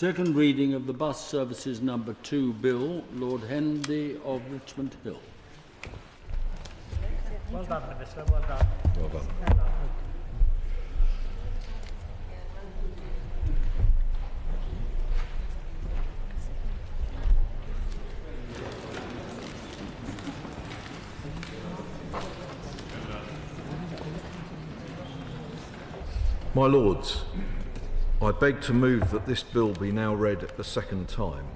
Second reading of the Bus Services Number 2 Bill, Lord Hendy of Richmond Hill. Well done, Minister. Well done. Well done. Well done. My Lords, I beg to move that this bill be now read a second time.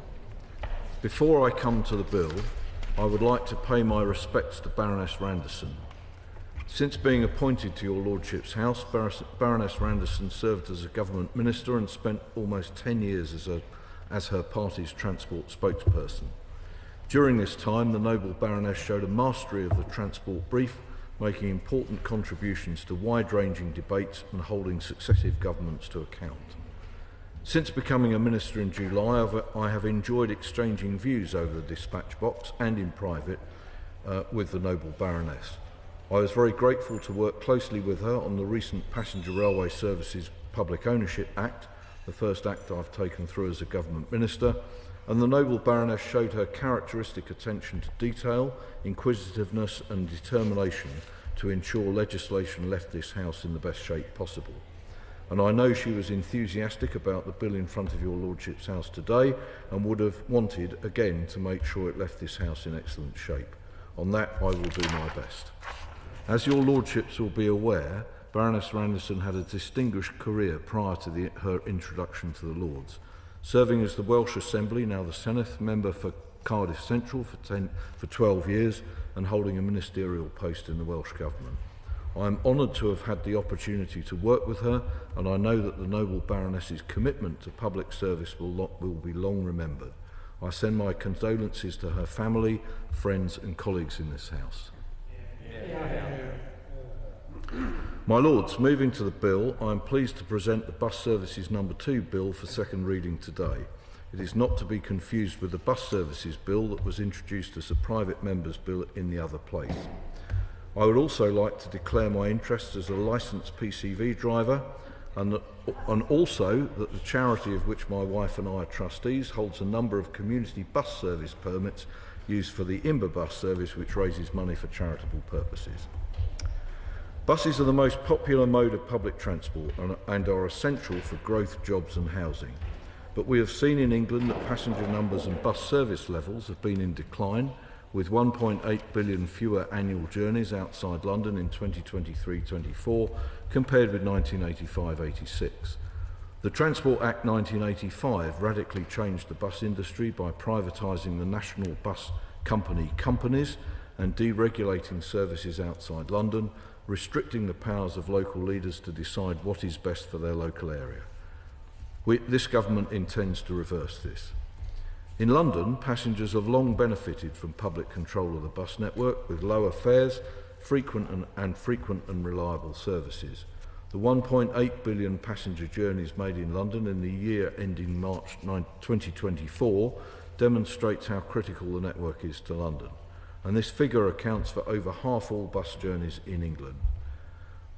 Before I come to the bill, I would like to pay my respects to Baroness Randerson. Since being appointed to your Lordship's house, Baroness Randerson served as a government minister and spent almost 10 years as her party's transport spokesperson. During this time, the noble Baroness showed a mastery of the transport brief, making important contributions to wide-ranging debates and holding successive governments to account. Since becoming a minister in July, I have enjoyed exchanging views over the dispatch box and in private with the noble Baroness. I was very grateful to work closely with her on the recent Passenger Railway Services Public Ownership Act, the first act I've taken through as a government minister, and the noble Baroness showed her characteristic attention to detail, inquisitiveness and determination to ensure legislation left this House in the best shape possible. And I know she was enthusiastic about the bill in front of your Lordship's House today and would have wanted again to make sure it left this House in excellent shape. On that I will do my best. As your Lordships will be aware, Baroness Randerson had a distinguished career prior to her introduction to the Lords, serving as the Welsh Assembly, now the Senedd, member for Cardiff Central for 12 years and holding a ministerial post in the Welsh Government. I am honoured to have had the opportunity to work with her, and I know that the noble Baroness's commitment to public service will be long remembered. I send my condolences to her family, friends and colleagues in this House. My Lords, moving to the bill, I am pleased to present the Bus Services Number 2 Bill for second reading today. It is not to be confused with the Bus Services Bill that was introduced as a private member's bill in the other place. I would also like to declare my interest as a licensed PCV driver and also that the charity of which my wife and I are trustees holds a number of community bus service permits used for the Imber bus service, which raises money for charitable purposes. Buses are the most popular mode of public transport and are essential for growth, jobs and housing. But we have seen in England that passenger numbers and bus service levels have been in decline, with 1.8 billion fewer annual journeys outside London in 2023-24 compared with 1985-86. The Transport Act 1985 radically changed the bus industry by privatising the national bus companies and deregulating services outside London, restricting the powers of local leaders to decide what is best for their local area. This government intends to reverse this. In London, passengers have long benefited from public control of the bus network with lower fares, frequent and reliable services. The 1.8 billion passenger journeys made in London in the year ending March 2024 demonstrates how critical the network is to London, and this figure accounts for over half all bus journeys in England.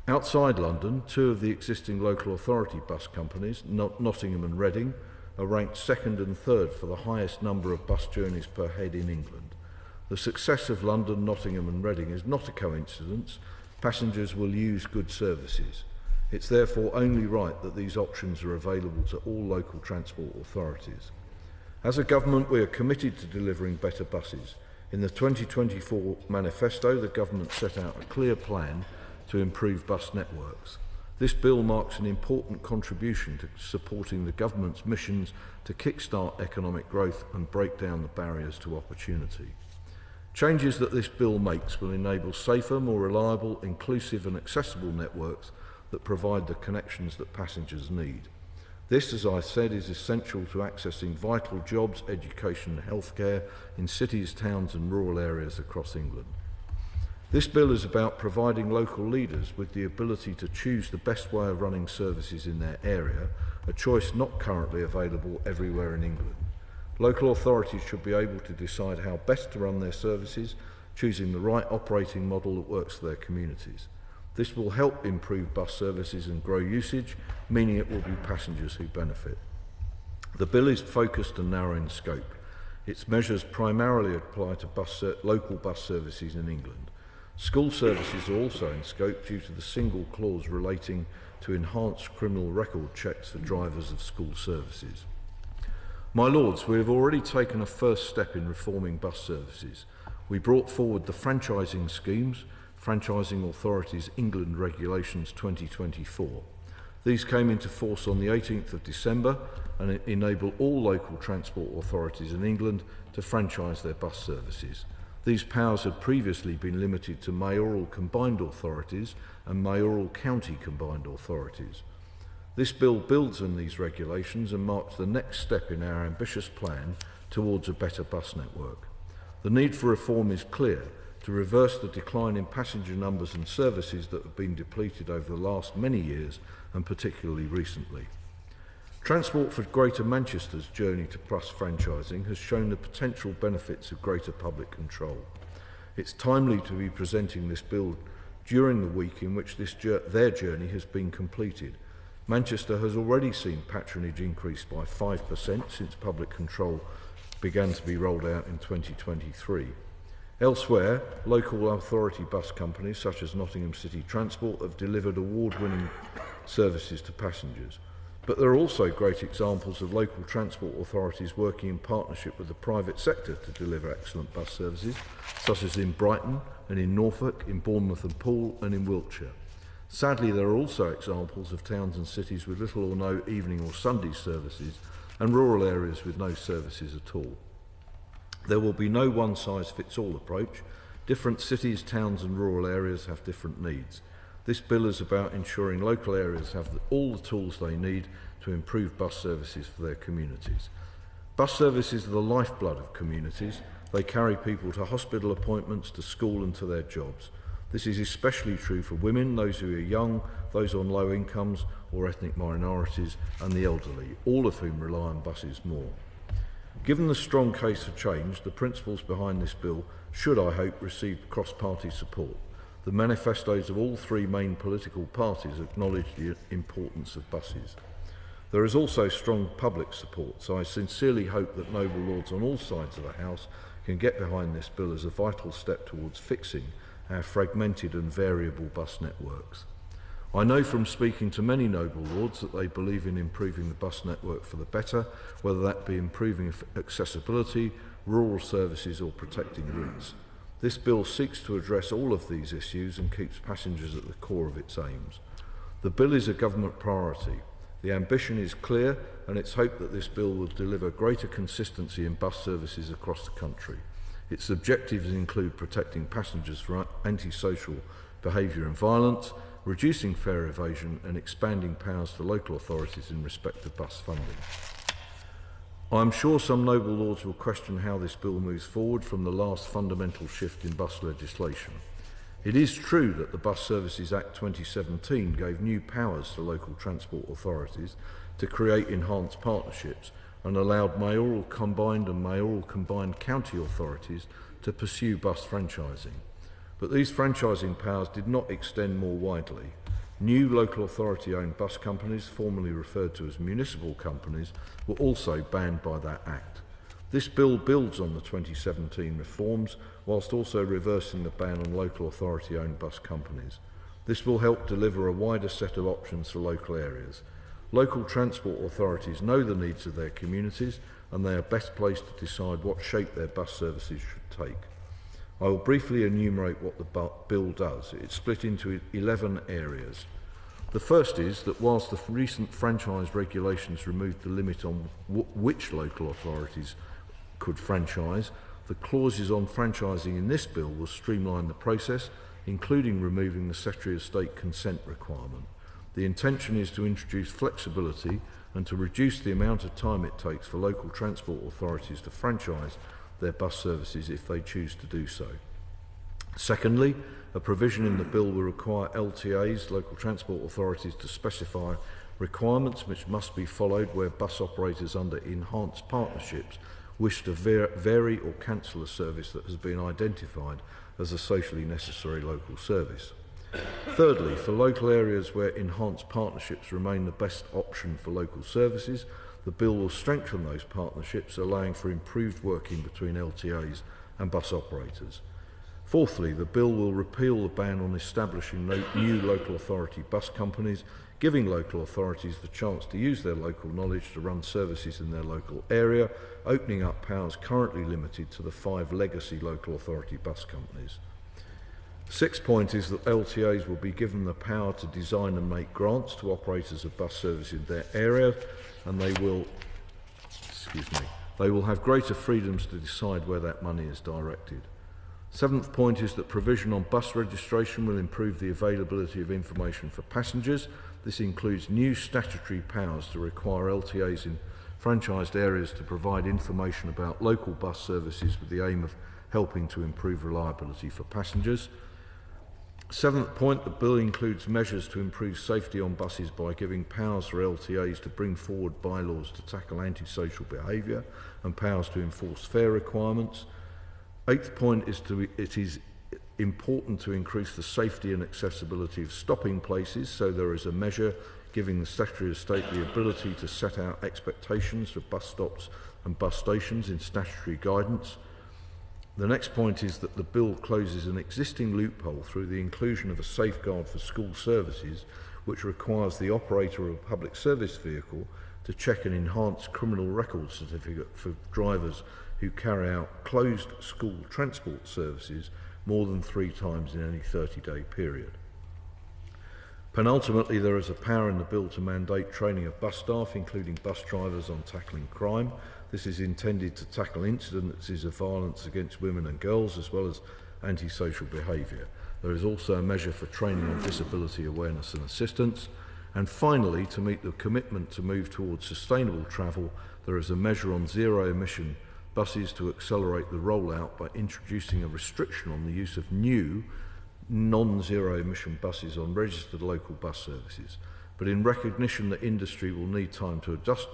Outside London, two of the existing local authority bus companies, Nottingham and Reading, are ranked second and third for the highest number of bus journeys per head in England. The success of London, Nottingham and Reading is not a coincidence. Passengers will use good services. It's therefore only right that these options are available to all local transport authorities. As a government, we are committed to delivering better buses. In the 2024 manifesto, the government set out a clear plan to improve bus networks. This bill marks an important contribution to supporting the government's missions to kickstart economic growth and break down the barriers to opportunity. Changes that this bill makes will enable safer, more reliable, inclusive and accessible networks that provide the connections that passengers need. This, as I said, is essential to accessing vital jobs, education and healthcare in cities, towns and rural areas across England. This bill is about providing local leaders with the ability to choose the best way of running services in their area, a choice not currently available everywhere in England. Local authorities should be able to decide how best to run their services, choosing the right operating model that works for their communities. This will help improve bus services and grow usage, meaning it will be passengers who benefit. The bill is focused and narrow in scope. Its measures primarily apply to local bus services in England. School services are also in scope due to the single clause relating to enhanced criminal record checks for drivers of school services. My Lords, we have already taken a first step in reforming bus services. We brought forward the franchising schemes, Franchising Authorities England Regulations 2024. These came into force on the 18th of December and enable all local transport authorities in England to franchise their bus services. These powers had previously been limited to mayoral combined authorities and mayoral county combined authorities. This bill builds on these regulations and marks the next step in our ambitious plan towards a better bus network. The need for reform is clear to reverse the decline in passenger numbers and services that have been depleted over the last many years and particularly recently. Transport for Greater Manchester's journey to bus franchising has shown the potential benefits of greater public control. It's timely to be presenting this bill during the week in which their journey has been completed. Manchester has already seen patronage increase by 5% since public control began to be rolled out in 2023. Elsewhere, local authority bus companies such as Nottingham City Transport have delivered award-winning services to passengers. But there are also great examples of local transport authorities working in partnership with the private sector to deliver excellent bus services, such as in Brighton and in Norfolk, in Bournemouth and Poole and in Wiltshire. Sadly, there are also examples of towns and cities with little or no evening or Sunday services and rural areas with no services at all. There will be no one-size-fits-all approach. Different cities, towns and rural areas have different needs. This bill is about ensuring local areas have all the tools they need to improve bus services for their communities. Bus services are the lifeblood of communities. They carry people to hospital appointments, to school and to their jobs. This is especially true for women, those who are young, those on low incomes or ethnic minorities and the elderly, all of whom rely on buses more. Given the strong case for change, the principles behind this bill should, I hope, receive cross-party support. The manifestos of all three main political parties acknowledge the importance of buses. There is also strong public support, so I sincerely hope that noble lords on all sides of the House can get behind this bill as a vital step towards fixing our fragmented and variable bus networks. I know from speaking to many noble lords that they believe in improving the bus network for the better, whether that be improving accessibility, rural services or protecting routes. This bill seeks to address all of these issues and keeps passengers at the core of its aims. The bill is a government priority. The ambition is clear and it's hoped that this bill will deliver greater consistency in bus services across the country. Its objectives include protecting passengers from antisocial behaviour and violence, reducing fare evasion and expanding powers to local authorities in respect of bus funding. I am sure some noble lords will question how this bill moves forward from the last fundamental shift in bus legislation. It is true that the Bus Services Act 2017 gave new powers to local transport authorities to create enhanced partnerships and allowed mayoral combined and mayoral combined county authorities to pursue bus franchising. But these franchising powers did not extend more widely. New local authority-owned bus companies, formerly referred to as municipal companies, were also banned by that act. This bill builds on the 2017 reforms, whilst also reversing the ban on local authority-owned bus companies. This will help deliver a wider set of options for local areas. Local transport authorities know the needs of their communities, and they are best placed to decide what shape their bus services should take. I will briefly enumerate what the bill does. It's split into 11 areas. The first is that whilst the recent franchise regulations removed the limit on which local authorities could franchise, the clauses on franchising in this bill will streamline the process, including removing the Secretary of State consent requirement. The intention is to introduce flexibility and to reduce the amount of time it takes for local transport authorities to franchise their bus services if they choose to do so. Secondly, a provision in the bill will require LTAs, local transport authorities, to specify requirements which must be followed where bus operators under enhanced partnerships wish to vary or cancel a service that has been identified as a socially necessary local service. Thirdly, for local areas where enhanced partnerships remain the best option for local services, The bill will strengthen those partnerships, allowing for improved working between LTAs and bus operators. Fourthly, the bill will repeal the ban on establishing new local authority bus companies, giving local authorities the chance to use their local knowledge to run services in their local area, opening up powers currently limited to the 5 legacy local authority bus companies. Sixth point is that LTAs will be given the power to design and make grants to operators of bus service in their area, and they will have greater freedoms to decide where that money is directed. Seventh point is that provision on bus registration will improve the availability of information for passengers. This includes new statutory powers to require LTAs in franchised areas to provide information about local bus services with the aim of helping to improve reliability for passengers. Seventh point, the bill includes measures to improve safety on buses by giving powers for LTAs to bring forward bylaws to tackle antisocial behaviour and powers to enforce fare requirements. Eighth point is it is important to increase the safety and accessibility of stopping places, so there is a measure giving the Secretary of State the ability to set out expectations for bus stops and bus stations in statutory guidance. The next point is that the bill closes an existing loophole through the inclusion of a safeguard for school services, which requires the operator of a public service vehicle to check an enhanced criminal record certificate for drivers who carry out closed school transport services more than 3 times in any 30-day period. Penultimately, there is a power in the bill to mandate training of bus staff, including bus drivers, on tackling crime. This is intended to tackle incidences of violence against women and girls, as well as antisocial behaviour. There is also a measure for training on disability awareness and assistance. And finally, to meet the commitment to move towards sustainable travel, there is a measure on zero-emission buses to accelerate the rollout by introducing a restriction on the use of new non-zero emission buses on registered local bus services. But in recognition that industry will need time to adjust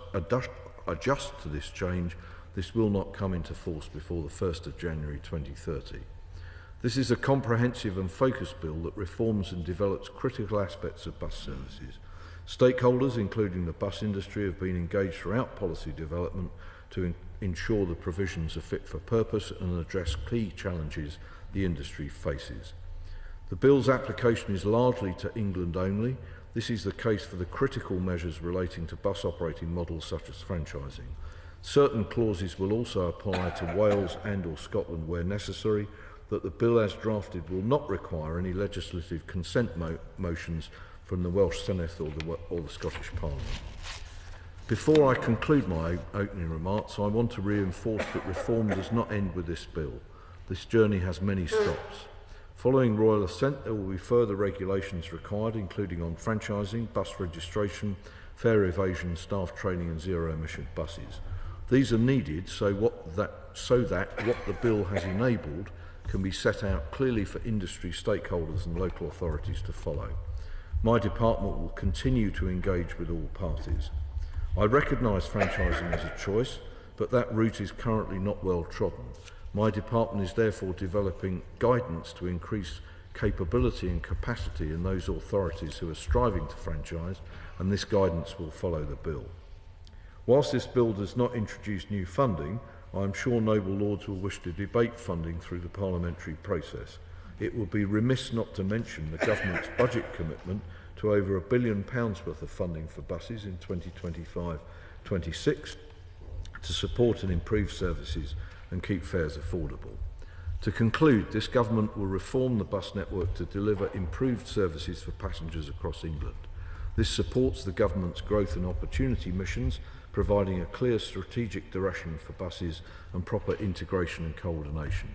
to this change, this will not come into force before the 1st of January 2030. This is a comprehensive and focused bill that reforms and develops critical aspects of bus services. Stakeholders, including the bus industry, have been engaged throughout policy development to ensure the provisions are fit for purpose and address key challenges the industry faces. The bill's application is largely to England only. This is the case for the critical measures relating to bus operating models such as franchising. Certain clauses will also apply to Wales and/or Scotland where necessary. That the bill as drafted will not require any legislative consent motions from the Welsh Senate or the Scottish Parliament. Before I conclude my opening remarks, I want to reinforce that reform does not end with this bill. This journey has many stops. Following royal assent, there will be further regulations required, including on franchising, bus registration, fare evasion, staff training and zero-emission buses. These are needed so that what the bill has enabled can be set out clearly for industry stakeholders and local authorities to follow. My department will continue to engage with all parties. I recognise franchising as a choice, but that route is currently not well trodden. My department is therefore developing guidance to increase capability and capacity in those authorities who are striving to franchise, and this guidance will follow the bill. Whilst this bill does not introduce new funding, I am sure noble lords will wish to debate funding through the parliamentary process. It would be remiss not to mention the government's budget commitment to over £1 billion worth of funding for buses in 2025-26 to support and improve services and keep fares affordable. To conclude, this government will reform the bus network to deliver improved services for passengers across England. This supports the government's growth and opportunity missions, providing a clear strategic direction for buses and proper integration and coordination.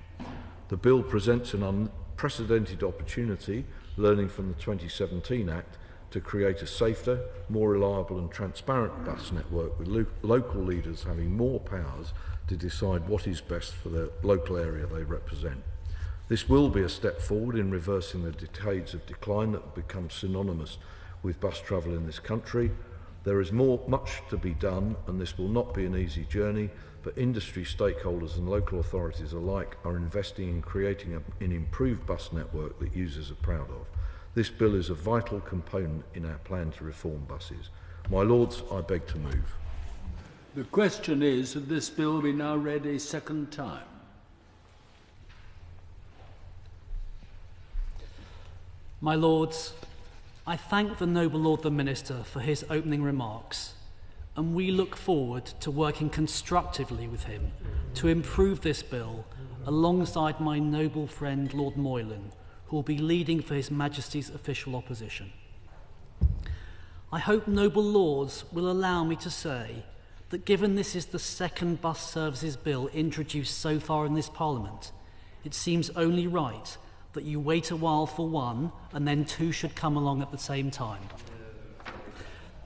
The bill presents an unprecedented opportunity, learning from the 2017 Act, to create a safer, more reliable and transparent bus network with local leaders having more powers to decide what is best for the local area they represent. This will be a step forward in reversing the decades of decline that have become synonymous with bus travel in this country. There is much to be done, and this will not be an easy journey, but industry stakeholders and local authorities alike are investing in creating an improved bus network that users are proud of. This bill is a vital component in our plan to reform buses. My Lords, I beg to move. The question is that this bill be now read a second time. My Lords, I thank the noble Lord the Minister for his opening remarks, and we look forward to working constructively with him to improve this bill alongside my noble friend Lord Moylan, who will be leading for His Majesty's official opposition. I hope noble Lords will allow me to say that given this is the second bus services bill introduced so far in this Parliament, it seems only right that you wait a while for one and then two should come along at the same time.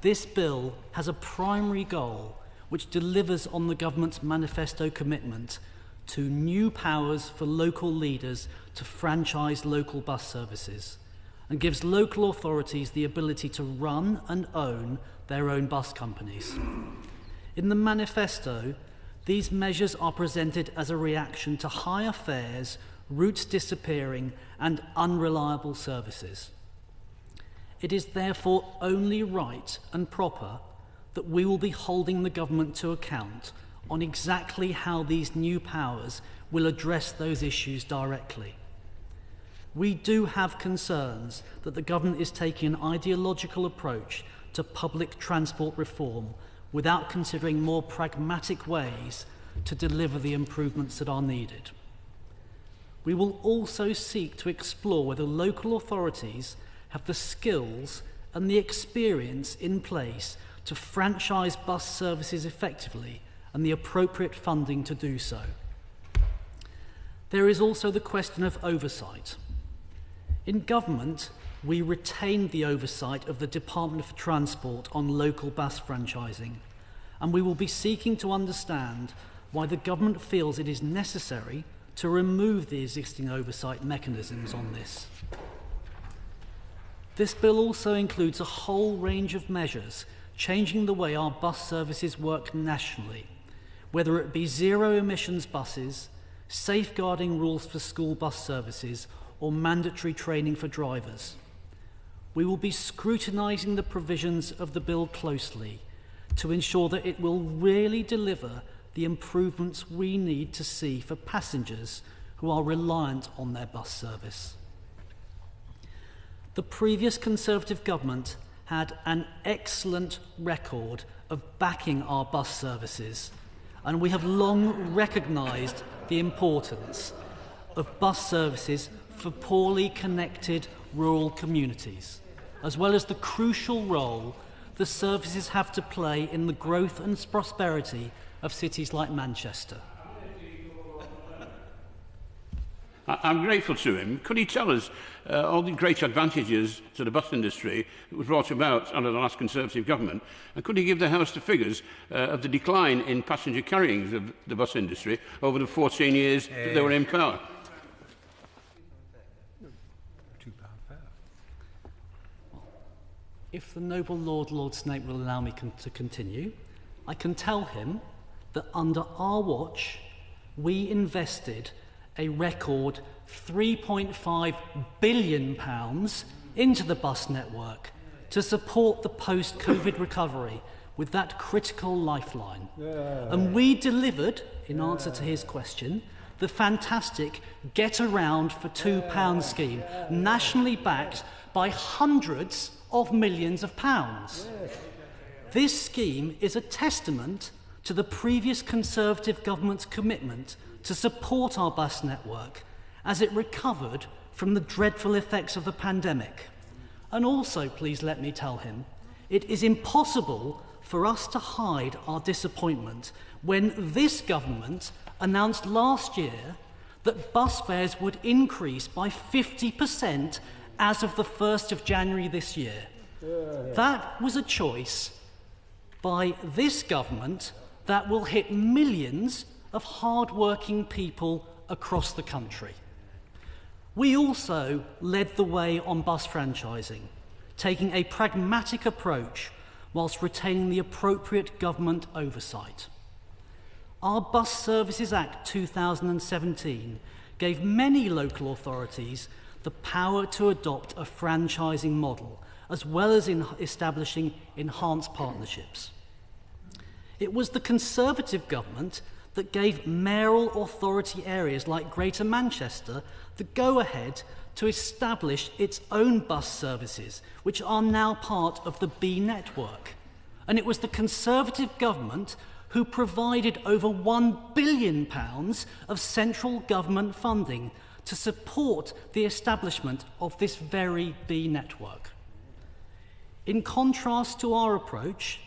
This bill has a primary goal which delivers on the government's manifesto commitment to new powers for local leaders to franchise local bus services and gives local authorities the ability to run and own their own bus companies. In the manifesto, these measures are presented as a reaction to higher fares, routes disappearing, and unreliable services. It is therefore only right and proper that we will be holding the government to account on exactly how these new powers will address those issues directly. We do have concerns that the government is taking an ideological approach to public transport reform without considering more pragmatic ways to deliver the improvements that are needed. We will also seek to explore whether local authorities have the skills and the experience in place to franchise bus services effectively and the appropriate funding to do so. There is also the question of oversight. In government, we retained the oversight of the Department for Transport on local bus franchising, and we will be seeking to understand why the government feels it is necessary to remove the existing oversight mechanisms on this. This bill also includes a whole range of measures changing the way our bus services work nationally, whether it be zero emissions buses, safeguarding rules for school bus services, or mandatory training for drivers. We will be scrutinising the provisions of the bill closely to ensure that it will really deliver the improvements we need to see for passengers who are reliant on their bus service. The previous Conservative government had an excellent record of backing our bus services, and we have long recognised the importance of bus services for poorly connected rural communities, as well as the crucial role the services have to play in the growth and prosperity of cities like Manchester. I'm grateful to him. Could he tell us all the great advantages to the bus industry that was brought about under the last Conservative government? And could he give the House the figures of the decline in passenger carryings of the bus industry over the 14 years that they were in power? If the noble Lord Snape will allow me to continue, I can tell him that under our watch, we invested a record £3.5 billion into the bus network to support the post-COVID recovery with that critical lifeline. And we delivered, in answer to his question, the fantastic Get Around for £2 scheme, nationally backed by hundreds of millions of pounds. This scheme is a testament to the previous Conservative government's commitment to support our bus network as it recovered from the dreadful effects of the pandemic. And also, please let me tell him, it is impossible for us to hide our disappointment when this government announced last year that bus fares would increase by 50% as of the 1st of January this year. That was a choice by this government that will hit millions of hard-working people across the country. We also led the way on bus franchising, taking a pragmatic approach whilst retaining the appropriate government oversight. Our Bus Services Act 2017 gave many local authorities the power to adopt a franchising model, as well as in establishing enhanced partnerships. It was the Conservative government that gave mayoral authority areas like Greater Manchester the go-ahead to establish its own bus services, which are now part of the B network. And it was the Conservative government who provided over £1 billion of central government funding to support the establishment of this very B network. In contrast to our approach,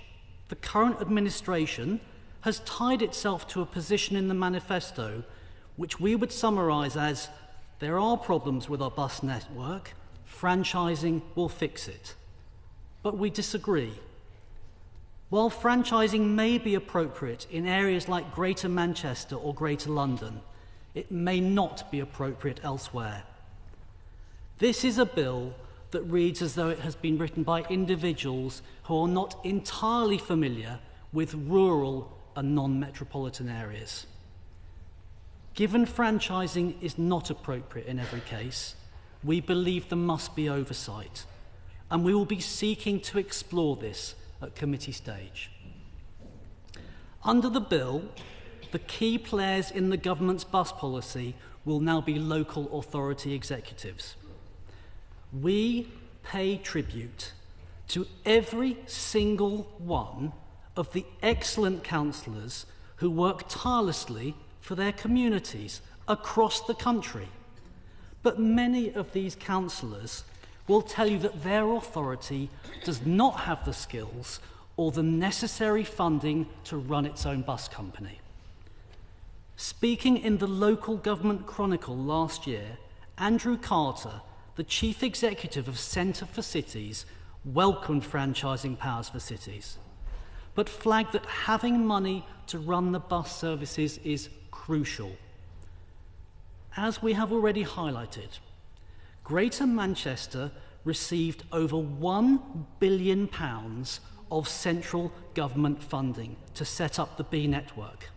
the current administration has tied itself to a position in the manifesto which we would summarise as, there are problems with our bus network, franchising will fix it. But we disagree. While franchising may be appropriate in areas like Greater Manchester or Greater London, it may not be appropriate elsewhere. This is a bill that reads as though it has been written by individuals who are not entirely familiar with rural and non-metropolitan areas. Given franchising is not appropriate in every case, we believe there must be oversight, and we will be seeking to explore this at committee stage. Under the bill, the key players in the government's bus policy will now be local authority executives. We pay tribute to every single one of the excellent councillors who work tirelessly for their communities across the country. But many of these councillors will tell you that their authority does not have the skills or the necessary funding to run its own bus company. Speaking in the Local Government Chronicle last year, Andrew Carter, the Chief Executive of Centre for Cities, welcomed franchising powers for cities, but flagged that having money to run the bus services is crucial. As we have already highlighted, Greater Manchester received over £1 billion of central government funding to set up the B network.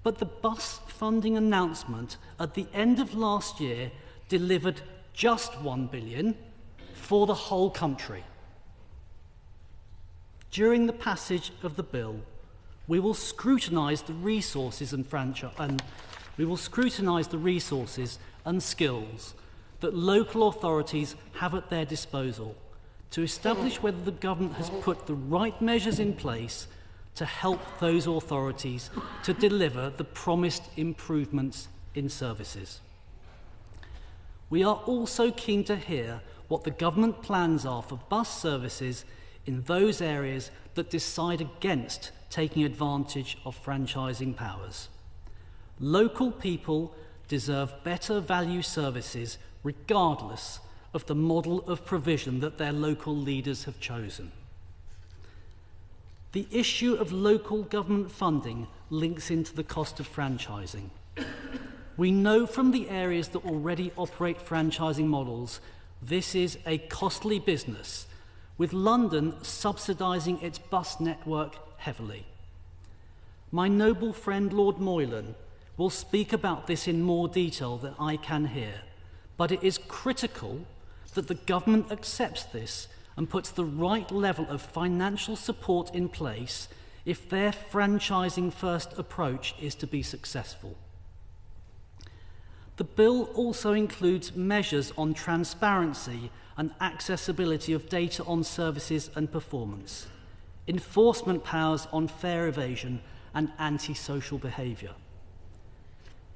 But the bus funding announcement at the end of last year delivered just £1 billion for the whole country. During the passage of the bill, we will scrutinise the resources and skills that local authorities have at their disposal to establish whether the government has put the right measures in place to help those authorities to deliver the promised improvements in services. We are also keen to hear what the government plans are for bus services in those areas that decide against taking advantage of franchising powers. Local people deserve better value services regardless of the model of provision that their local leaders have chosen. The issue of local government funding links into the cost of franchising. We know from the areas that already operate franchising models, this is a costly business, with London subsidising its bus network heavily. My noble friend Lord Moylan will speak about this in more detail than I can here, but it is critical that the government accepts this and puts the right level of financial support in place if their franchising first approach is to be successful. The bill also includes measures on transparency and accessibility of data on services and performance, enforcement powers on fare evasion and antisocial behaviour.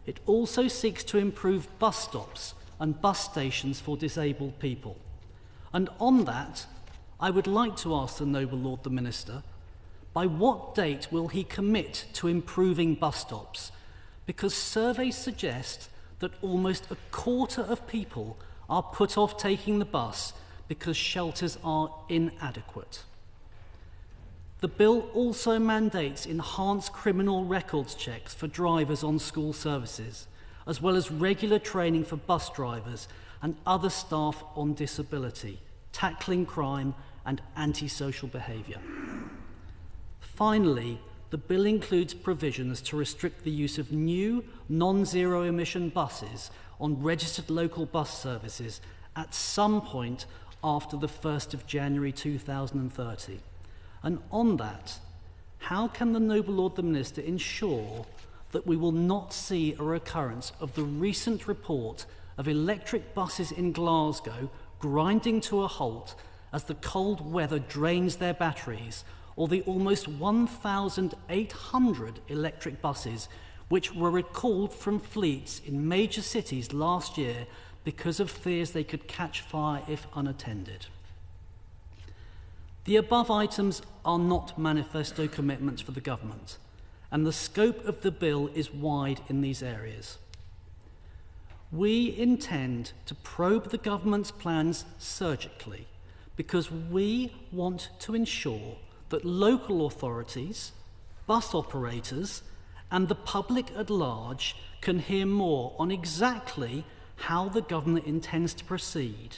It also seeks to improve bus stops and bus stations for disabled people. And on that, I would like to ask the Noble Lord the Minister, by what date will he commit to improving bus stops? Because surveys suggest that almost a quarter of people are put off taking the bus because shelters are inadequate. The bill also mandates enhanced criminal records checks for drivers on school services, as well as regular training for bus drivers and other staff on disability, tackling crime and antisocial behaviour. Finally, the bill includes provisions to restrict the use of new non-zero emission buses on registered local bus services at some point after the 1st of January 2030. And on that, how can the noble Lord the Minister ensure that we will not see a recurrence of the recent report of electric buses in Glasgow grinding to a halt as the cold weather drains their batteries, or the almost 1,800 electric buses which were recalled from fleets in major cities last year because of fears they could catch fire if unattended? The above items are not manifesto commitments for the government, and the scope of the bill is wide in these areas. We intend to probe the government's plans surgically because we want to ensure that local authorities, bus operators, and the public at large can hear more on exactly how the government intends to proceed.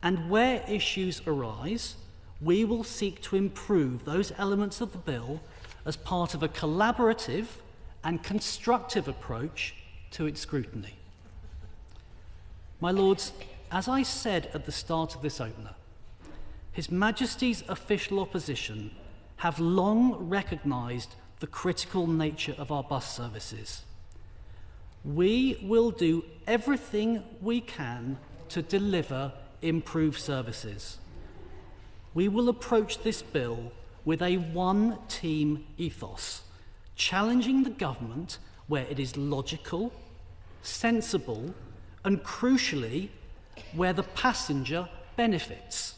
And where issues arise, we will seek to improve those elements of the bill as part of a collaborative and constructive approach to its scrutiny. My Lords, as I said at the start of this opener, His Majesty's official opposition have long recognised the critical nature of our bus services. We will do everything we can to deliver improved services. We will approach this bill with a one-team ethos, challenging the government where it is logical, sensible, and crucially, where the passenger benefits.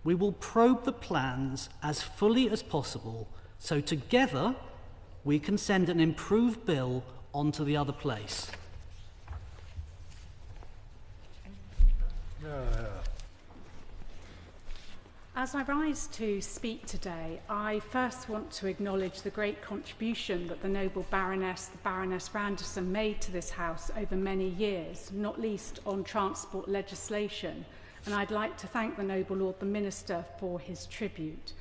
We will probe the plans as fully as possible so together we can send an improved bill onto the other place. As I rise to speak today, I first want to acknowledge the great contribution that the noble Baroness, the Baroness Randerson, made to this House over many years, not least on transport legislation, and I'd like to thank the noble Lord the Minister for his tribute.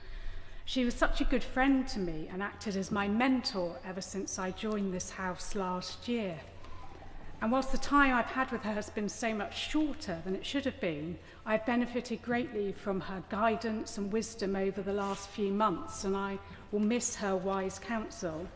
She was such a good friend to me and acted as my mentor ever since I joined this House last year. And whilst the time I've had with her has been so much shorter than it should have been, I've benefited greatly from her guidance and wisdom over the last few months, and I will miss her wise counsel.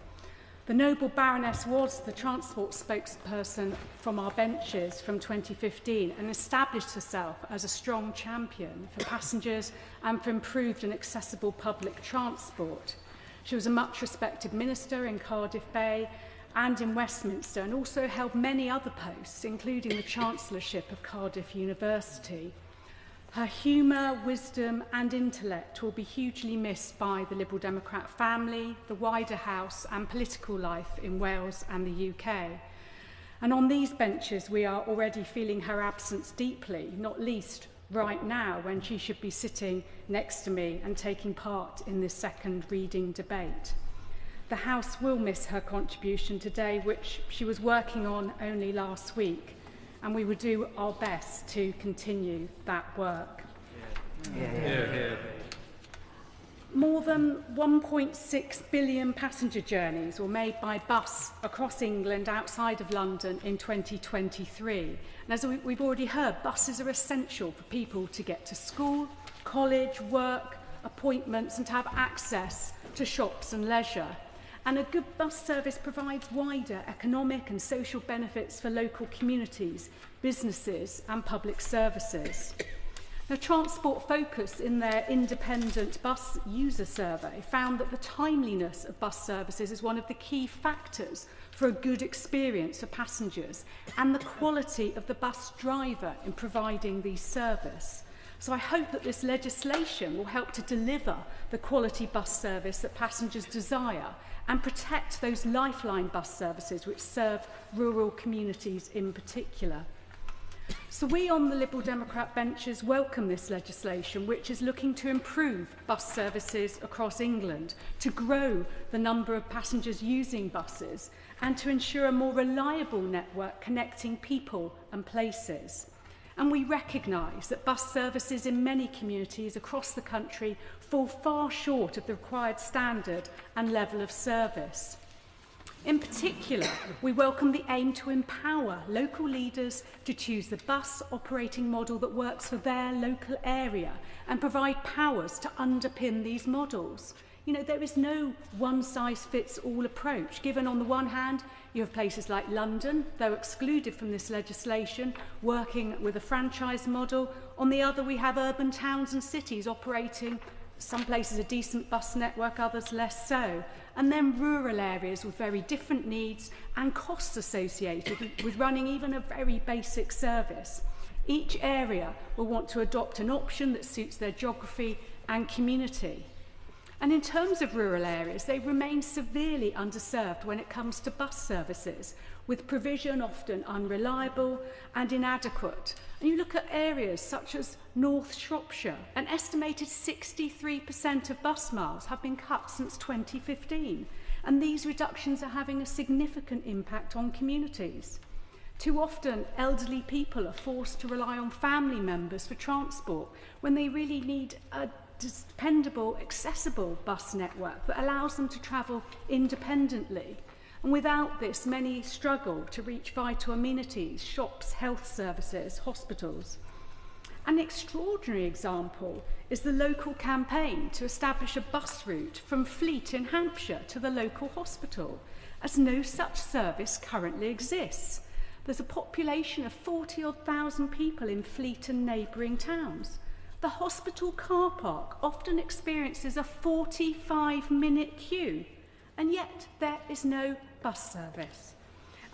The noble Baroness was the transport spokesperson from our benches from 2015 and established herself as a strong champion for passengers and for improved and accessible public transport. She was a much respected minister in Cardiff Bay and in Westminster, and also held many other posts, including the Chancellorship of Cardiff University. Her humour, wisdom and intellect will be hugely missed by the Liberal Democrat family, the wider House and political life in Wales and the UK. And on these benches we are already feeling her absence deeply, not least right now when she should be sitting next to me and taking part in this second reading debate. The House will miss her contribution today, which she was working on only last week, and we will do our best to continue that work. More than 1.6 billion passenger journeys were made by bus across England outside of London in 2023. And as we've already heard, buses are essential for people to get to school, college, work, appointments, and to have access to shops and leisure. And a good bus service provides wider economic and social benefits for local communities, businesses and public services. Now, Transport Focus, in their independent bus user survey, found that the timeliness of bus services is one of the key factors for a good experience for passengers and the quality of the bus driver in providing these service. So I hope that this legislation will help to deliver the quality bus service that passengers desire and protect those lifeline bus services which serve rural communities in particular. So we on the Liberal Democrat benches welcome this legislation, which is looking to improve bus services across England, to grow the number of passengers using buses and to ensure a more reliable network connecting people and places. And we recognise that bus services in many communities across the country fall far short of the required standard and level of service. In particular, we welcome the aim to empower local leaders to choose the bus operating model that works for their local area and provide powers to underpin these models. There is no one-size-fits-all approach, given on the one hand, you have places like London, though excluded from this legislation, working with a franchise model. On the other, we have urban towns and cities operating, some places a decent bus network, others less so. And then rural areas with very different needs and costs associated with running even a very basic service. Each area will want to adopt an option that suits their geography and community. And in terms of rural areas, they remain severely underserved when it comes to bus services, with provision often unreliable and inadequate. And you look at areas such as North Shropshire, an estimated 63% of bus miles have been cut since 2015, and these reductions are having a significant impact on communities. Too often, elderly people are forced to rely on family members for transport when they really need a dependable, accessible bus network that allows them to travel independently. And without this, many struggle to reach vital amenities, shops, health services, hospitals. An extraordinary example is the local campaign to establish a bus route from Fleet in Hampshire to the local hospital, as no such service currently exists. There's a population of 40,000 people in Fleet and neighbouring towns. The hospital car park often experiences a 45-minute queue, and yet there is no bus service.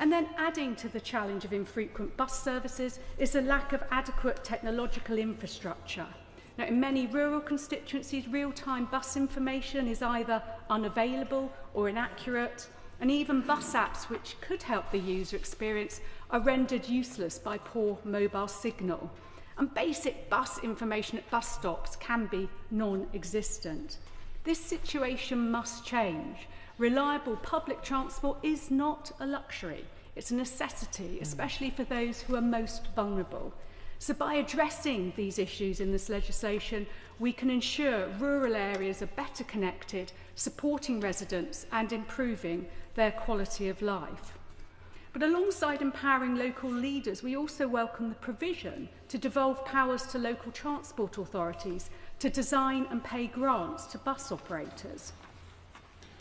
And then adding to the challenge of infrequent bus services is the lack of adequate technological infrastructure. Now, in many rural constituencies, real-time bus information is either unavailable or inaccurate, and even bus apps which could help the user experience are rendered useless by poor mobile signal. And basic bus information at bus stops can be non-existent. This situation must change. Reliable public transport is not a luxury. It's a necessity, especially for those who are most vulnerable. So by addressing these issues in this legislation, we can ensure rural areas are better connected, supporting residents and improving their quality of life. But alongside empowering local leaders, we also welcome the provision to devolve powers to local transport authorities to design and pay grants to bus operators.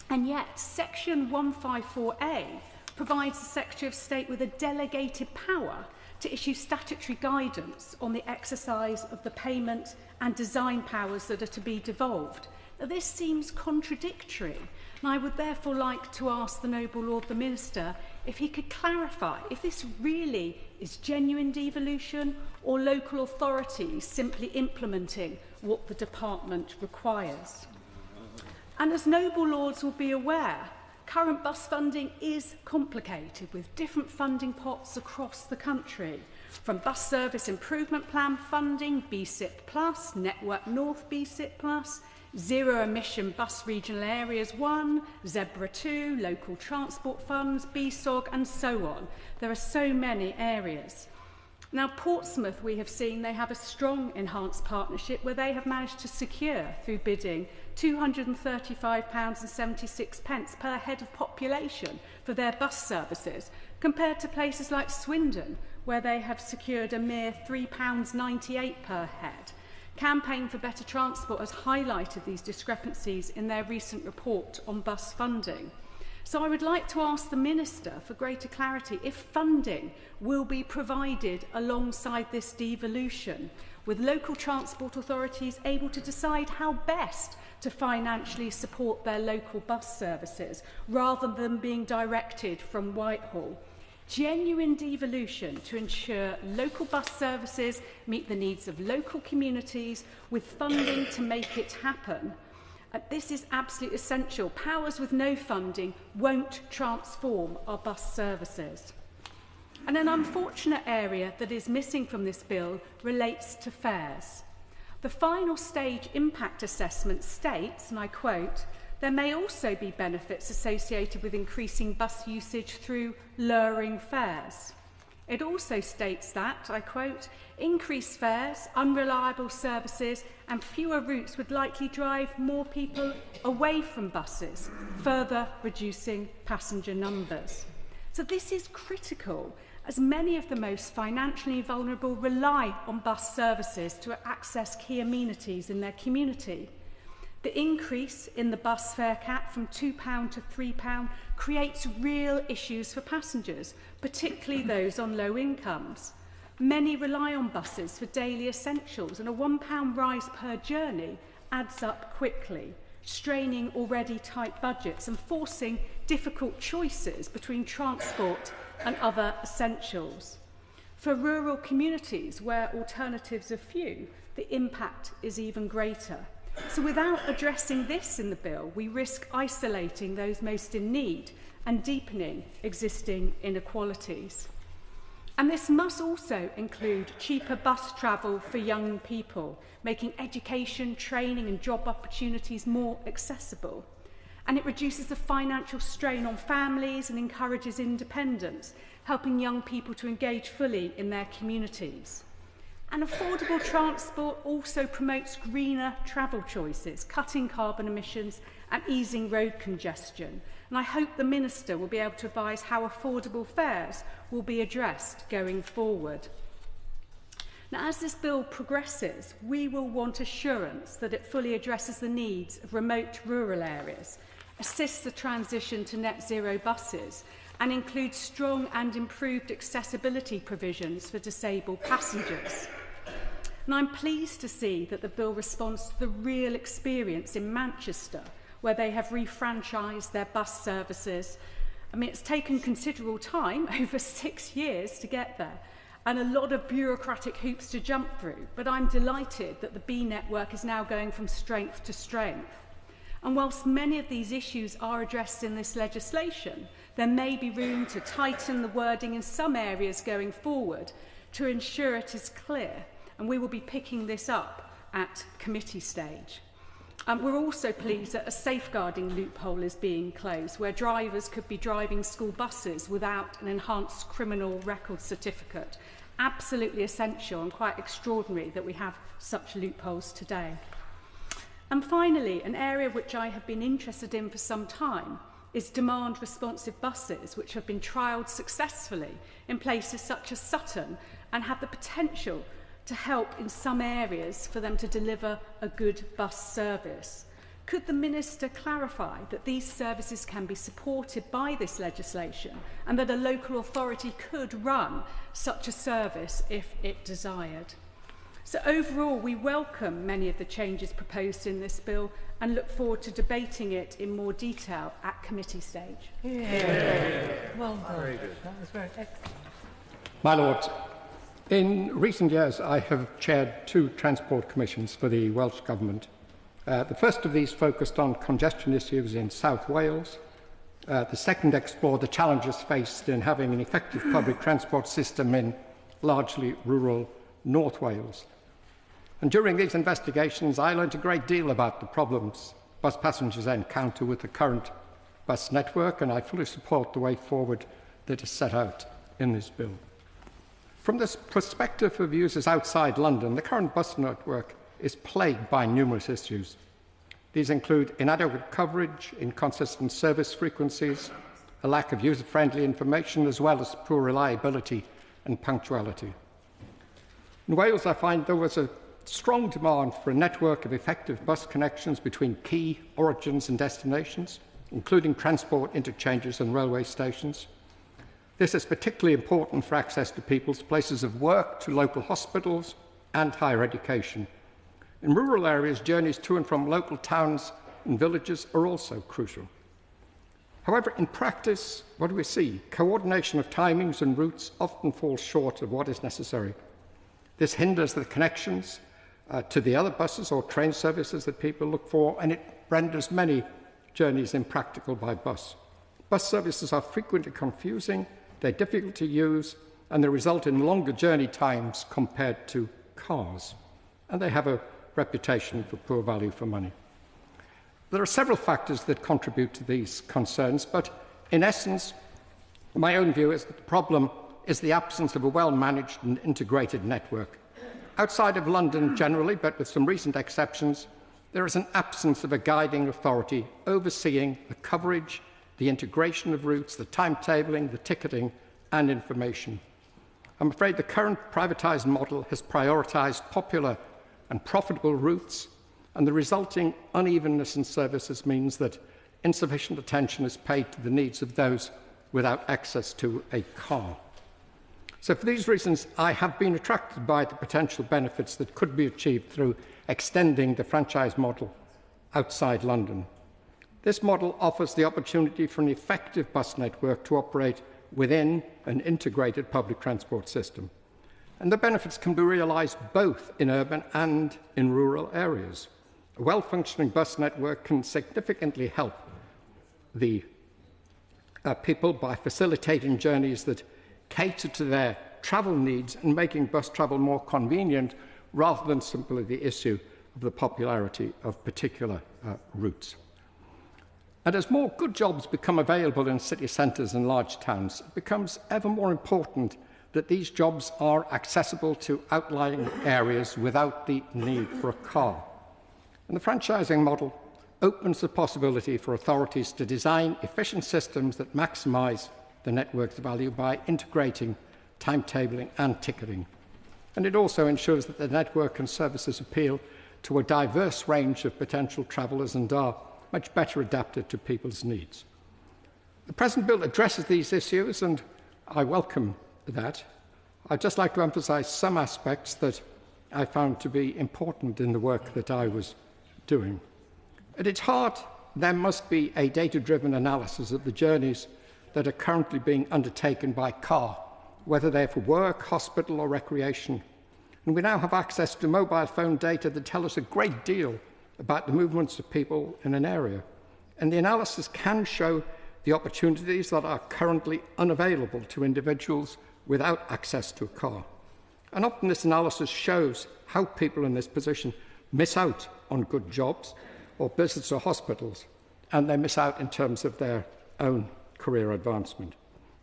And yet, Section 154A provides the Secretary of State with a delegated power to issue statutory guidance on the exercise of the payment and design powers that are to be devolved. Now, this seems contradictory, and I would therefore like to ask the Noble Lord the Minister if he could clarify if this really is genuine devolution or local authorities simply implementing what the department requires. And as Noble Lords will be aware, current bus funding is complicated with different funding pots across the country, from Bus Service Improvement Plan funding, BSIP+, Network North BSIP+, Zero Emission Bus Regional Areas 1, Zebra 2, Local Transport Funds, BSOG, and so on. There are so many areas. Now, Portsmouth, we have seen, they have a strong enhanced partnership where they have managed to secure, through bidding, £235.76 per head of population for their bus services, compared to places like Swindon, where they have secured a mere £3.98 per head. Campaign for Better Transport has highlighted these discrepancies in their recent report on bus funding. So I would like to ask the Minister for greater clarity if funding will be provided alongside this devolution, with local transport authorities able to decide how best to financially support their local bus services, rather than being directed from Whitehall. Genuine devolution to ensure local bus services meet the needs of local communities with funding to make it happen. This is absolutely essential. Powers with no funding won't transform our bus services. And an unfortunate area that is missing from this bill relates to fares. The final stage impact assessment states, and I quote, "There may also be benefits associated with increasing bus usage through lowering fares." It also states that, I quote, "Increased fares, unreliable services and fewer routes would likely drive more people away from buses, further reducing passenger numbers." So this is critical, as many of the most financially vulnerable rely on bus services to access key amenities in their community. The increase in the bus fare cap from £2 to £3 creates real issues for passengers, particularly those on low incomes. Many rely on buses for daily essentials, and a £1 rise per journey adds up quickly, straining already tight budgets and forcing difficult choices between transport and other essentials. For rural communities where alternatives are few, the impact is even greater. So without addressing this in the bill, we risk isolating those most in need and deepening existing inequalities. And this must also include cheaper bus travel for young people, making education, training and job opportunities more accessible. And it reduces the financial strain on families and encourages independence, helping young people to engage fully in their communities. And affordable transport also promotes greener travel choices, cutting carbon emissions and easing road congestion. And I hope the Minister will be able to advise how affordable fares will be addressed going forward. Now, as this bill progresses, we will want assurance that it fully addresses the needs of remote rural areas, assists the transition to net zero buses, and includes strong and improved accessibility provisions for disabled passengers. And I'm pleased to see that the bill responds to the real experience in Manchester, where they have refranchised their bus services. I mean, it's taken considerable time, over 6 years, to get there, and a lot of bureaucratic hoops to jump through, but I'm delighted that the B network is now going from strength to strength. And whilst many of these issues are addressed in this legislation, there may be room to tighten the wording in some areas going forward to ensure it is clear, and we will be picking this up at committee stage. We're also pleased that a safeguarding loophole is being closed, where drivers could be driving school buses without an enhanced criminal record certificate. Absolutely essential and quite extraordinary that we have such loopholes today. And finally, an area which I have been interested in for some time is demand-responsive buses, which have been trialled successfully in places such as Sutton and have the potential to help in some areas for them to deliver a good bus service. Could the Minister clarify that these services can be supported by this legislation and that a local authority could run such a service if it desired? So overall, we welcome many of the changes proposed in this bill and look forward to debating it in more detail at committee stage. Well done. Very good. That was very excellent. My Lord, in recent years I have chaired 2 transport commissions for the Welsh Government. The first of these focused on congestion issues in South Wales. The second explored the challenges faced in having an effective public transport system in largely rural North Wales. And during these investigations, I learned a great deal about the problems bus passengers encounter with the current bus network, and I fully support the way forward that is set out in this bill. From the perspective of users outside London, the current bus network is plagued by numerous issues. These include inadequate coverage, inconsistent service frequencies, a lack of user-friendly information, as well as poor reliability and punctuality. In Wales, I find there was a strong demand for a network of effective bus connections between key origins and destinations, including transport interchanges and railway stations. This is particularly important for access to people's places of work, to local hospitals and higher education. In rural areas, journeys to and from local towns and villages are also crucial. However, in practice, what do we see? Coordination of timings and routes often falls short of what is necessary. This hinders the connections to the other buses or train services that people look for, and it renders many journeys impractical by bus. Bus services are frequently confusing, they're difficult to use, and they result in longer journey times compared to cars. And they have a reputation for poor value for money. There are several factors that contribute to these concerns, but in essence, my own view is that the problem is the absence of a well-managed and integrated network. Outside of London generally, but with some recent exceptions, there is an absence of a guiding authority overseeing the coverage, the integration of routes, the timetabling, the ticketing and information. I'm afraid the current privatised model has prioritised popular and profitable routes and the resulting unevenness in services means that insufficient attention is paid to the needs of those without access to a car. So for these reasons, I have been attracted by the potential benefits that could be achieved through extending the franchise model outside London. This model offers the opportunity for an effective bus network to operate within an integrated public transport system. And the benefits can be realised both in urban and in rural areas. A well-functioning bus network can significantly help the people by facilitating journeys that cater to their travel needs and making bus travel more convenient rather than simply the issue of the popularity of particular routes. And as more good jobs become available in city centres and large towns, it becomes ever more important that these jobs are accessible to outlying areas without the need for a car. And the franchising model opens the possibility for authorities to design efficient systems that maximise the network's value by integrating timetabling and ticketing. And it also ensures that the network and services appeal to a diverse range of potential travellers and are much better adapted to people's needs. The present bill addresses these issues, and I welcome that. I'd just like to emphasise some aspects that I found to be important in the work that I was doing. At its heart, there must be a data-driven analysis of the journeys that are currently being undertaken by car, whether they're for work, hospital or recreation. And we now have access to mobile phone data that tell us a great deal about the movements of people in an area. And the analysis can show the opportunities that are currently unavailable to individuals without access to a car. And often this analysis shows how people in this position miss out on good jobs or visits or hospitals, and they miss out in terms of their own career advancement.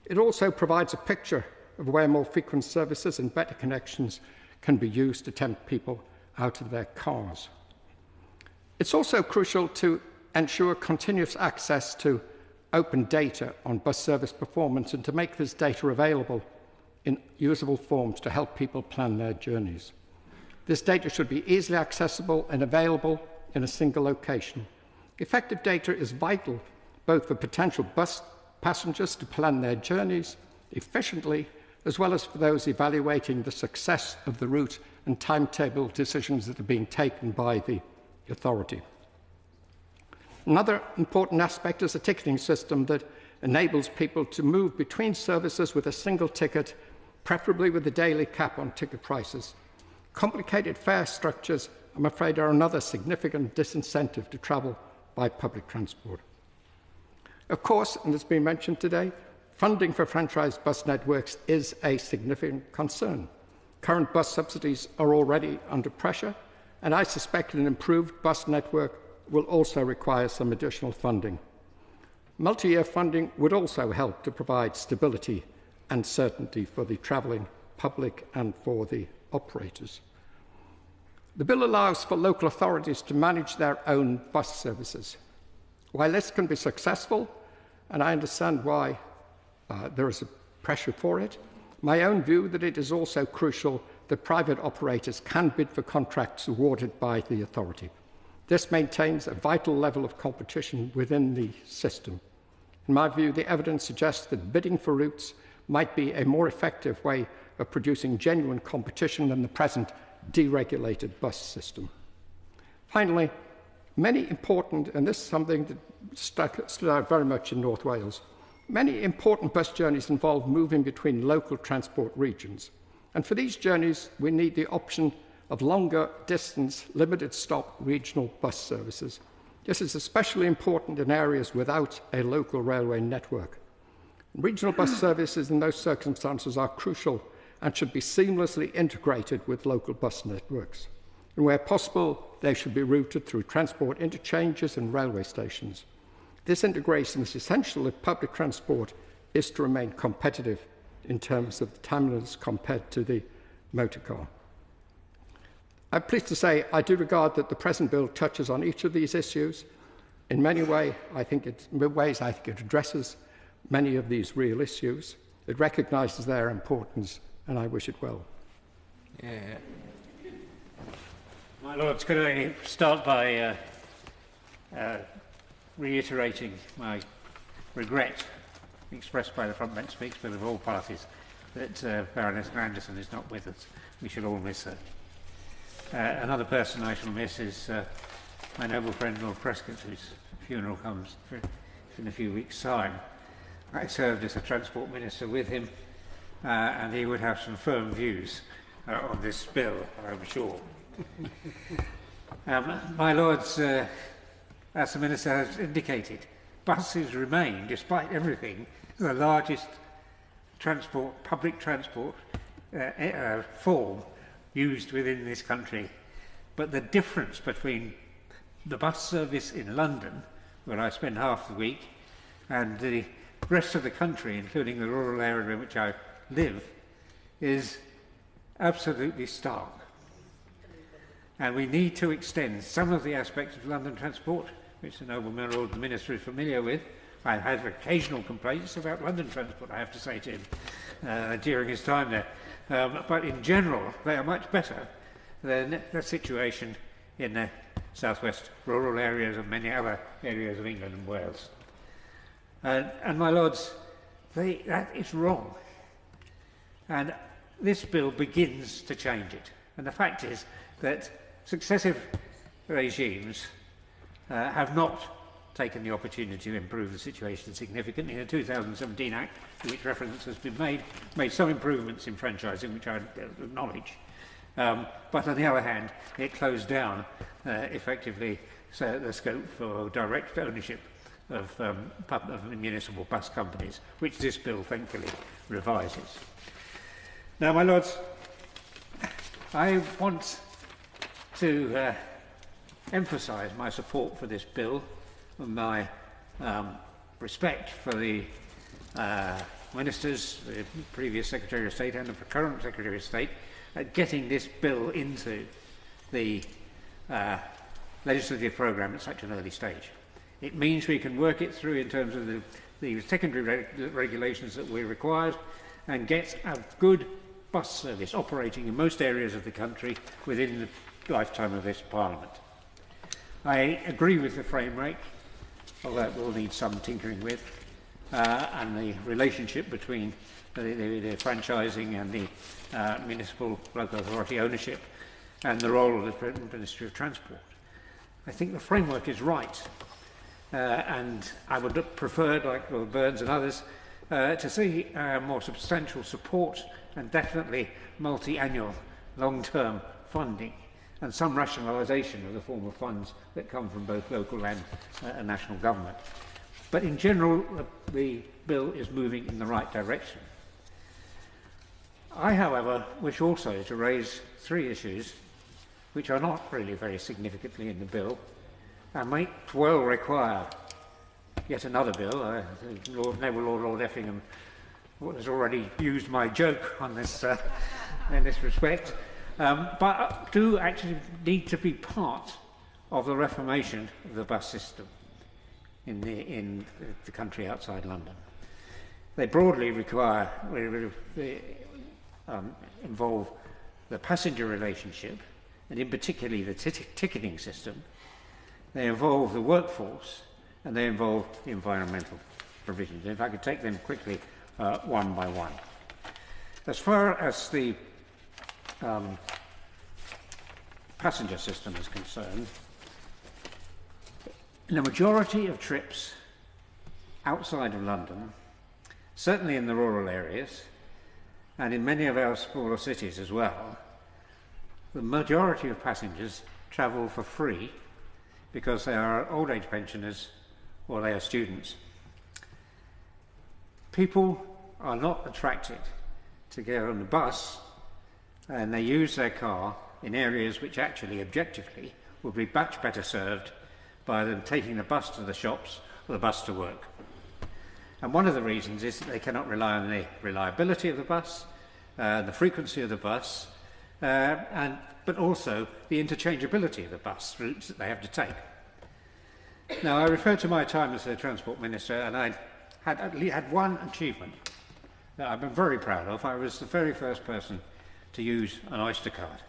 It also provides a picture of where more frequent services and better connections can be used to tempt people out of their cars. It's also crucial to ensure continuous access to open data on bus service performance and to make this data available in usable forms to help people plan their journeys. This data should be easily accessible and available in a single location. Effective data is vital both for potential bus passengers to plan their journeys efficiently, as well as for those evaluating the success of the route and timetable decisions that are being taken by the authority. Another important aspect is a ticketing system that enables people to move between services with a single ticket, preferably with a daily cap on ticket prices. Complicated fare structures, I'm afraid, are another significant disincentive to travel by public transport. Of course, and it's been mentioned today, funding for franchised bus networks is a significant concern. Current bus subsidies are already under pressure, and I suspect an improved bus network will also require some additional funding. Multi-year funding would also help to provide stability and certainty for the travelling public and for the operators. The bill allows for local authorities to manage their own bus services. While this can be successful, and I understand why there is a pressure for it, my own view that it is also crucial that private operators can bid for contracts awarded by the authority. This maintains a vital level of competition within the system. In my view, the evidence suggests that bidding for routes might be a more effective way of producing genuine competition than the present deregulated bus system. Finally, many important, and this is something that stood out very much in North Wales, many important bus journeys involve moving between local transport regions. And for these journeys, we need the option of longer distance, limited stop regional bus services. This is especially important in areas without a local railway network. Regional bus services in those circumstances are crucial and should be seamlessly integrated with local bus networks. And where possible, they should be routed through transport interchanges and railway stations. This integration is essential if public transport is to remain competitive in terms of the timeliness compared to the motor car. I'm pleased to say I do regard that the present bill touches on each of these issues. In many ways, I think it addresses many of these real issues. It recognises their importance, and I wish it well. Yeah. My Lords, could I start by reiterating my regret expressed by the frontbench speakers of all parties that Baroness Grandison is not with us. We should all miss her. Another person I shall miss is my noble friend Lord Prescott, whose funeral comes in a few weeks' time. I served as a Transport Minister with him, and he would have some firm views on this bill, I'm sure. My Lords, as the Minister has indicated, buses remain, despite everything, the largest public transport form used within this country. But the difference between the bus service in London, where I spend half the week, and the rest of the country, including the rural area in which I live, is absolutely stark. And we need to extend some of the aspects of London transport, which the noble Lord the Minister is familiar with. I've had occasional complaints about London transport, I have to say to him, during his time there. But in general, they are much better than the situation in the southwest rural areas and many other areas of England and Wales. And my Lords, that is wrong. And this bill begins to change it. And the fact is that successive regimes have not taken the opportunity to improve the situation significantly. The 2017 Act, to which reference has been made some improvements in franchising, which I acknowledge. But on the other hand, it closed down effectively the scope for direct ownership of municipal bus companies, which this bill thankfully revises. Now, my Lords, I want to emphasise my support for this bill and my respect for the ministers, the previous Secretary of State and the current Secretary of State, at getting this bill into the legislative programme at such an early stage. It means we can work it through in terms of the secondary regulations that we required and get a good bus service operating in most areas of the country within the lifetime of this Parliament. I agree with the framework, although it will need some tinkering with, and the relationship between the franchising and the municipal local authority ownership and the role of the Ministry of Transport. I think the framework is right, and I would prefer, like Lord Burns and others, to see more substantial support and definitely multi-annual long-term funding and some rationalisation of the form of funds that come from both local and national government. But in general, the bill is moving in the right direction. I, however, wish also to raise three issues which are not really very significantly in the bill and might well require yet another bill. Lord Effingham has already used my joke on this in this respect, but do actually need to be part of the reformation of the bus system in the country outside London. They broadly require involve the passenger relationship, and in particular the ticketing system. They involve the workforce, and they involve the environmental provisions. If I could take them quickly one by one. As far as the passenger system is concerned, in a majority of trips outside of London, certainly in the rural areas, and in many of our smaller cities as well, the majority of passengers travel for free because they are old age pensioners or they are students. People are not attracted to get on the bus, and they use their car in areas which actually objectively would be much better served by them taking the bus to the shops or the bus to work. And one of the reasons is that they cannot rely on the reliability of the bus, the frequency of the bus, but also the interchangeability of the bus routes that they have to take. Now, I refer to my time as the Transport Minister, and I had one achievement that I've been very proud of. I was the very first person to use an Oyster card.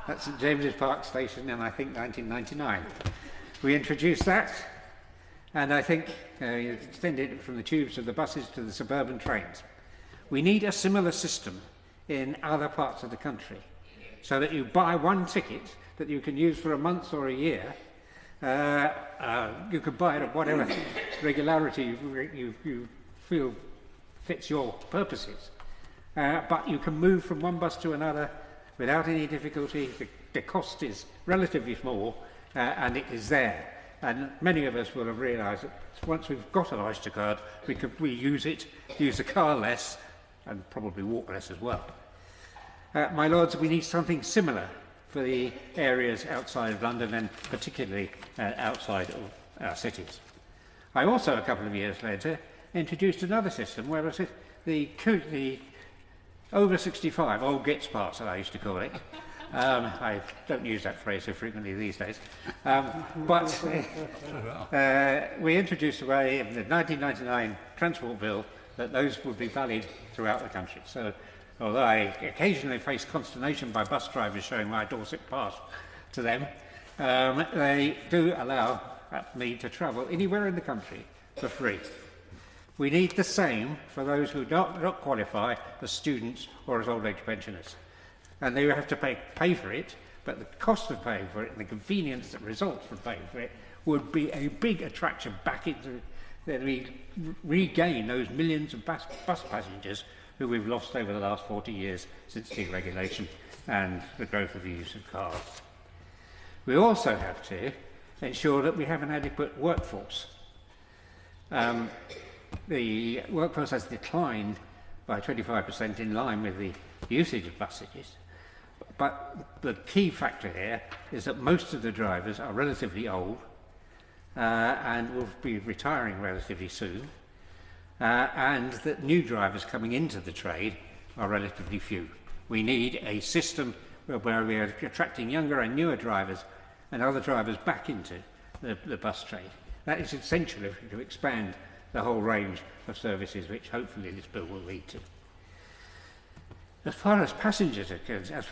That's St James's Park Station in, I think, 1999. We introduced that, and I think extended it from the tubes to the buses to the suburban trains. We need a similar system in other parts of the country, so that you buy one ticket that you can use for a month or a year. You can buy it at whatever regularity you feel fits your purposes. But you can move from one bus to another without any difficulty. The cost is relatively small, and it is there. And many of us will have realised that once we've got an Oyster card, we use it, use the car less, and probably walk less as well. My Lords, we need something similar for the areas outside of London, and particularly outside of our cities. I also, a couple of years later, introduced another system where the over 65, old gits parts, as I used to call it. I don't use that phrase so frequently these days. But we introduced a way in the 1999 Transport Bill that those would be valid throughout the country. So, although I occasionally face consternation by bus drivers showing my Dorset pass to them, they do allow me to travel anywhere in the country for free. We need the same for those who do not qualify as students or as old age pensioners. And they have to pay for it, but the cost of paying for it and the convenience that results from paying for it would be a big attraction back into that we regain those millions of bus passengers who we've lost over the last 40 years since deregulation and the growth of the use of cars. We also have to ensure that we have an adequate workforce. The workforce has declined by 25% in line with the usage of buses, but the key factor here is that most of the drivers are relatively old and will be retiring relatively soon, and that new drivers coming into the trade are relatively few. We need a system where we are attracting younger and newer drivers and other drivers back into the bus trade. That is essential to expand the whole range of services which hopefully this bill will lead to. As far as passengers are concerned,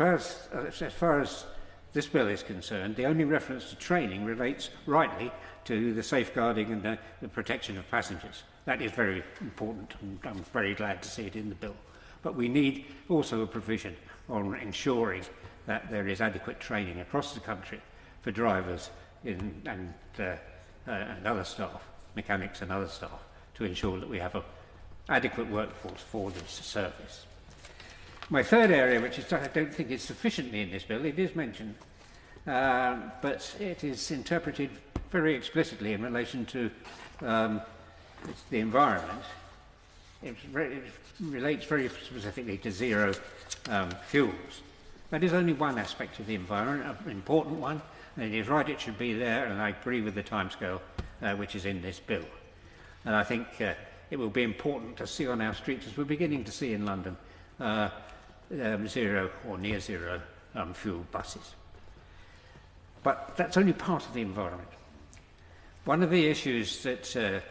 as far as this bill is concerned, the only reference to training relates rightly to the safeguarding and the protection of passengers. That is very important, and I'm very glad to see it in the bill. But we need also a provision on ensuring that there is adequate training across the country for drivers and other staff, mechanics and other staff, to ensure that we have an adequate workforce for this service. My third area, which I don't think is sufficiently in this bill, it is mentioned, but it is interpreted very explicitly in relation to the environment. It relates very specifically to zero fuels. That is only one aspect of the environment, an important one, and it is right it should be there, and I agree with the timescale which is in this bill. And I think it will be important to see on our streets, as we're beginning to see in London, zero or near zero fuel buses. But that's only part of the environment. One of the issues that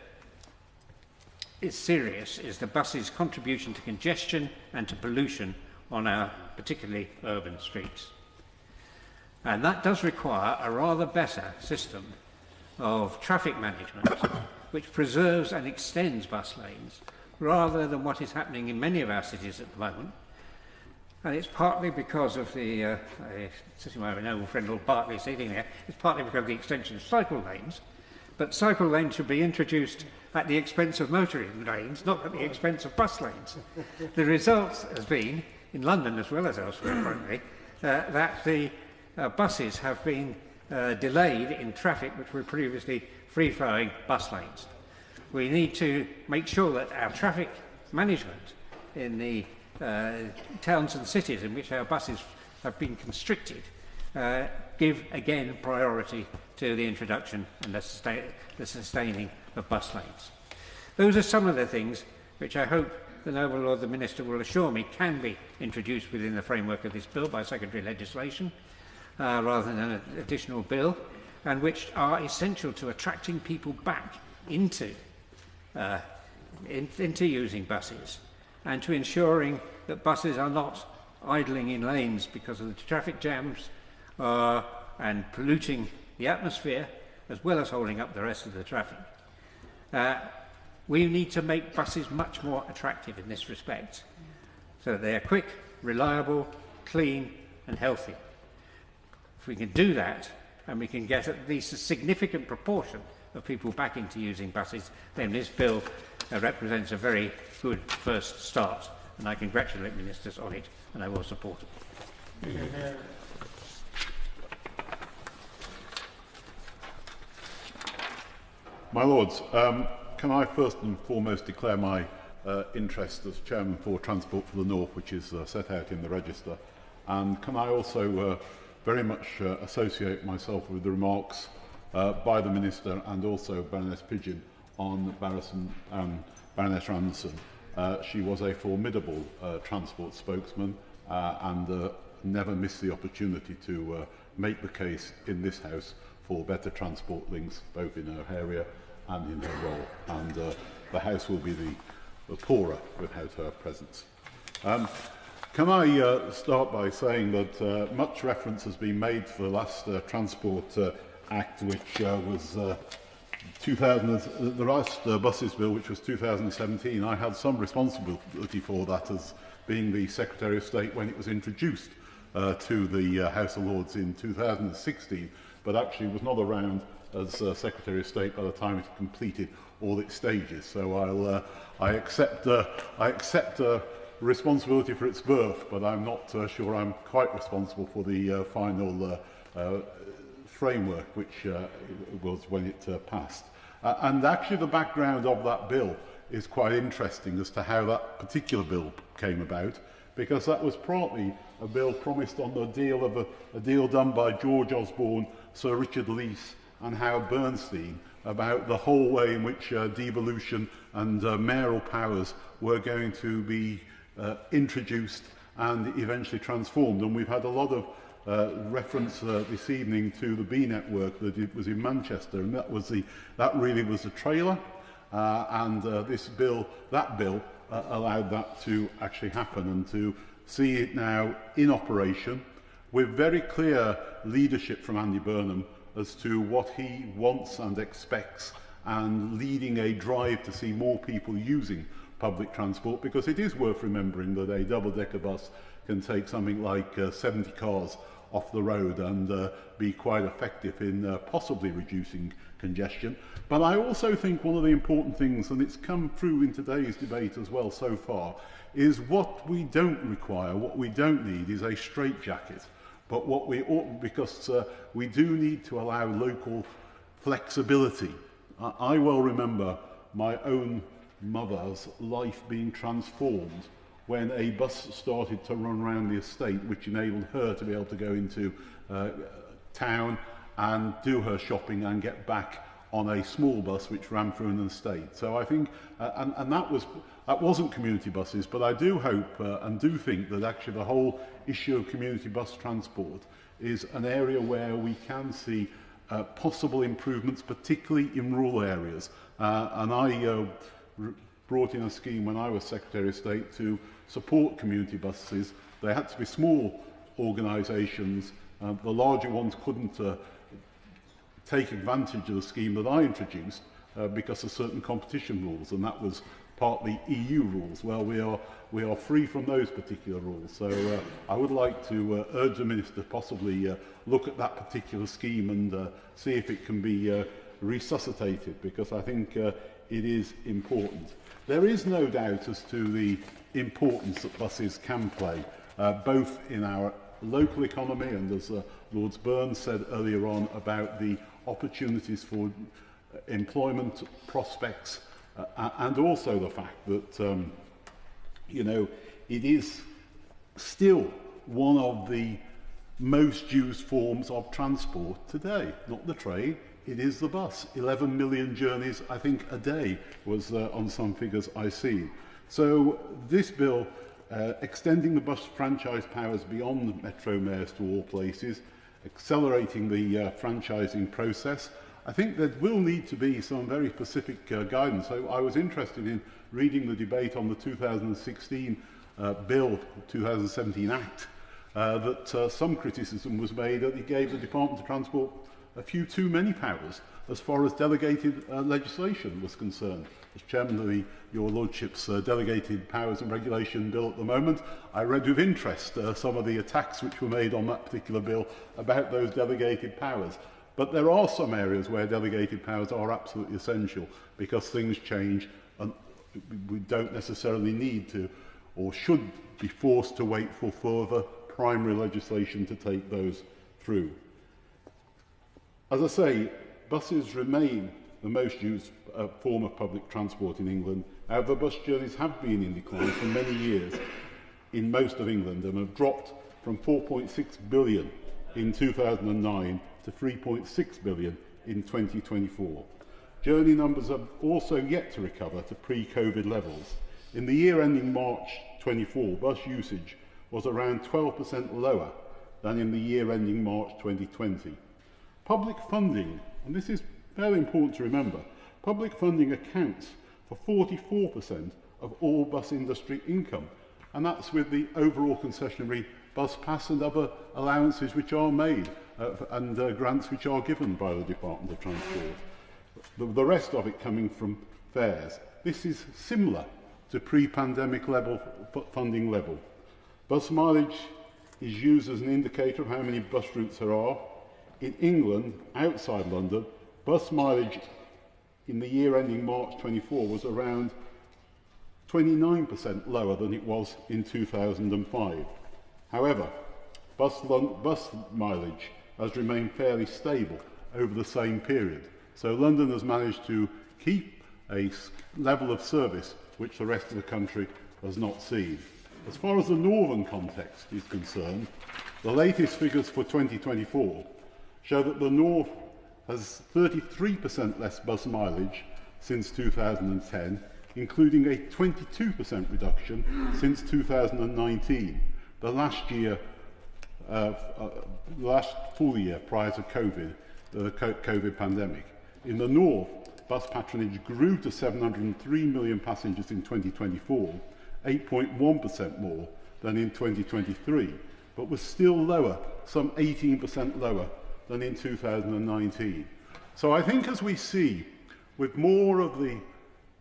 is serious is the bus's contribution to congestion and to pollution on our particularly urban streets. And that does require a rather better system of traffic management which preserves and extends bus lanes rather than what is happening in many of our cities at the moment. And it's partly because of the, my noble friend Lord Bartley sitting there, it's partly because of the extension of cycle lanes, but cycle lanes should be introduced at the expense of motoring lanes, not at the expense of bus lanes. The result has been, in London as well as elsewhere, frankly, that the buses have been delayed in traffic which were previously free-flowing bus lanes. We need to make sure that our traffic management in the towns and cities in which our buses have been constricted give again priority to the introduction and the sustaining of bus lanes. Those are some of the things which I hope the noble Lord the Minister will assure me can be introduced within the framework of this bill by secondary legislation rather than an additional bill, and which are essential to attracting people back into using buses and to ensuring that buses are not idling in lanes because of the traffic jams and polluting the atmosphere, as well as holding up the rest of the traffic. We need to make buses much more attractive in this respect, so that they are quick, reliable, clean and healthy. If we can do that, and we can get at least a significant proportion of people back into using buses, then this bill represents a very good first start, and I congratulate ministers on it, and I will support it. My Lords, can I first and foremost declare my interest as Chairman for Transport for the North, which is set out in the register, and can I also very much associate myself with the remarks by the Minister and also Baroness Pidgeon on Baroness Randerson. She was a formidable transport spokesman and never missed the opportunity to make the case in this House for better transport links, both in her area and in her role. And the House will be the poorer without her presence. Can I start by saying that much reference has been made to the last Transport Act, which was the last Buses Bill, which was 2017. I had some responsibility for that as being the Secretary of State when it was introduced to the House of Lords in 2016, but actually was not around as Secretary of State by the time it completed all its stages. So I accept responsibility for its birth, but I'm not sure I'm quite responsible for the final framework, which was when it passed. And actually the background of that bill is quite interesting as to how that particular bill came about, because that was partly a bill promised on the deal of a deal done by George Osborne, Sir Richard Leese and Howard Bernstein about the whole way in which devolution and mayoral powers were going to be introduced and eventually transformed. And we've had a lot of reference this evening to the B network that it was in Manchester, and that really was the trailer. And that bill allowed that to actually happen, and to see it now in operation with very clear leadership from Andy Burnham as to what he wants and expects, and leading a drive to see more people using public transport, because it is worth remembering that a double-decker bus can take something like 70 cars off the road and be quite effective in possibly reducing congestion. But I also think one of the important things, and it's come through in today's debate as well so far, is what we don't require, what we don't need is a straitjacket. But what we ought, because we do need to allow local flexibility. I well remember my own mother's life being transformed when a bus started to run around the estate, which enabled her to be able to go into town and do her shopping and get back on a small bus which ran through an estate. So I think, and that wasn't community buses, but I do hope and do think that actually the whole issue of community bus transport is an area where we can see possible improvements, particularly in rural areas. And I brought in a scheme when I was Secretary of State to support community buses. They had to be small organisations. The larger ones couldn't take advantage of the scheme that I introduced because of certain competition rules, and that was partly EU rules. Well, we are free from those particular rules. So I would like to urge the Minister possibly look at that particular scheme and see if it can be resuscitated, because I think it is important. There is no doubt as to the importance that buses can play, both in our local economy and, as Lord Burns said earlier on, about the opportunities for employment prospects, and also the fact that it is still one of the most used forms of transport today. Not the train, it is the bus. 11 million journeys, I think, a day was on some figures I see. So this bill, extending the bus franchise powers beyond metro mayors to all places, accelerating the franchising process. I think there will need to be some very specific guidance. So I was interested in reading the debate on the 2016 bill, 2017 Act, that some criticism was made that it gave the Department of Transport a few too many powers as far as delegated legislation was concerned. As Chairman of Your Lordship's Delegated Powers and Regulation Bill at the moment, I read with interest some of the attacks which were made on that particular bill about those delegated powers. But there are some areas where delegated powers are absolutely essential because things change and we don't necessarily need to or should be forced to wait for further primary legislation to take those through. As I say, buses remain the most used form of public transport in England. However, bus journeys have been in decline for many years in most of England and have dropped from 4.6 billion in 2009 to 3.6 billion in 2024. Journey numbers have also yet to recover to pre-COVID levels. In the year ending March 24, bus usage was around 12% lower than in the year ending March 2020. Public funding, and this is very important to remember, public funding accounts for 44% of all bus industry income, and that's with the overall concessionary bus pass and other allowances which are made and grants which are given by the Department of Transport. The rest of it coming from fares. This is similar to pre-pandemic funding level. Bus mileage is used as an indicator of how many bus routes there are. In England, outside London, bus mileage in the year ending March 24 was around 29% lower than it was in 2005. However, bus mileage has remained fairly stable over the same period. So London has managed to keep a level of service which the rest of the country has not seen. As far as the northern context is concerned, the latest figures for 2024 show that the North has 33% less bus mileage since 2010, including a 22% reduction since 2019, the last full year prior to COVID, the COVID pandemic. In the North, bus patronage grew to 703 million passengers in 2024, 8.1% more than in 2023, but was still lower, some 18% lower than in 2019. So I think as we see, with more of the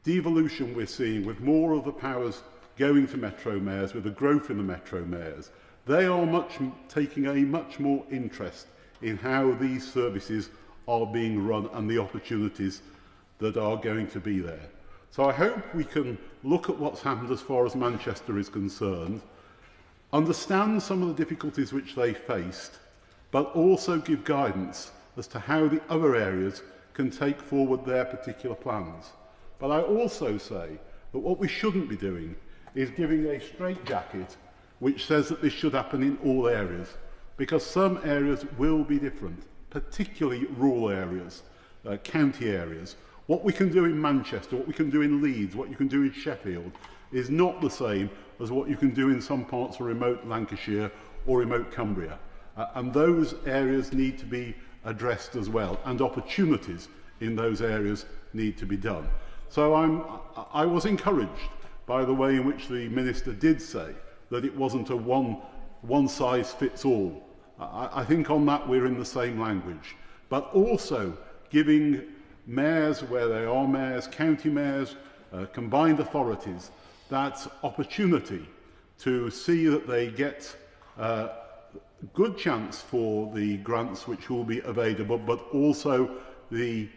devolution we're seeing, with more of the powers going to metro mayors, with the growth in the metro mayors, they are taking a much more interest in how these services are being run and the opportunities that are going to be there. So I hope we can look at what's happened as far as Manchester is concerned, understand some of the difficulties which they faced, but also give guidance as to how the other areas can take forward their particular plans. But I also say that what we shouldn't be doing is giving a straitjacket which says that this should happen in all areas, because some areas will be different, particularly rural areas, county areas. What we can do in Manchester, what we can do in Leeds, what you can do in Sheffield is not the same as what you can do in some parts of remote Lancashire or remote Cumbria. And those areas need to be addressed as well, and opportunities in those areas need to be done. So I was encouraged by the way in which the Minister did say that it wasn't a one-size-fits-all. I think on that we're in the same language, but also giving mayors, where they are mayors, county mayors, combined authorities, that opportunity to see that they get good chance for the grants which will be available, but also the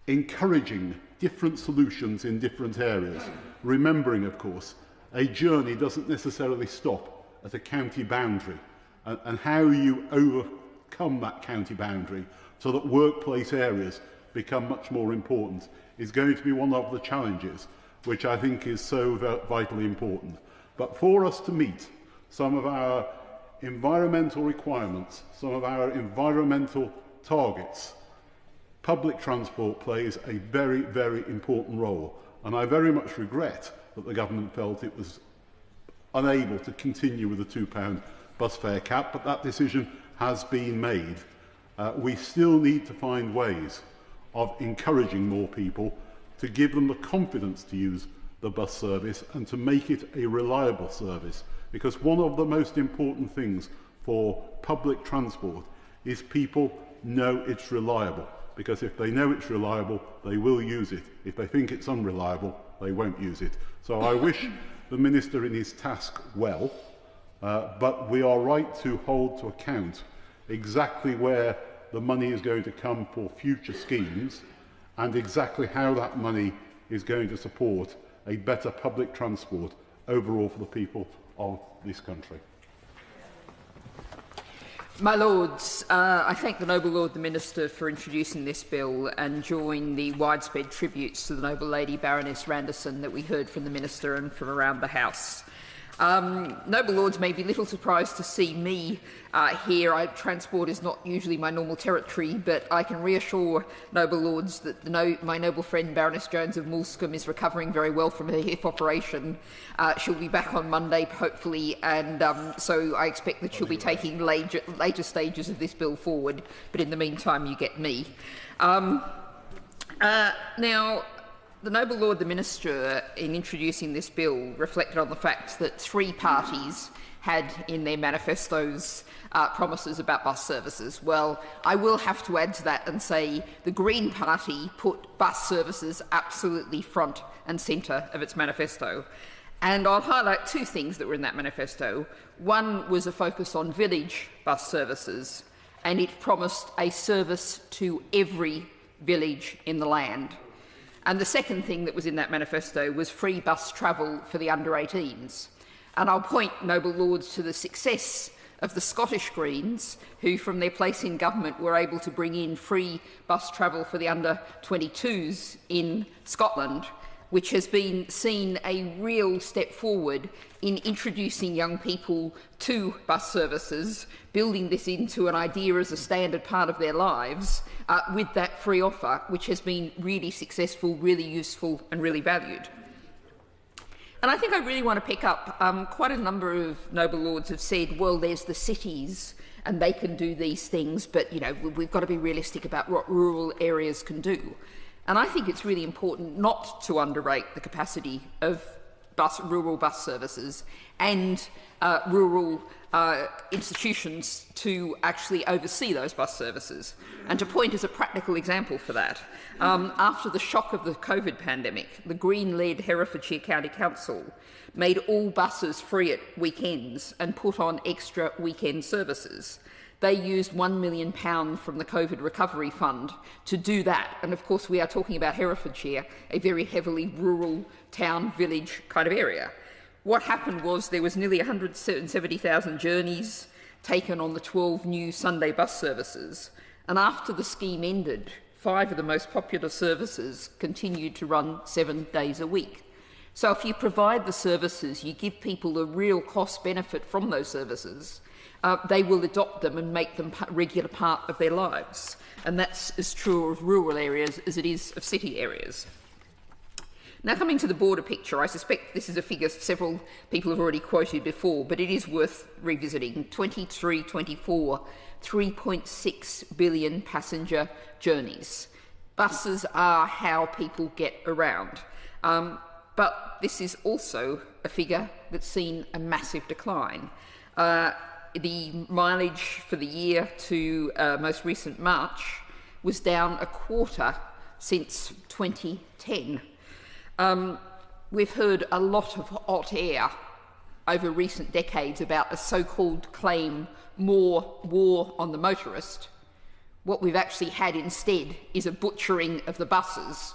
encouraging different solutions in different areas. Remembering, of course, a journey doesn't necessarily stop at a county boundary, and how you overcome that county boundary so that workplace areas become much more important is going to be one of the challenges which I think is so vitally important. But for us to meet some of our environmental requirements, some of our environmental targets, public transport plays a very, very important role. And I very much regret that the government felt it was unable to continue with the £2 bus fare cap, but that decision has been made. We still need to find ways of encouraging more people to give them the confidence to use the bus service and to make it a reliable service. Because one of the most important things for public transport is people know it's reliable. Because if they know it's reliable, they will use it. If they think it's unreliable, they won't use it. So I wish the Minister in his task well, but we are right to hold to account exactly where the money is going to come for future schemes and exactly how that money is going to support a better public transport overall for the people of this country. My Lords, I thank the Noble Lord the Minister for introducing this bill and join the widespread tributes to the Noble Lady Baroness Randerson that we heard from the Minister and from around the House. Noble Lords may be little surprised to see me here. Transport is not usually my normal territory, but I can reassure Noble Lords that my noble friend Baroness Jones of Moulscombe is recovering very well from her hip operation. She'll be back on Monday, hopefully, and so I expect that she'll be taking later stages of this bill forward, but in the meantime you get me. Now, the Noble Lord the Minister, in introducing this bill, reflected on the fact that 3 parties had in their manifestos promises about bus services. Well, I will have to add to that and say the Green Party put bus services absolutely front and centre of its manifesto. And I'll highlight 2 things that were in that manifesto. One was a focus on village bus services, and it promised a service to every village in the land. And the second thing that was in that manifesto was free bus travel for the under-18s. And I'll point, Noble Lords, to the success of the Scottish Greens, who from their place in government were able to bring in free bus travel for the under-22s in Scotland, which has been seen a real step forward in introducing young people to bus services, building this into an idea as a standard part of their lives, with that free offer, which has been really successful, really useful and really valued. And I think I really want to pick up, quite a number of Noble Lords have said, well, there's the cities and they can do these things, but, you know, we've got to be realistic about what rural areas can do. And I think it's really important not to underrate the capacity of rural bus services and rural institutions to actually oversee those bus services. And to point as a practical example for that, after the shock of the COVID pandemic, the Green-led Herefordshire County Council made all buses free at weekends and put on extra weekend services. They used £1 million from the COVID Recovery Fund to do that. And of course, we are talking about Herefordshire, a very heavily rural town, village kind of area. What happened was there was nearly 170,000 journeys taken on the 12 new Sunday bus services. And after the scheme ended, 5 of the most popular services continued to run 7 days a week. So if you provide the services, you give people a real cost benefit from those services, they will adopt them and make them a regular part of their lives. And that's as true of rural areas as it is of city areas. Now, coming to the broader picture, I suspect this is a figure several people have already quoted before, but it is worth revisiting. 23-24, 3.6 billion passenger journeys. Buses are how people get around. But this is also a figure that's seen a massive decline. The mileage for the year to most recent March was down a quarter since 2010. We've heard a lot of hot air over recent decades about a so-called claim more war on the motorist. What we've actually had instead is a butchering of the buses.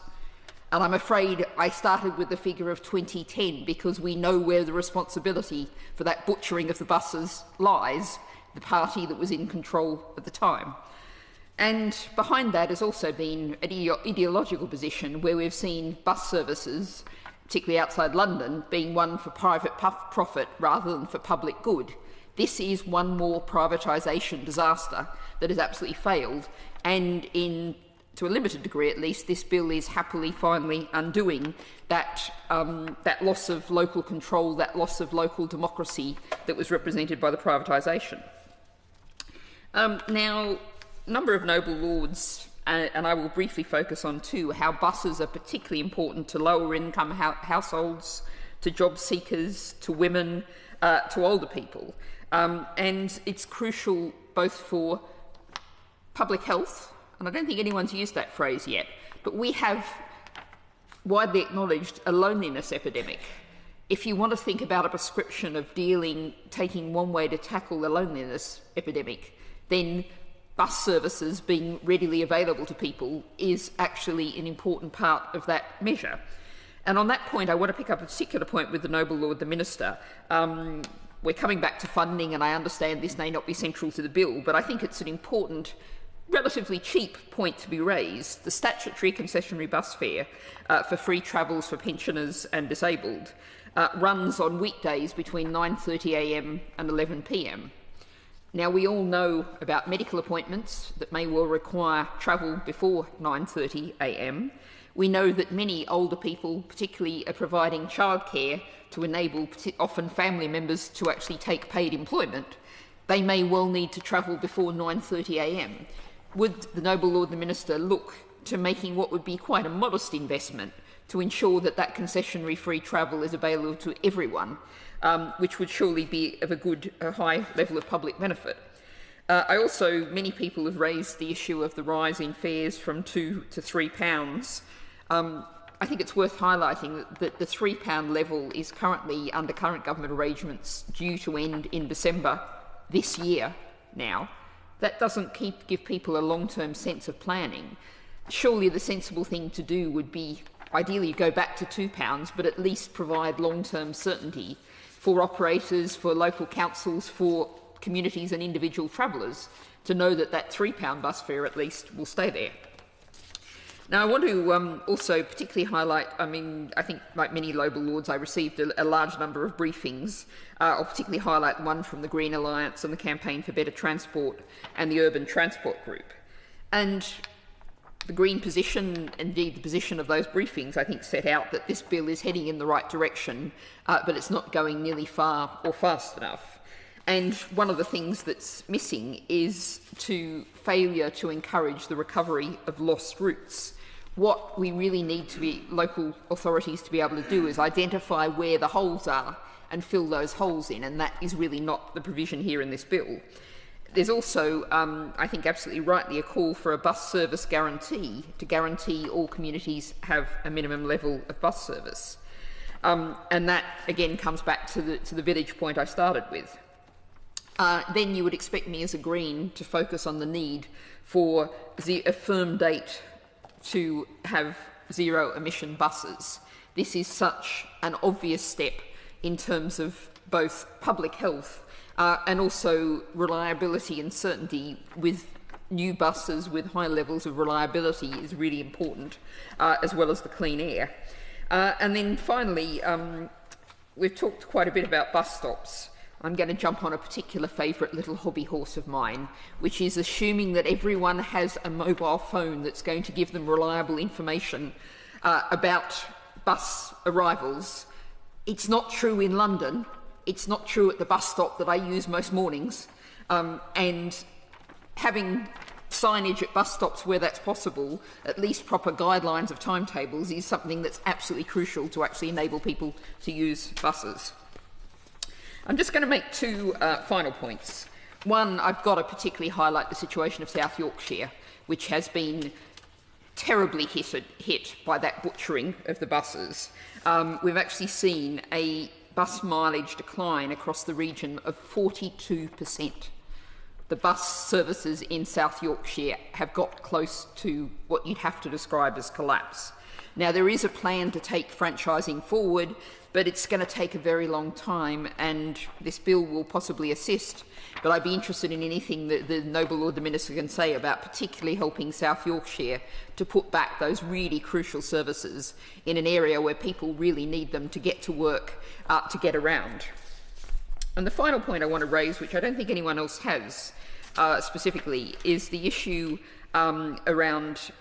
And I'm afraid I started with the figure of 2010 because we know where the responsibility for that butchering of the buses lies, the party that was in control at the time. And behind that has also been an ideological position where we've seen bus services, particularly outside London, being one for private profit rather than for public good. This is one more privatisation disaster that has absolutely failed, and to a limited degree at least, this bill is happily finally undoing that loss of local control, that loss of local democracy that was represented by the privatisation. Now, a number of Noble Lords and I will briefly focus on two: how buses are particularly important to lower income households, to job seekers, to women, to older people. And it's crucial both for public health, and I don't think anyone's used that phrase yet, but we have widely acknowledged a loneliness epidemic. If you want to think about a prescription of taking one way to tackle the loneliness epidemic, then bus services being readily available to people is actually an important part of that measure. And on that point, I want to pick up a particular point with the Noble Lord the Minister. We're coming back to funding, and I understand this may not be central to the bill, but I think it's an important, relatively cheap point to be raised. The statutory concessionary bus fare for free travels for pensioners and disabled runs on weekdays between 9:30am and 11pm. Now, we all know about medical appointments that may well require travel before 9:30am. We know that many older people, particularly, are providing childcare to enable often family members to actually take paid employment. They may well need to travel before 9:30am. Would the Noble Lord the Minister look to making what would be quite a modest investment to ensure that that concessionary free travel is available to everyone, which would surely be of a high level of public benefit? Many people have raised the issue of the rise in fares from £2 to £3. I think it's worth highlighting that the £3 level is currently, under current government arrangements, due to end in December this year now. That doesn't give people a long-term sense of planning. Surely the sensible thing to do would be ideally go back to £2, but at least provide long-term certainty for operators, for local councils, for communities and individual travellers to know that that £3 bus fare at least will stay there. Now, I want to also particularly highlight, I think like many Noble Lords, I received a large number of briefings. I'll particularly highlight one from the Green Alliance and the Campaign for Better Transport and the Urban Transport Group. And the Green position, indeed the position of those briefings, I think set out that this bill is heading in the right direction, but it's not going nearly far or fast enough. And one of the things that's missing is failure to encourage the recovery of lost routes. What we really need local authorities to be able to do is identify where the holes are and fill those holes in, and that is really not the provision here in this bill. There's also, I think absolutely rightly, a call for a bus service guarantee to guarantee all communities have a minimum level of bus service. And that, again, comes back to the village point I started with. Then you would expect me as a Green to focus on the need for a firm date to have zero-emission buses. This is such an obvious step in terms of both public health and also reliability and certainty. With new buses with high levels of reliability is really important, as well as the clean air. And then finally, we've talked quite a bit about bus stops. I'm going to jump on a particular favourite little hobby horse of mine, which is assuming that everyone has a mobile phone that's going to give them reliable information about bus arrivals. It's not true in London. It's not true at the bus stop that I use most mornings. And having signage at bus stops where that's possible, at least proper guidelines of timetables, is something that's absolutely crucial to actually enable people to use buses. I'm just going to make two final points. One, I've got to particularly highlight the situation of South Yorkshire, which has been terribly hit by that butchering of the buses. We've actually seen a bus mileage decline across the region of 42%. The bus services in South Yorkshire have got close to what you'd have to describe as collapse. Now, there is a plan to take franchising forward, but it's going to take a very long time, and this bill will possibly assist. But I'd be interested in anything that the Noble Lord the Minister can say about particularly helping South Yorkshire to put back those really crucial services in an area where people really need them to get to work, to get around. And the final point I want to raise, which I don't think anyone else has specifically, is the issue around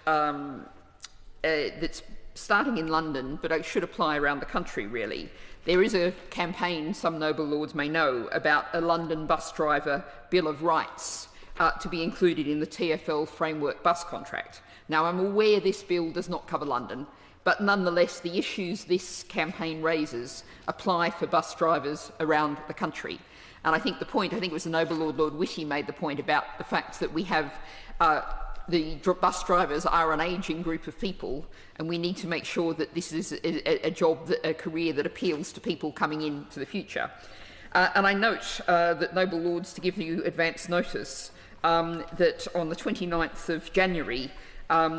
that's starting in London, but it should apply around the country, really. There is a campaign, some Noble Lords may know, about a London bus driver Bill of Rights, to be included in the TfL framework bus contract. Now, I'm aware this bill does not cover London, but nonetheless the issues this campaign raises apply for bus drivers around the country. And I think it was the Noble Lord Whitty made the point about the fact that we have the bus drivers are an ageing group of people, and we need to make sure that this is a career that appeals to people coming into the future. And I note that, Noble Lords, to give you advance notice, that on the 29th of January,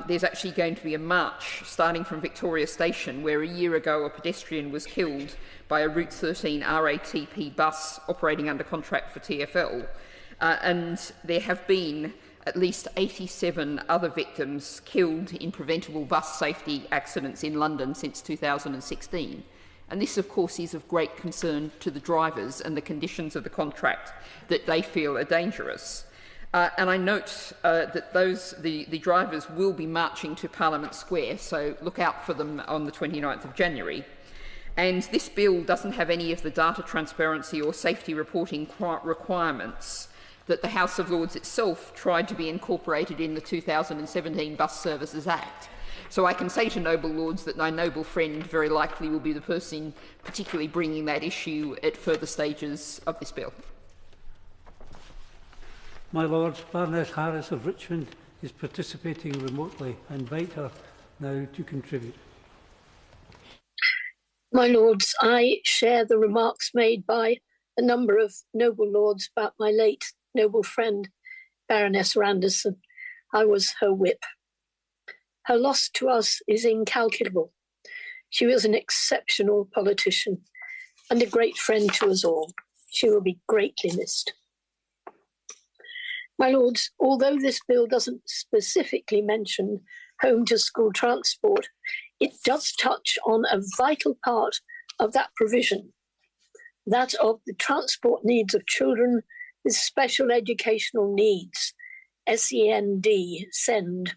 there's actually going to be a march starting from Victoria Station, where a year ago a pedestrian was killed by a Route 13 RATP bus operating under contract for TfL. And there have been at least 87 other victims killed in preventable bus safety accidents in London since 2016. And this, of course, is of great concern to the drivers and the conditions of the contract that they feel are dangerous. And I note that the drivers will be marching to Parliament Square, so look out for them on the 29th of January. And this bill doesn't have any of the data transparency or safety reporting requirements that the House of Lords itself tried to be incorporated in the 2017 Bus Services Act. So I can say to Noble Lords that my noble friend very likely will be the person particularly bringing that issue at further stages of this bill. My Lords, Baroness Harris of Richmond is participating remotely. I invite her now to contribute. My Lords, I share the remarks made by a number of noble lords about my late noble friend, Baroness Randerson. I was her whip. Her loss to us is incalculable. She was an exceptional politician and a great friend to us all. She will be greatly missed. My Lords, although this bill doesn't specifically mention home-to-school transport, it does touch on a vital part of that provision, that of the transport needs of children with special educational needs, SEND.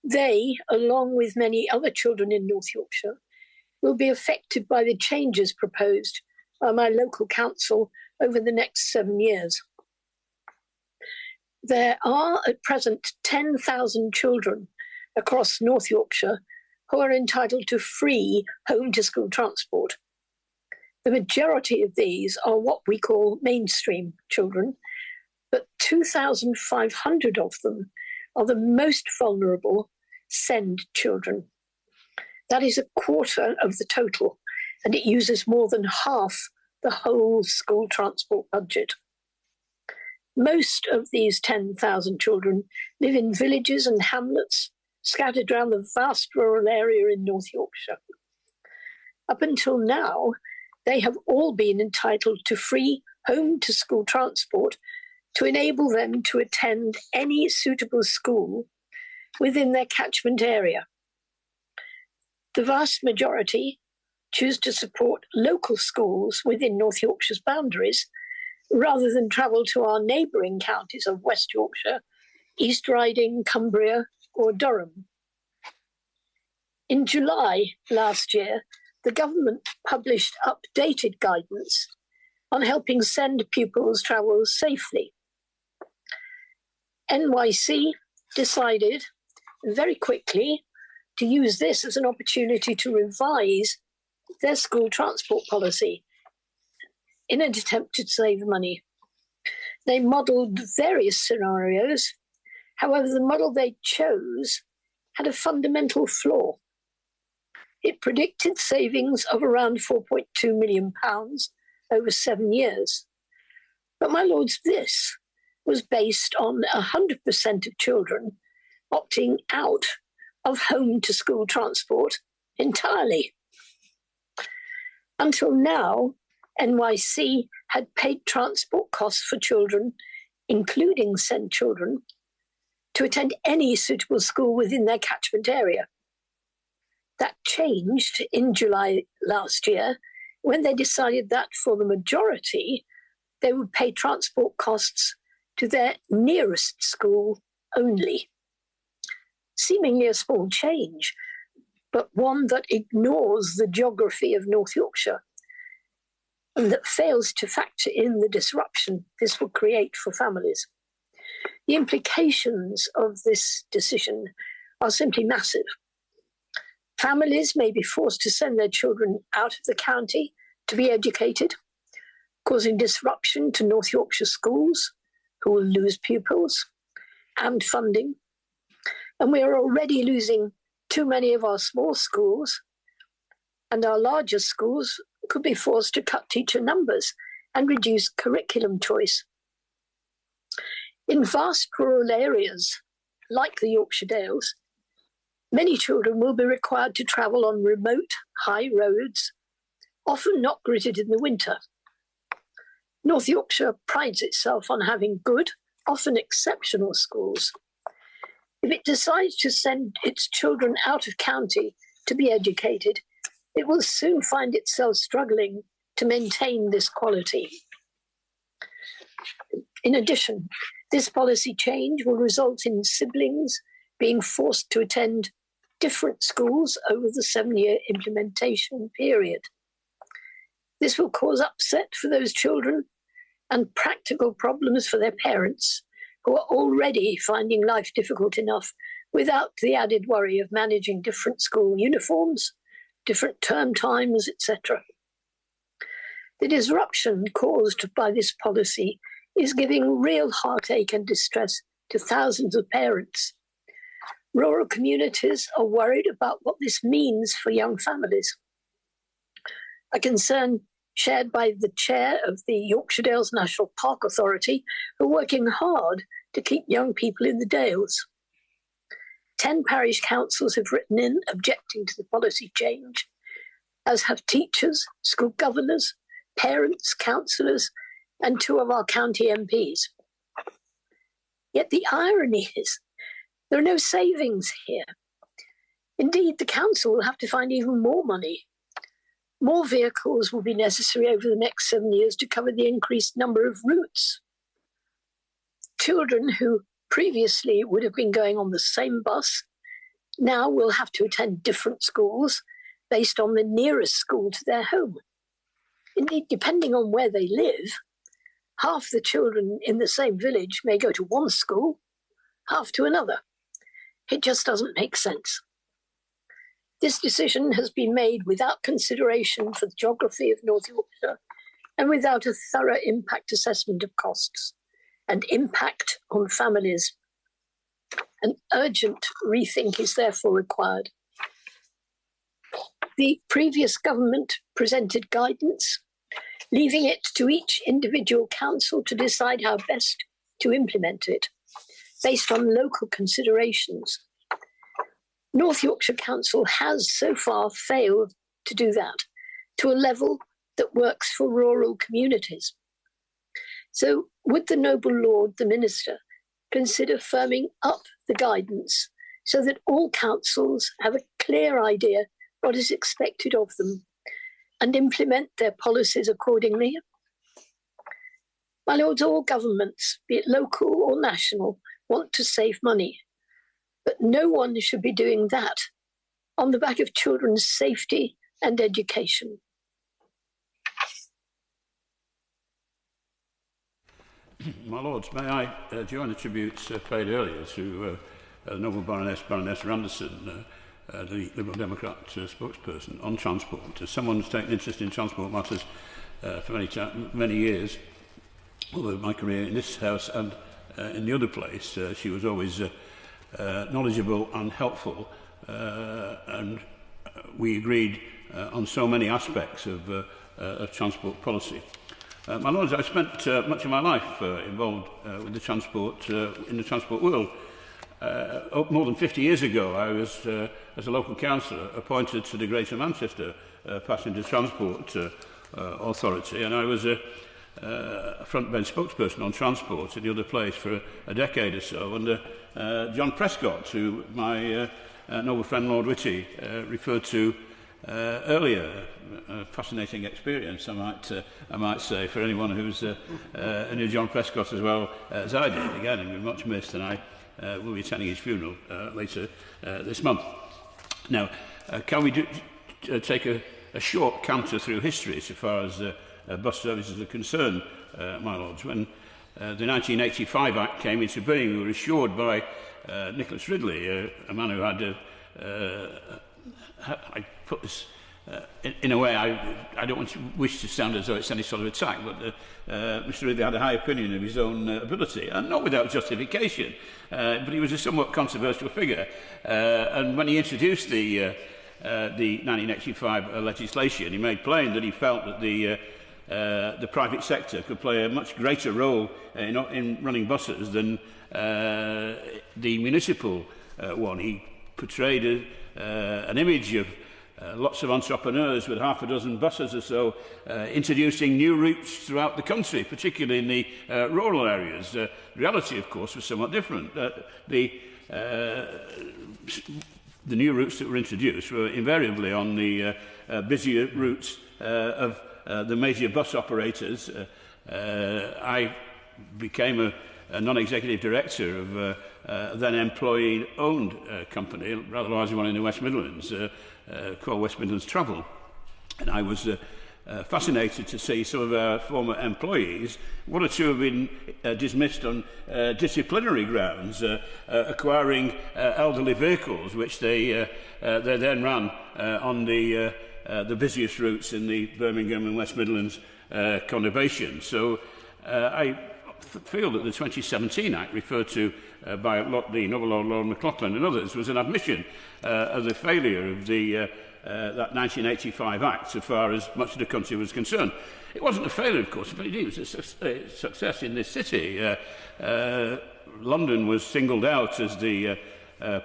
They, along with many other children in North Yorkshire, will be affected by the changes proposed by my local council over the next 7 years. There are at present 10,000 children across North Yorkshire who are entitled to free home-to-school transport. The majority of these are what we call mainstream children, but 2,500 of them are the most vulnerable SEND children. That is a quarter of the total, and it uses more than half the whole school transport budget. Most of these 10,000 children live in villages and hamlets scattered around the vast rural area in North Yorkshire. Up until now, they have all been entitled to free home-to-school transport to enable them to attend any suitable school within their catchment area. The vast majority choose to support local schools within North Yorkshire's boundaries rather than travel to our neighbouring counties of West Yorkshire, East Riding, Cumbria or Durham. In July last year, the government published updated guidance on helping SEND pupils travel safely. NYC decided very quickly to use this as an opportunity to revise their school transport policy in an attempt to save money. They modelled various scenarios. However, the model they chose had a fundamental flaw. It predicted savings of around £4.2 million over 7 years. But, my lords, this was based on 100% of children opting out of home-to-school transport entirely. Until now, NYC had paid transport costs for children, including SEND children, to attend any suitable school within their catchment area. That changed in July last year when they decided that for the majority, they would pay transport costs to their nearest school only. Seemingly a small change, but one that ignores the geography of North Yorkshire and that fails to factor in the disruption this will create for families. The implications of this decision are simply massive. Families may be forced to send their children out of the county to be educated, causing disruption to North Yorkshire schools, who will lose pupils and funding. And we are already losing too many of our small schools, and our larger schools could be forced to cut teacher numbers and reduce curriculum choice. In vast rural areas, like the Yorkshire Dales, many children will be required to travel on remote, high roads, often not gritted in the winter. North Yorkshire prides itself on having good, often exceptional schools. If it decides to send its children out of county to be educated, it will soon find itself struggling to maintain this quality. In addition, this policy change will result in siblings being forced to attend different schools over the 7-year implementation period. This will cause upset for those children and practical problems for their parents, who are already finding life difficult enough without the added worry of managing different school uniforms, different term times, etc. The disruption caused by this policy is giving real heartache and distress to thousands of parents. Rural communities are worried about what this means for young families. A concern shared by the chair of the Yorkshire Dales National Park Authority, who are working hard to keep young people in the Dales. 10 parish councils have written in objecting to the policy change, as have teachers, school governors, parents, councillors, and 2 of our county MPs. Yet the irony is, there are no savings here. Indeed, the council will have to find even more money. More vehicles will be necessary over the next 7 years to cover the increased number of routes. Children who previously would have been going on the same bus now will have to attend different schools based on the nearest school to their home. Indeed, depending on where they live, half the children in the same village may go to one school, half to another. It just doesn't make sense. This decision has been made without consideration for the geography of North Yorkshire and without a thorough impact assessment of costs and impact on families. An urgent rethink is therefore required. The previous government presented guidance, leaving it to each individual council to decide how best to implement it, based on local considerations. North Yorkshire Council has so far failed to do that to a level that works for rural communities. So would the noble Lord, the Minister, consider firming up the guidance so that all councils have a clear idea what is expected of them and implement their policies accordingly? My lords, all governments, be it local or national, want to save money, but no one should be doing that on the back of children's safety and education. My lords, may I join the tributes paid earlier to the noble Baroness Randerson, the Liberal Democrat spokesperson on transport. As someone who's taken interest in transport matters for many years, over my career in this House and in the other place, she was always knowledgeable and helpful, and we agreed on so many aspects of transport policy. My lords, I spent much of my life involved with the transport in the transport world. More than 50 years ago, I was, as a local councillor, appointed to the Greater Manchester Passenger Transport Authority, and I was a front-bench spokesperson on transport in the other place for a decade or so under John Prescott, who my noble friend Lord Whitty referred to earlier. A fascinating experience, I might say, for anyone who's knew John Prescott as well as I did. Again, he'll be much missed, and I will be attending his funeral later this month. Now, can we take a short canter through history so far as bus services are concerned, my lords? When the 1985 Act came into being, we were assured by Nicholas Ridley, a man who had, I put this in a way, I don't wish to sound as though it's any sort of attack, but Mr. Ridley had a high opinion of his own ability, and not without justification, but he was a somewhat controversial figure. And when he introduced the 1985 legislation, he made plain that he felt that the private sector could play a much greater role in running buses than the municipal one. He portrayed an image of lots of entrepreneurs with half a dozen buses or so introducing new routes throughout the country, particularly in the rural areas. The reality, of course, was somewhat different. The new routes that were introduced were invariably on the busier routes of the major bus operators. I became a non-executive director of a then employee-owned company, a rather large one in the West Midlands, called West Midlands Travel. And I was fascinated to see some of our former employees, one or two have been dismissed on disciplinary grounds, acquiring elderly vehicles, which they then ran on the busiest routes in the Birmingham and West Midlands conurbation. So I feel that the 2017 Act, referred to by the Noble Lord Lord McLaughlin and others, was an admission of the failure of that 1985 Act so far as much of the country was concerned. It wasn't a failure, of course, but it was a success in this city. London was singled out as the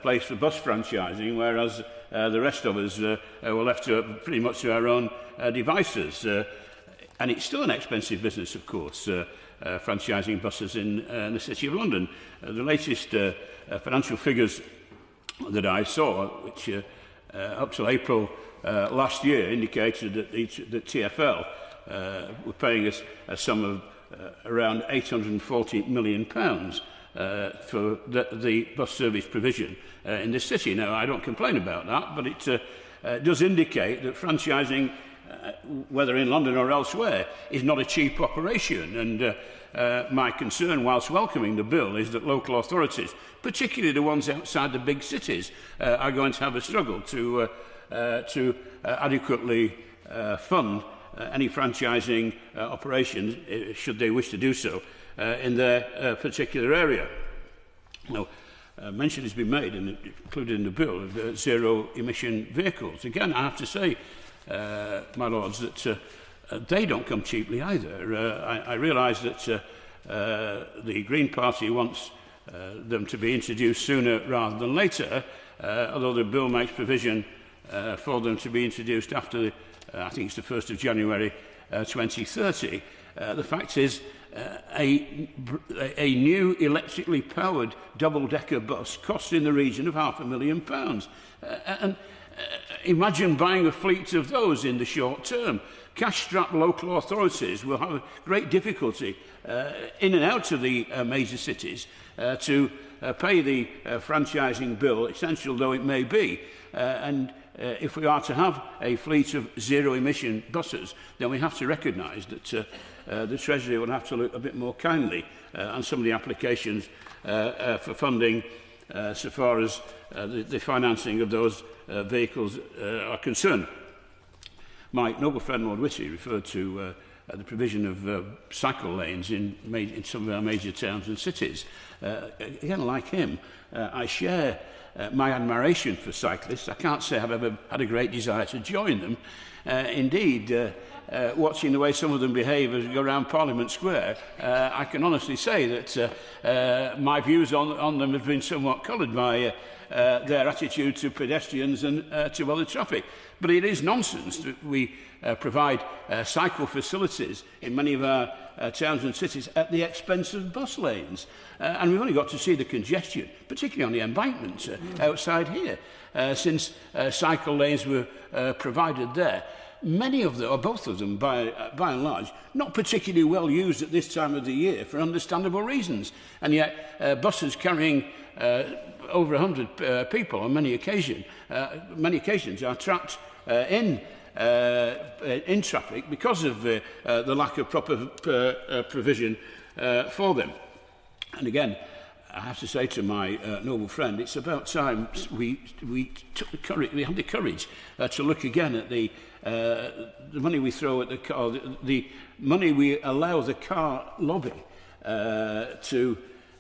place for bus franchising, whereas the rest of us were left to pretty much to our own devices. And it's still an expensive business, of course, franchising buses in the City of London. The latest financial figures that I saw, which up to April last year, indicated that TfL were paying us a sum of around £840 million for the bus service provision in this city. Now, I don't complain about that, but it does indicate that franchising, whether in London or elsewhere, is not a cheap operation. And my concern, whilst welcoming the bill, is that local authorities, particularly the ones outside the big cities, are going to have a struggle to adequately fund any franchising operations, should they wish to do so, in their particular area. Now, mention has been made, and included in the bill, of zero-emission vehicles. Again, I have to say, my lords, that they don't come cheaply either. I realise that the Green Party wants them to be introduced sooner rather than later, although the bill makes provision for them to be introduced after, I think it's the 1st of January 2030. The fact is, a new electrically powered double-decker bus costs in the region of £500,000. And imagine buying a fleet of those in the short term. Cash-strapped local authorities will have great difficulty in and out of the major cities to pay the franchising bill, essential though it may be. And if we are to have a fleet of zero-emission buses, then we have to recognise that the Treasury will have to look a bit more kindly on some of the applications for funding so far as the financing of those vehicles are concerned. My noble friend Lord Whitty referred to the provision of cycle lanes in some of our major towns and cities. Again, like him, I share my admiration for cyclists. I can't say I've ever had a great desire to join them. Indeed, watching the way some of them behave as we go around Parliament Square, I can honestly say that my views on them have been somewhat coloured by their attitude to pedestrians and to other traffic. But it is nonsense that we provide cycle facilities in many of our towns and cities at the expense of bus lanes. And we've only got to see the congestion, particularly on the embankment outside here, since cycle lanes were provided there. Many of them, or both of them, by and large, not particularly well used at this time of the year for understandable reasons. And yet, buses carrying over 100 people on many occasions are trapped in traffic because of the lack of proper provision for them. And again, I have to say to my noble friend, it's about time we took the courage, we had the courage to look again at the money we throw at the car, the money we allow the car lobby to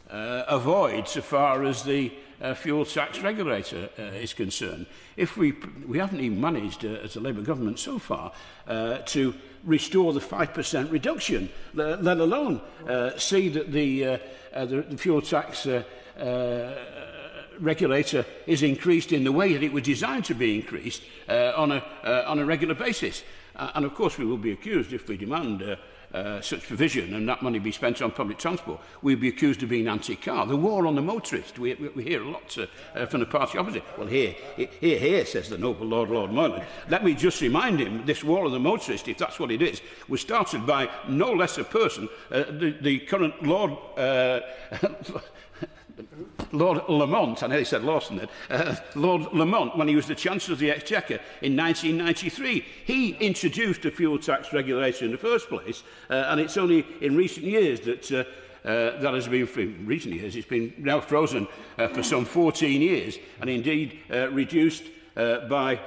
avoid so far as the fuel tax regulator is concerned. If we haven't even managed as a Labour government so far to restore the 5% reduction, let alone see that the fuel tax regulator is increased in the way that it was designed to be increased on a regular basis. And of course we will be accused, if we demand such provision and that money be spent on public transport, we'll be accused of being anti-car. The war on the motorist, we hear a lot from the party opposite. Well, here, says the noble Lord Moylan. Let me just remind him, this war on the motorist, if that's what it is, was started by no less a person, the current Lord... Lord Lamont, I know he said Lawson then, Lord Lamont, when he was the Chancellor of the Exchequer in 1993, he introduced a fuel tax regulator in the first place, and it's only in recent years that that has been, in recent years, it's been now frozen for some 14 years, and indeed reduced by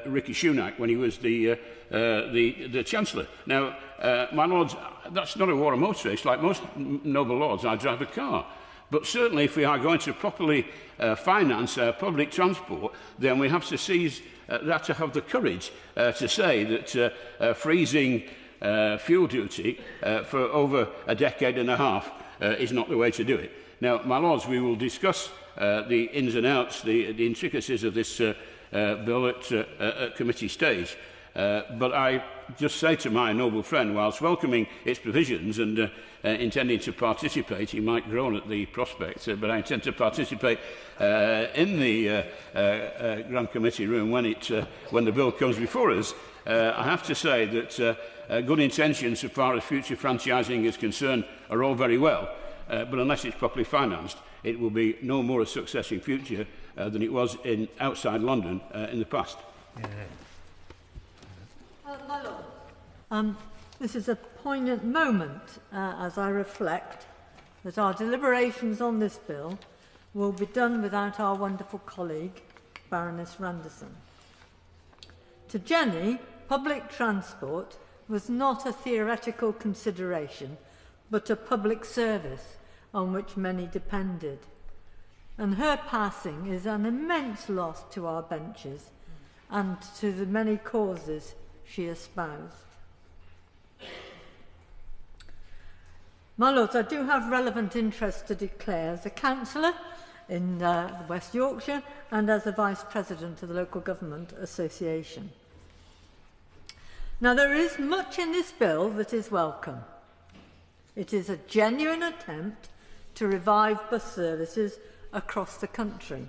Rishi Sunak when he was the Chancellor. Now, my lords, that's not a war on motorists. Like most noble lords, I drive a car. But certainly if we are going to properly finance public transport, then we have to seize that, to have the courage to say that freezing fuel duty for over a decade and a half is not the way to do it. Now, my lords, we will discuss the ins and outs, the intricacies of this bill at committee stage. But I just say to my noble friend, whilst welcoming its provisions and intending to participate, he might groan at the prospect, but I intend to participate in the Grand Committee room when the bill comes before us. I have to say that good intentions so far as future franchising is concerned are all very well, but unless it's properly financed, it will be no more a success in future than it was outside London in the past. Yeah. My Lord, this is a poignant moment as I reflect that our deliberations on this bill will be done without our wonderful colleague, Baroness Randerson. To Jenny, public transport was not a theoretical consideration, but a public service on which many depended. And her passing is an immense loss to our benches and to the many causes she espoused. My Lords, I do have relevant interest to declare as a councillor in West Yorkshire and as a Vice President of the Local Government Association. Now, there is much in this bill that is welcome. It is a genuine attempt to revive bus services across the country.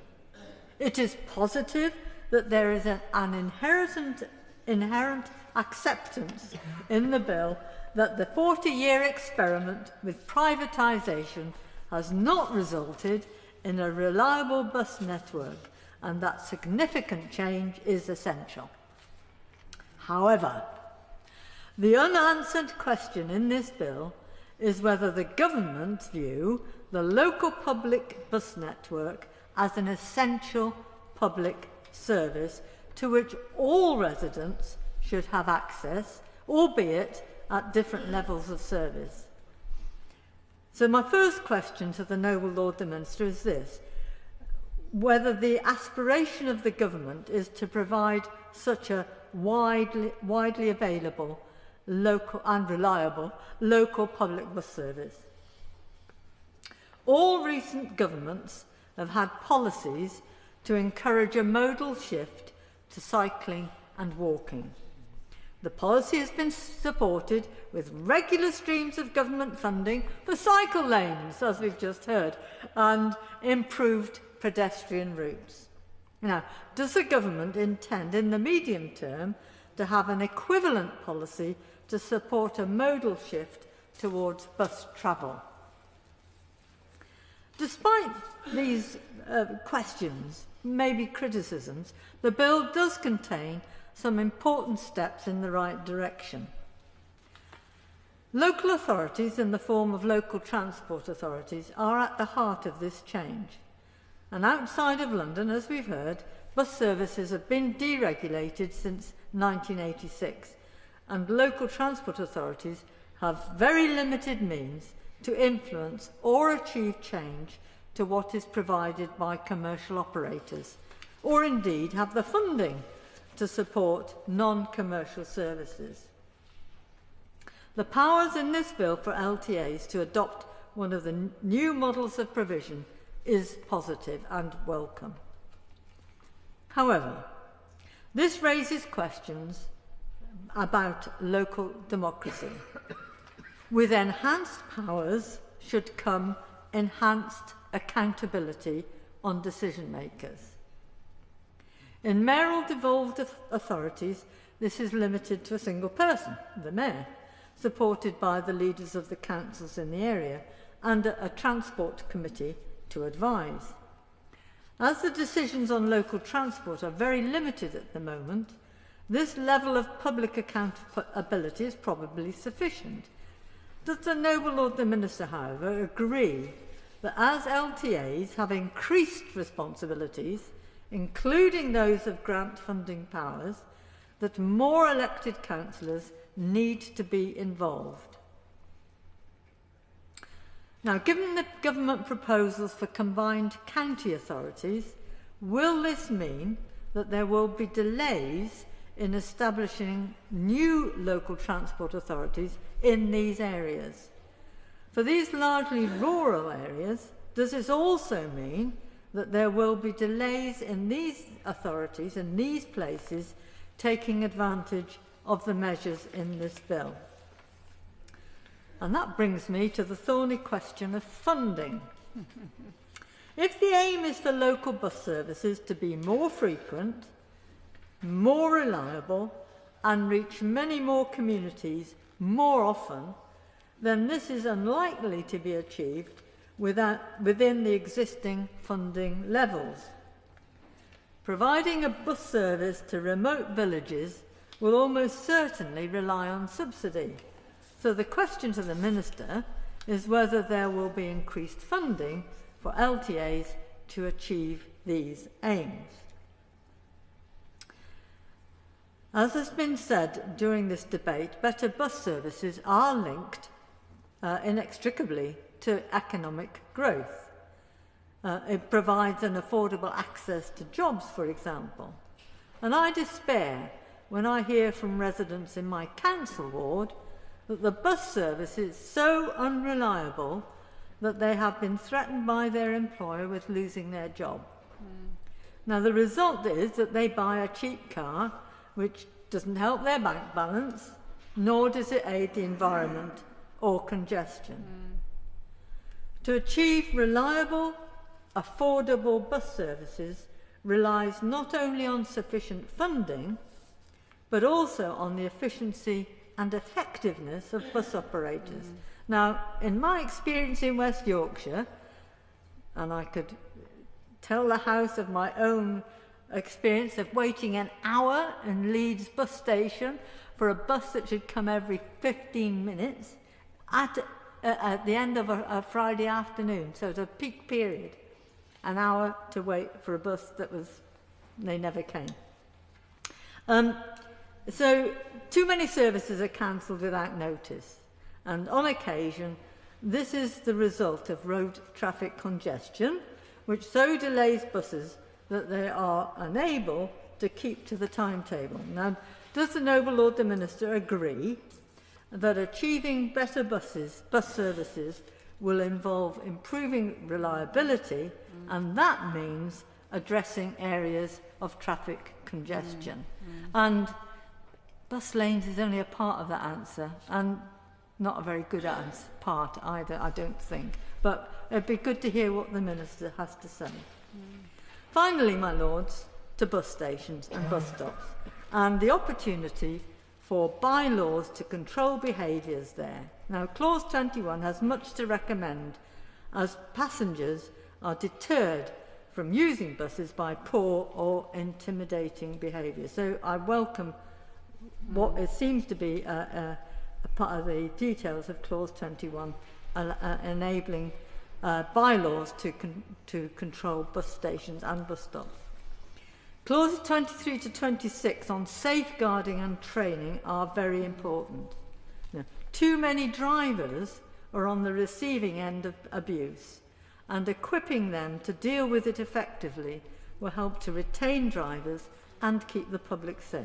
It is positive that there is an inherent acceptance in the bill that the 40-year experiment with privatisation has not resulted in a reliable bus network and that significant change is essential. However, the unanswered question in this bill is whether the government view the local public bus network as an essential public service to which all residents should have access, albeit at different levels of service. So my first question to the noble Lord the Minister is this: whether the aspiration of the government is to provide such a widely available, local and reliable local public bus service. All recent governments have had policies to encourage a modal shift to cycling and walking. The policy has been supported with regular streams of government funding for cycle lanes, as we've just heard, and improved pedestrian routes. Now, does the government intend in the medium term to have an equivalent policy to support a modal shift towards bus travel? Despite these questions, maybe criticisms, the bill does contain some important steps in the right direction. Local authorities, in the form of local transport authorities, are at the heart of this change. And outside of London, as we've heard, bus services have been deregulated since 1986, and local transport authorities have very limited means to influence or achieve change to what is provided by commercial operators, or indeed have the funding to support non-commercial services. The powers in this bill for LTAs to adopt one of the new models of provision is positive and welcome. However, this raises questions about local democracy. With enhanced powers should come enhanced accountability on decision makers. In mayoral devolved authorities, this is limited to a single person, the mayor, supported by the leaders of the councils in the area and a transport committee to advise. As the decisions on local transport are very limited at the moment, this level of public accountability is probably sufficient. Does the noble Lord the Minister, however, agree that as LTAs have increased responsibilities, including those of grant funding powers, that more elected councillors need to be involved? Now, given the government proposals for combined county authorities, will this mean that there will be delays in establishing new local transport authorities in these areas? For these largely rural areas, does this also mean that there will be delays in these authorities, in these places, taking advantage of the measures in this bill? And that brings me to the thorny question of funding. If the aim is for local bus services to be more frequent, more reliable, and reach many more communities more often, then this is unlikely to be achieved within the existing funding levels. Providing a bus service to remote villages will almost certainly rely on subsidy. So the question to the Minister is whether there will be increased funding for LTAs to achieve these aims. As has been said during this debate, better bus services are linked inextricably to economic growth. It provides an affordable access to jobs, for example. And I despair when I hear from residents in my council ward that the bus service is so unreliable that they have been threatened by their employer with losing their job. Now, the result is that they buy a cheap car, which doesn't help their bank balance, nor does it aid the environment or congestion. To achieve reliable, affordable bus services relies not only on sufficient funding, but also on the efficiency and effectiveness of bus operators. Now, in my experience in West Yorkshire, and I could tell the House of my own experience of waiting an hour in Leeds bus station for a bus that should come every 15 minutes at the end of a Friday afternoon, so it's a peak period, an hour to wait for a bus they never came. So too many services are cancelled without notice, and on occasion this is the result of road traffic congestion, which so delays buses that they are unable to keep to the timetable. Now, does the noble Lord the Minister agree that achieving better bus services will involve improving reliability, and that means addressing areas of traffic congestion? And bus lanes is only a part of that answer, and not a very good part either, I don't think. But it'd be good to hear what the Minister has to say. Finally, my lords, to bus stations and bus stops, and the opportunity for bylaws to control behaviours there. Now, Clause 21 has much to recommend, as passengers are deterred from using buses by poor or intimidating behaviour. So I welcome what it seems to be the details of Clause 21, enabling bylaws to control bus stations and bus stops. Clauses 23 to 26 on safeguarding and training are very important. Now, too many drivers are on the receiving end of abuse, and equipping them to deal with it effectively will help to retain drivers and keep the public safe.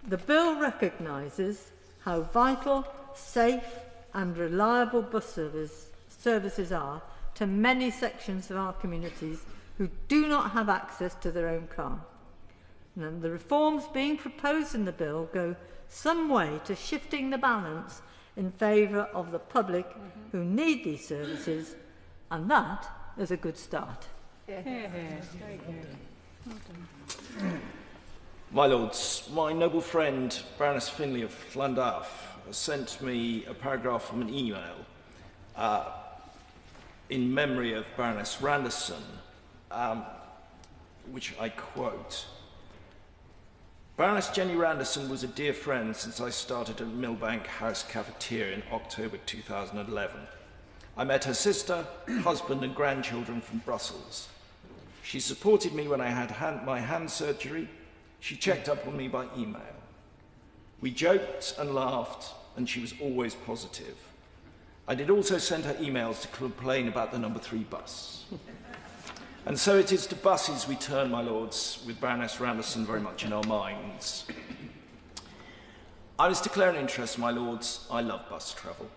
The bill recognises how vital, safe and reliable bus services are to many sections of our communities who do not have access to their own car. And the reforms being proposed in the bill go some way to shifting the balance in favour of the public who need these services, and that is a good start. Very good. Well done. My Lords, my noble friend Baroness Finlay of Llandaff sent me a paragraph from an email in memory of Baroness Randerson, which I quote. Baroness Jenny Randerson was a dear friend since I started at Millbank House Cafeteria in October 2011. I met her sister, husband and grandchildren from Brussels. She supported me when I had my hand surgery. She checked up on me by email. We joked and laughed, and she was always positive. I did also send her emails to complain about the number 3 bus. And so it is to buses we turn, my lords, with Baroness Randerson very much in our minds. I must declare an interest, my lords. I love bus travel.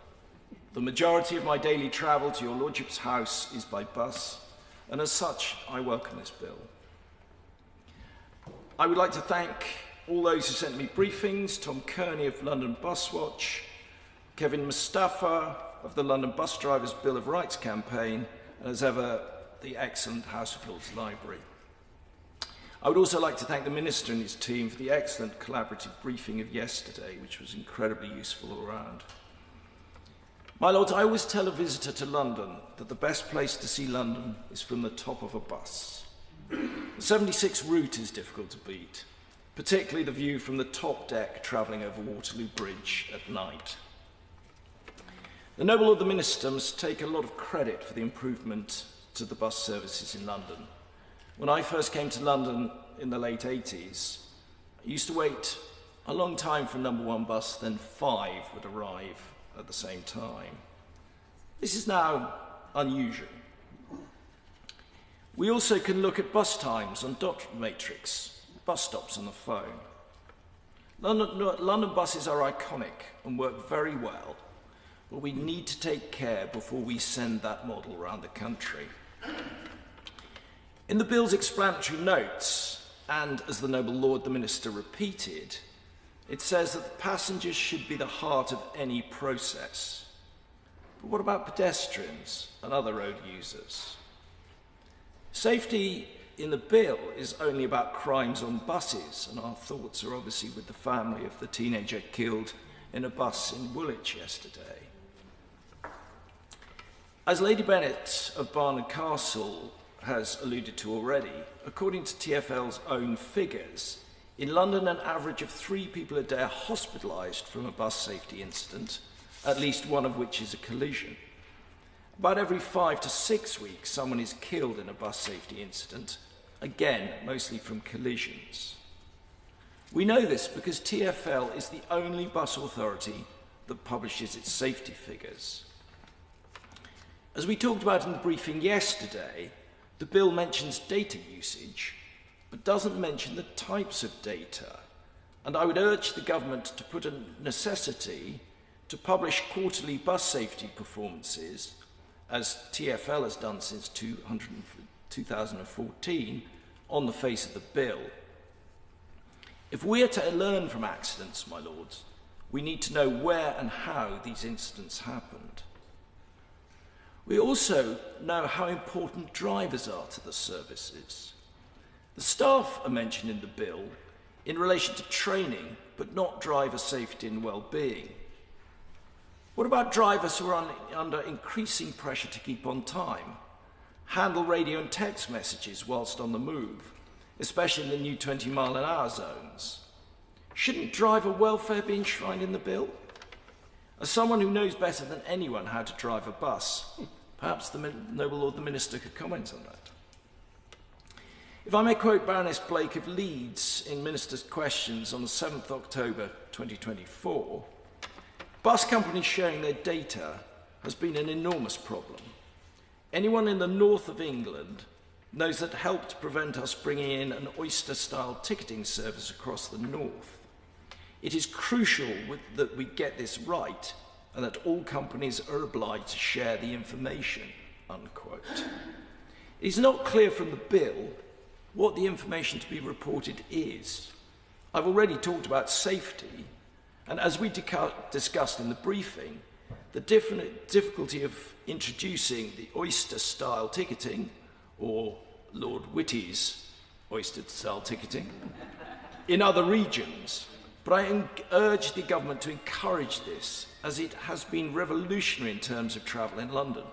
The majority of my daily travel to your lordship's house is by bus, and as such, I welcome this bill. I would like to thank all those who sent me briefings, Tom Kearney of London Bus Watch, Kevin Mustafa of the London Bus Drivers Bill of Rights campaign, and as ever, the excellent House of Lords Library. I would also like to thank the Minister and his team for the excellent collaborative briefing of yesterday, which was incredibly useful all round. My Lords, I always tell a visitor to London that the best place to see London is from the top of a bus. The 76 route is difficult to beat, particularly the view from the top deck travelling over Waterloo Bridge at night. The noble Lord the Minister must take a lot of credit for the improvement to the bus services in London. When I first came to London in the late 80s, I used to wait a long time for number 1 bus, then 5 would arrive at the same time. This is now unusual. We also can look at bus times on dot matrix, bus stops on the phone. London buses are iconic and work very well, but we need to take care before we send that model around the country. In the bill's explanatory notes, and as the noble Lord the Minister repeated, it says that the passengers should be the heart of any process. But what about pedestrians and other road users? Safety in the bill is only about crimes on buses, and our thoughts are obviously with the family of the teenager killed in a bus in Woolwich yesterday. As Lady Bennett of Barnard Castle has alluded to already, according to TfL's own figures, in London an average of 3 people a day are hospitalised from a bus safety incident, at least one of which is a collision. About every 5 to 6 weeks, someone is killed in a bus safety incident, again, mostly from collisions. We know this because TfL is the only bus authority that publishes its safety figures. As we talked about in the briefing yesterday, the bill mentions data usage, but doesn't mention the types of data. And I would urge the government to put a necessity to publish quarterly bus safety performances, as TfL has done since 2014, on the face of the bill. If we are to learn from accidents, my lords, we need to know where and how these incidents happened. We also know how important drivers are to the services. The staff are mentioned in the bill in relation to training, but not driver safety and well-being. What about drivers who are under increasing pressure to keep on time, handle radio and text messages whilst on the move, especially in the new 20-mile-an-hour zones? Shouldn't driver welfare be enshrined in the bill? As someone who knows better than anyone how to drive a bus, perhaps the Noble Lord the Minister could comment on that. If I may quote Baroness Blake of Leeds in Minister's Questions on the 7th October 2024, bus companies sharing their data has been an enormous problem. Anyone in the north of England knows that helped prevent us bringing in an Oyster-style ticketing service across the north. It is crucial that we get this right and that all companies are obliged to share the information, unquote. It is not clear from the bill what the information to be reported is. I've already talked about safety, and as we discussed in the briefing, the difficulty of introducing the Oyster-style ticketing, or Lord Whitty's Oyster-style ticketing, in other regions. But I urge the government to encourage this, as it has been revolutionary in terms of travel in London.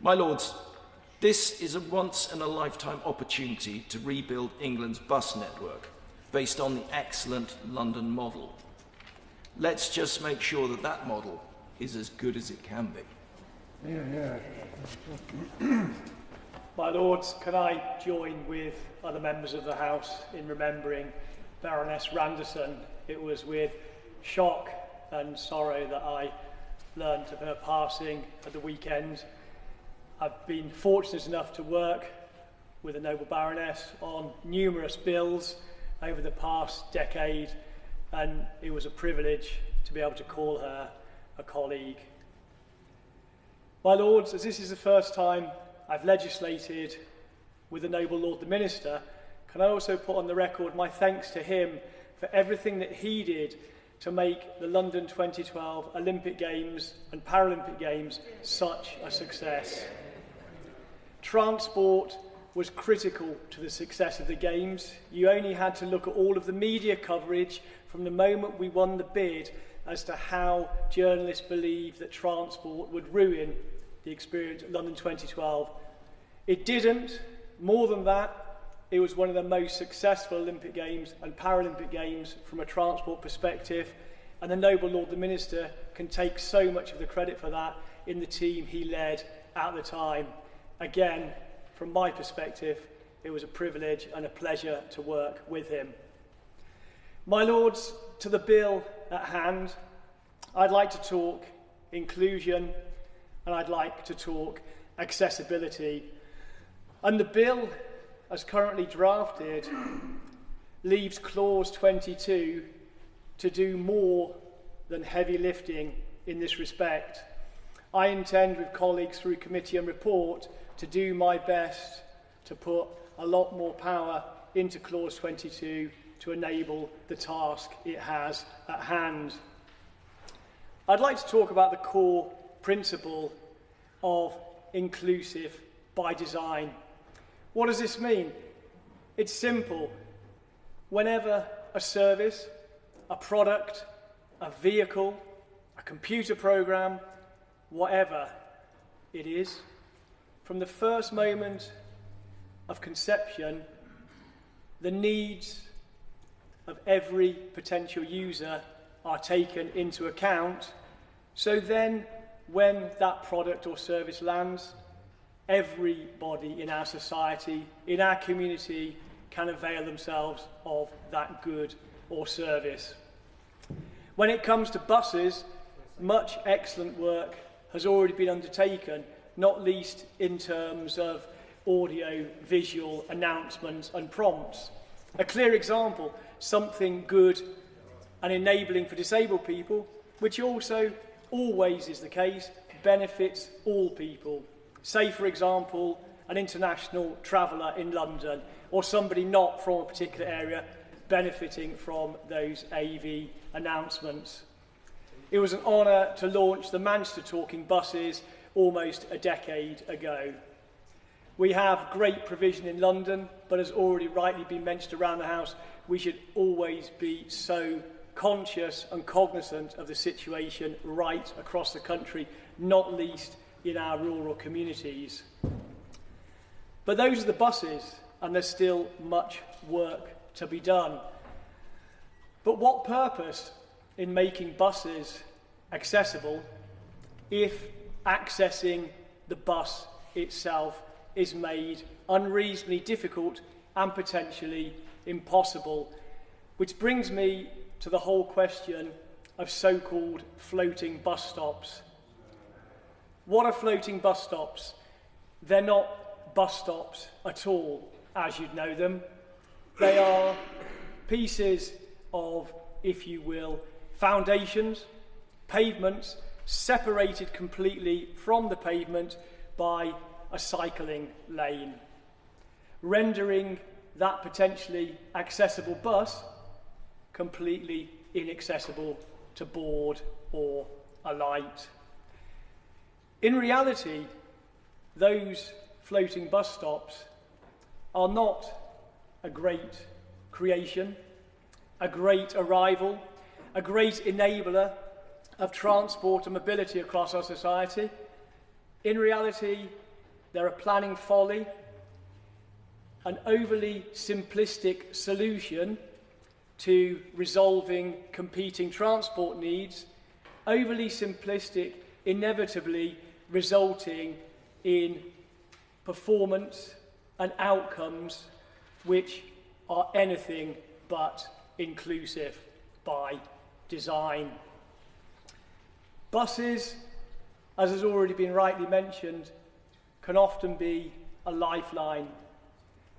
My Lords, this is a once-in-a-lifetime opportunity to rebuild England's bus network based on the excellent London model. Let's just make sure that that model is as good as it can be. My Lords, can I join with other members of the House in remembering Baroness Randerson? It was with shock and sorrow that I learnt of her passing at the weekend. I've been fortunate enough to work with the Noble Baroness on numerous bills over the past decade, and it was a privilege to be able to call her a colleague. My Lords, as this is the first time I've legislated with the Noble Lord the Minister, can I also put on the record my thanks to him for everything that he did to make the London 2012 Olympic Games and Paralympic Games such a success. Transport was critical to the success of the Games. You only had to look at all of the media coverage from the moment we won the bid as to how journalists believed that transport would ruin the experience at London 2012. It didn't. More than that, it was one of the most successful Olympic Games and Paralympic Games from a transport perspective, and the Noble Lord the Minister can take so much of the credit for that in the team he led at the time. Again, from my perspective, it was a privilege and a pleasure to work with him. My Lords, to the bill at hand, I'd like to talk inclusion and I'd like to talk accessibility. And the bill, as currently drafted, leaves clause 22 to do more than heavy lifting in this respect. I intend, with colleagues through committee and report, to do my best to put a lot more power into clause 22 to enable the task it has at hand. I'd like to talk about the core principle of inclusive by design. What does this mean? It's simple. Whenever a service, a product, a vehicle, a computer program, whatever it is, from the first moment of conception, the needs of every potential user are taken into account, so then when that product or service lands, everybody in our society, in our community, can avail themselves of that good or service. When it comes to buses, much excellent work has already been undertaken, not least in terms of audio, visual announcements and prompts. A clear example, something good and enabling for disabled people, which also always is the case, benefits all people. Say, for example, an international traveller in London, or somebody not from a particular area benefiting from those AV announcements. It was an honour to launch the Manchester Talking buses almost a decade ago. We have great provision in London, but as already rightly been mentioned around the House, we should always be so conscious and cognizant of the situation right across the country, not least in our rural communities. But those are the buses, and there's still much work to be done. But what purpose in making buses accessible if accessing the bus itself is made unreasonably difficult and potentially impossible? Which brings me to the whole question of so-called floating bus stops. What are floating bus stops? They're not bus stops at all, as you'd know them. They are pieces of, if you will, foundations, pavements, separated completely from the pavement by a cycling lane, rendering that potentially accessible bus completely inaccessible to board or alight. In reality, those floating bus stops are not a great creation, a great arrival, a great enabler of transport and mobility across our society. In reality, they're a planning folly, an overly simplistic solution to resolving competing transport needs, overly simplistic, inevitably resulting in performance and outcomes which are anything but inclusive by design. Buses, as has already been rightly mentioned, can often be a lifeline,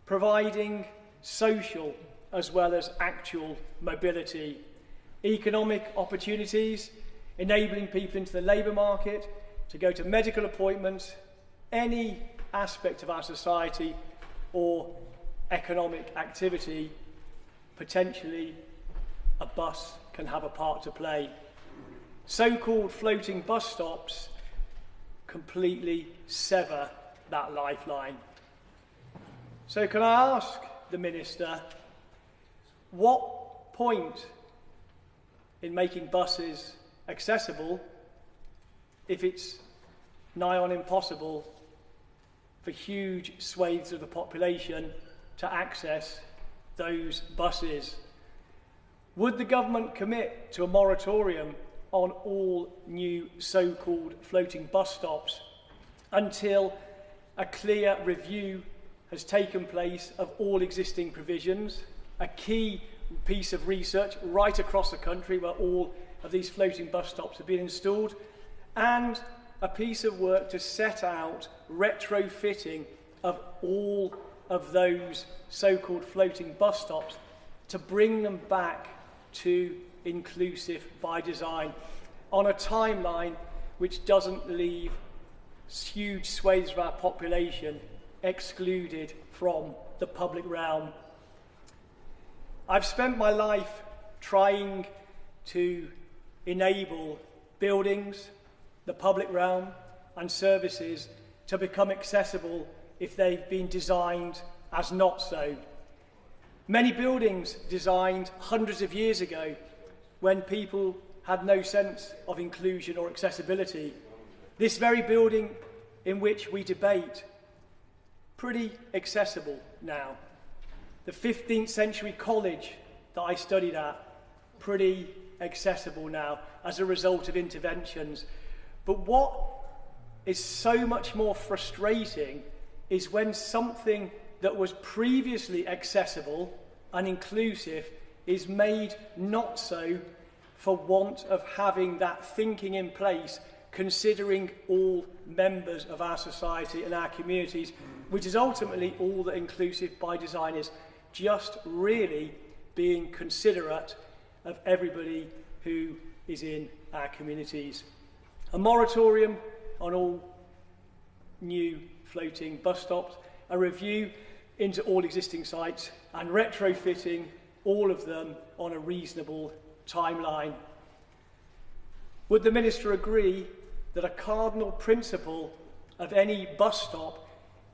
providing social as well as actual mobility, economic opportunities, enabling people into the labour market, to go to medical appointments, any aspect of our society or economic activity, potentially a bus can have a part to play. So-called floating bus stops completely sever that lifeline. So can I ask the Minister, what point in making buses accessible if it's nigh on impossible for huge swathes of the population to access those buses? Would the government commit to a moratorium on all new so-called floating bus stops until a clear review has taken place of all existing provisions, a key piece of research right across the country where all of these floating bus stops have been installed, and a piece of work to set out retrofitting of all of those so-called floating bus stops to bring them back to inclusive by design on a timeline which doesn't leave huge swathes of our population excluded from the public realm. I've spent my life trying to enable buildings, the public realm and services to become accessible if they've been designed as not so. Many buildings designed hundreds of years ago when people had no sense of inclusion or accessibility. This very building in which we debate, pretty accessible now. The 15th century college that I studied at, pretty accessible now as a result of interventions. But what is so much more frustrating is when something that was previously accessible and inclusive is made not so for want of having that thinking in place, considering all members of our society and our communities, which is ultimately all that inclusive by design is, just really being considerate of everybody who is in our communities. A moratorium on all new floating bus stops, a review into all existing sites, and retrofitting all of them on a reasonable timeline. Would the Minister agree that a cardinal principle of any bus stop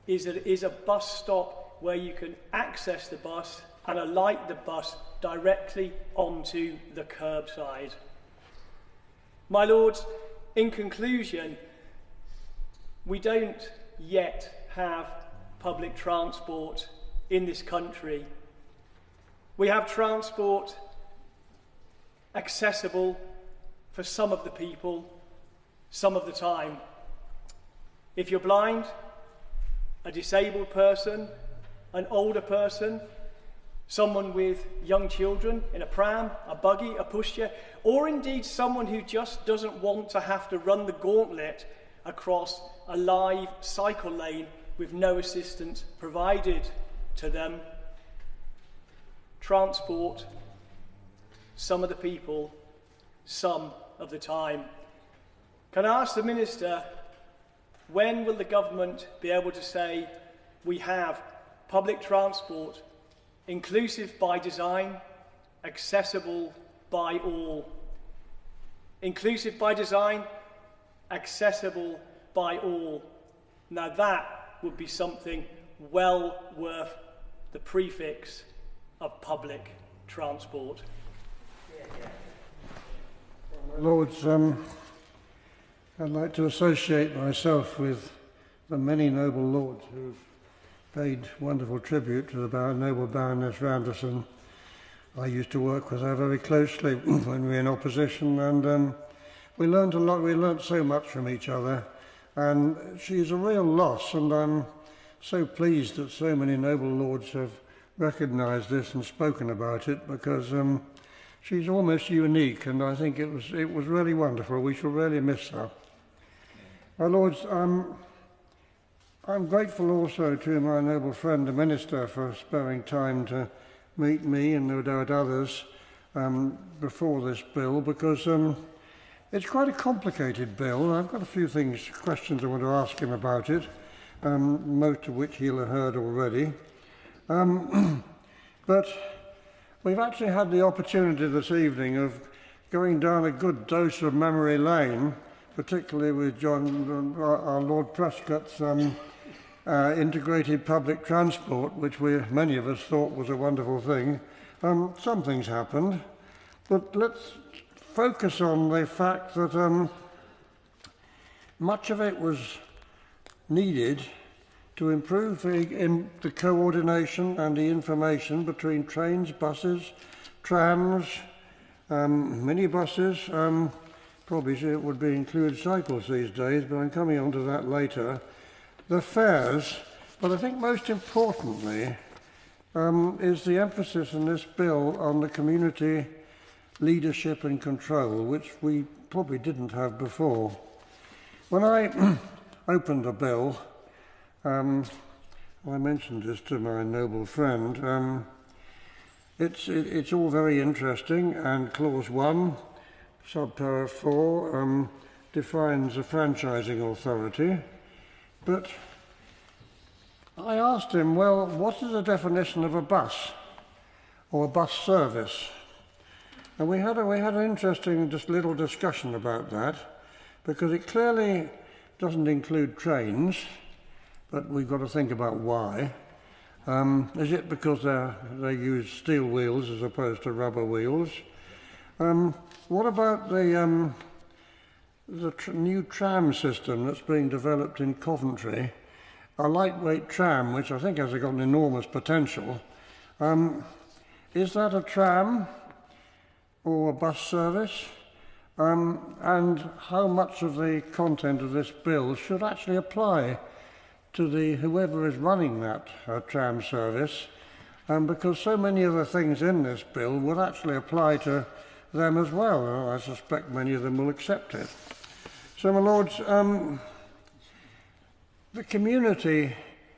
is that it is a bus stop where you can access the bus and alight the bus directly onto the curbside? My Lords, in conclusion, we don't yet have public transport in this country. We have transport accessible for some of the people, some of the time. If you're blind, a disabled person, an older person, someone with young children in a pram, a buggy, a pushchair, or indeed someone who just doesn't want to have to run the gauntlet across a live cycle lane with no assistance provided to them. Transport, some of the people, some of the time. Can I ask the Minister, when will the government be able to say we have public transport inclusive by design, accessible by all? Inclusive by design, accessible by all. Now that would be something well worth the prefix of public transport. Lords, I'd like to associate myself with the many noble lords who've paid wonderful tribute to the noble Baroness Randerson. I used to work with her very closely when we were in opposition, and we learned a lot. We learned so much from each other, and she's a real loss, and I'm so pleased that so many noble lords have recognised this and spoken about it, because she's almost unique, and I think it was really wonderful. We shall really miss her. My Lords, I'm grateful also to my noble friend the Minister for sparing time to meet me and no doubt others before this bill, because it's quite a complicated bill. I've got a few questions I want to ask him about it, most of which he'll have heard already. But we've actually had the opportunity this evening of going down a good dose of memory lane, particularly with our Lord Prescott's integrated public transport, which many of us thought was a wonderful thing. Some things happened, but let's focus on the fact that much of it was needed to improve the coordination and the information between trains, buses, trams, minibuses. Probably it would include cycles these days, but I'm coming on to that later. The fares, but I think most importantly is the emphasis in this bill on the community leadership and control, which we probably didn't have before. When I opened the bill, I mentioned this to my noble friend. It's all very interesting, and Clause 1, subparagraph 4, defines a franchising authority. But I asked him, well, what is the definition of a bus or a bus service? And we had an interesting little discussion about that, because it clearly doesn't include trains, but we've got to think about why. Is it because they use steel wheels as opposed to rubber wheels? What about the new tram system that's being developed in Coventry? A lightweight tram, which I think has got an enormous potential. Is that a tram or a bus service? And how much of the content of this bill should actually apply to whoever is running that tram service? Because so many of the things in this bill would actually apply to them as well. I suspect many of them will accept it. So, my Lords, the community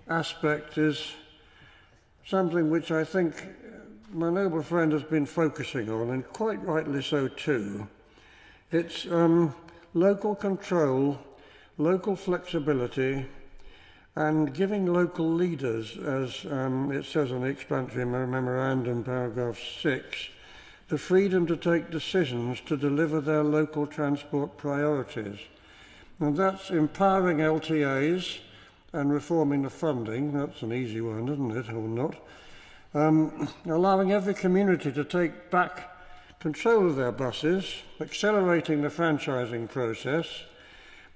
aspect is something which I think my noble friend has been focusing on, and quite rightly so too. It's local control, local flexibility, and giving local leaders, as it says in the explanatory memorandum, paragraph 6, the freedom to take decisions to deliver their local transport priorities. And that's empowering LTAs and reforming the funding. That's an easy one, isn't it, or not? Allowing every community to take back control of their buses, accelerating the franchising process,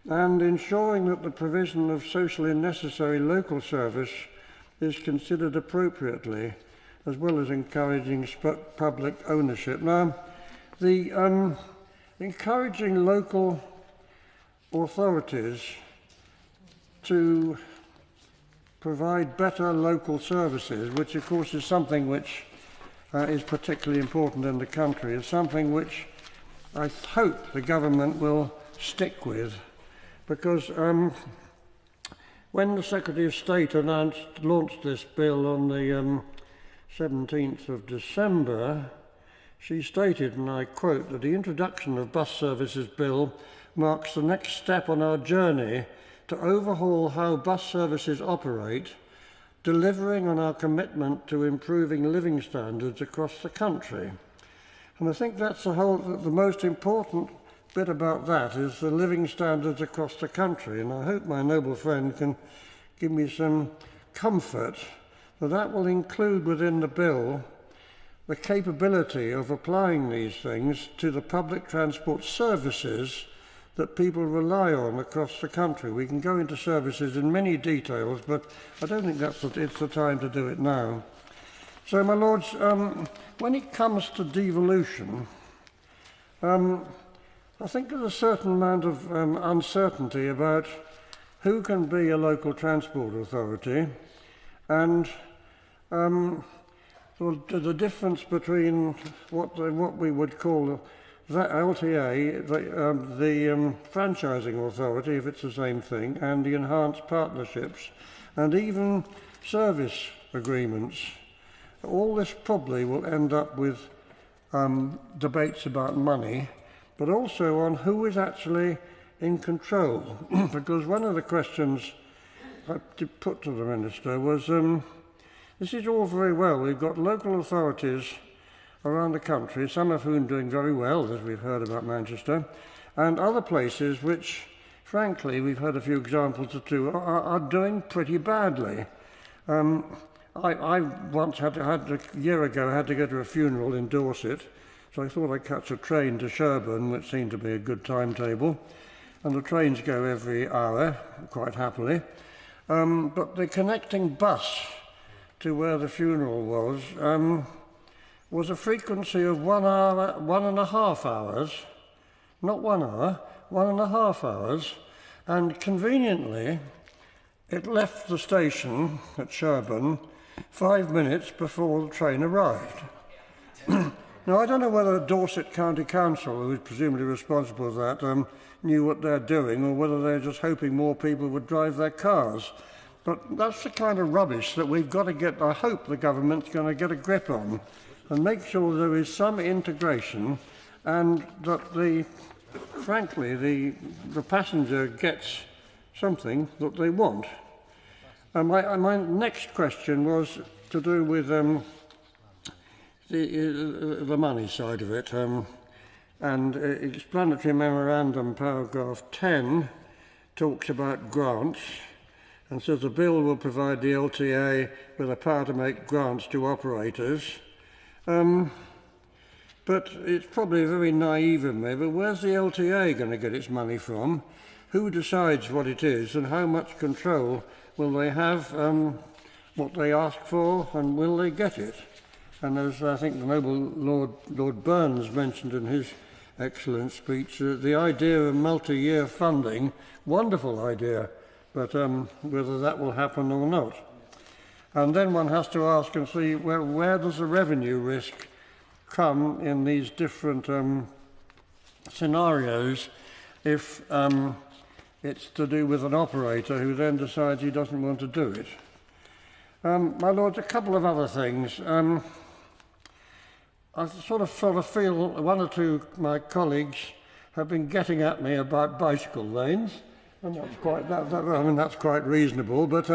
and ensuring that the provision of socially necessary local service is considered appropriately, as well as encouraging public ownership. Now, the encouraging local authorities to provide better local services, which of course is something which is particularly important in the country, is something which I hope the government will stick with, because when the Secretary of State launched this bill on the 17th of December, she stated, and I quote, that the introduction of Bus Services Bill marks the next step on our journey to overhaul how bus services operate, delivering on our commitment to improving living standards across the country. And I think that's the most important bit about that is the living standards across the country. And I hope my noble friend can give me some comfort that that will include within the bill the capability of applying these things to the public transport services that people rely on across the country. We can go into services in many details, but I don't think it's the time to do it now. So, my lords, when it comes to devolution, I think there's a certain amount of uncertainty about who can be a local transport authority and the difference between what we would call the LTA, the franchising authority, if it's the same thing, and the enhanced partnerships, and even service agreements. All this probably will end up with debates about money, but also on who is actually in control. Because one of the questions I put to the Minister was, this is all very well. We've got local authorities around the country, some of whom doing very well, as we've heard about Manchester, and other places which, frankly, we've heard a few examples or two, are doing pretty badly. I once a year ago, had to go to a funeral in Dorset, so I thought I'd catch a train to Sherborne, which seemed to be a good timetable, and the trains go every hour, quite happily. But the connecting bus to where the funeral was a frequency of 1 hour, 1.5 hours, not 1 hour, 1.5 hours, and conveniently it left the station at Sherborne 5 minutes before the train arrived. Now, I don't know whether Dorset County Council, who is presumably responsible for that, knew what they're doing, or whether they're just hoping more people would drive their cars. But that's the kind of rubbish that we've got to get, I hope the government's going to get a grip on, and make sure there is some integration, and that frankly, the passenger gets something that they want. My next question was to do with the money side of it, and explanatory memorandum paragraph 10 talks about grants and says the bill will provide the LTA with a power to make grants to operators. But it's probably very naive of me, but where's the LTA going to get its money from? Who decides what it is, and how much control will they have, what they ask for, and will they get it? And as I think the noble Lord Burns mentioned in his excellent speech, the idea of multi-year funding, wonderful idea, but whether that will happen or not. And then one has to ask and see where does the revenue risk come in these different scenarios if it's to do with an operator who then decides he doesn't want to do it. My lords, a couple of other things. I sort of feel one or two of my colleagues have been getting at me about bicycle lanes, and that's quite, that's quite reasonable, but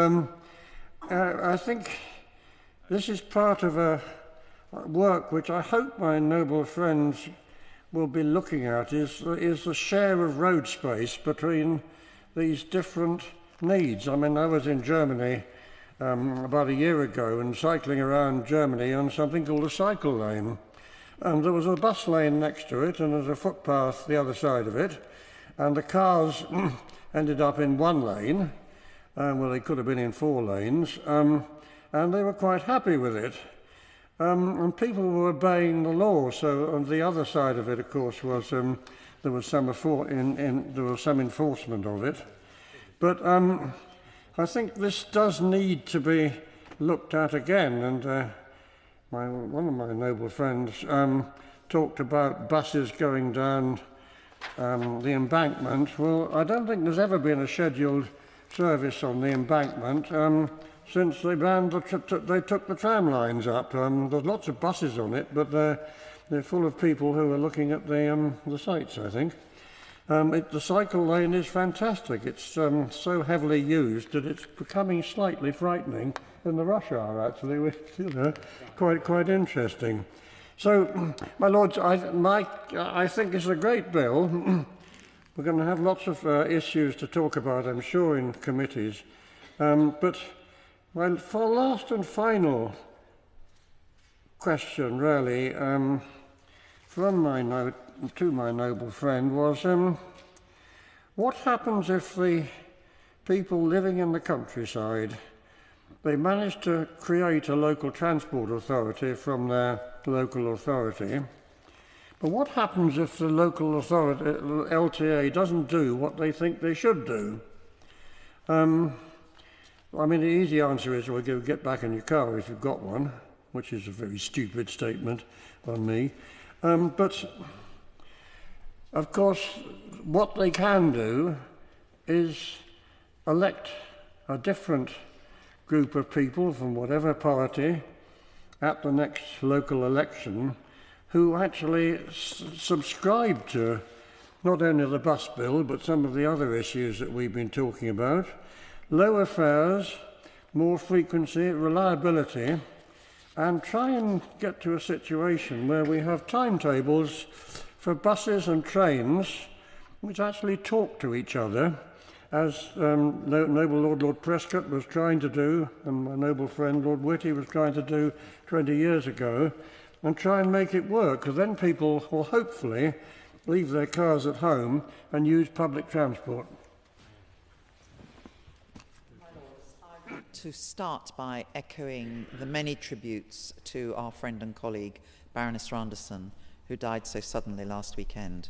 I think this is part of a work which I hope my noble friends will be looking at, is the share of road space between these different needs. I mean, I was in Germany about a year ago and cycling around Germany on something called a cycle lane. And there was a bus lane next to it, and there's a footpath the other side of it, and the cars ended up in one lane, well, they could have been in 4 lanes, and they were quite happy with it. and people were obeying the law. So on the other side of it, of course, was there was some enforcement of it. But I think this does need to be looked at again. And one of my noble friends talked about buses going down the embankment. Well, I don't think there's ever been a scheduled service on the embankment since they they took the tram lines up. There's lots of buses on it, but they're full of people who are looking at the sights, I think. The cycle lane is fantastic. It's so heavily used that it's becoming slightly frightening in the rush hour, actually, which, quite interesting. So, my Lords, I think it's a great bill. We're going to have lots of issues to talk about, I'm sure, in committees. But for last and final question, really, from to my noble friend was, what happens if the people living in the countryside, they manage to create a local transport authority from their local authority, but what happens if the local authority, LTA, doesn't do what they think they should do? I mean, the easy answer is, well, get back in your car if you've got one, which is a very stupid statement on me. But, of course, what they can do is elect a different group of people from whatever party at the next local election who actually subscribe to not only the bus bill but some of the other issues that we've been talking about. Lower fares, more frequency, reliability, and try and get to a situation where we have timetables for buses and trains which actually talk to each other, as noble Lord Prescott was trying to do, and my noble friend Lord Whitty was trying to do 20 years ago, and try and make it work, because then people will hopefully leave their cars at home and use public transport. I want to start by echoing the many tributes to our friend and colleague Baroness Randerson, who died so suddenly last weekend.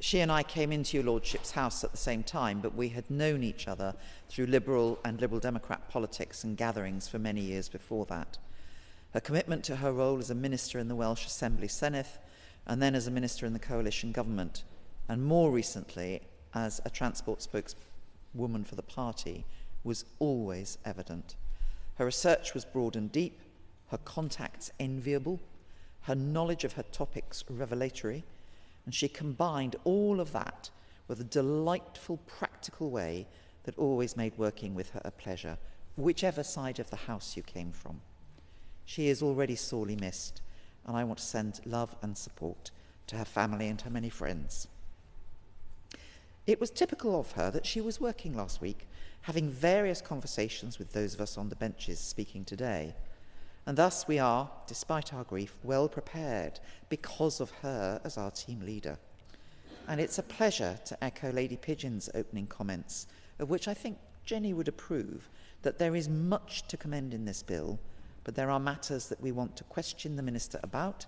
She and I came into your Lordship's house at the same time, but we had known each other through Liberal and Liberal Democrat politics and gatherings for many years before that. Her commitment to her role as a minister in the Welsh Assembly Senedd, and then as a minister in the coalition government, and more recently as a transport spokeswoman for the party, was always evident. Her research was broad and deep, her contacts enviable, her knowledge of her topics revelatory, and she combined all of that with a delightful, practical way that always made working with her a pleasure, whichever side of the house you came from. She is already sorely missed, and I want to send love and support to her family and her many friends. It was typical of her that she was working last week, having various conversations with those of us on the benches speaking today. And thus we are, despite our grief, well prepared because of her as our team leader. And it's a pleasure to echo Lady Pigeon's opening comments, of which I think Jenny would approve, that there is much to commend in this bill, but there are matters that we want to question the Minister about,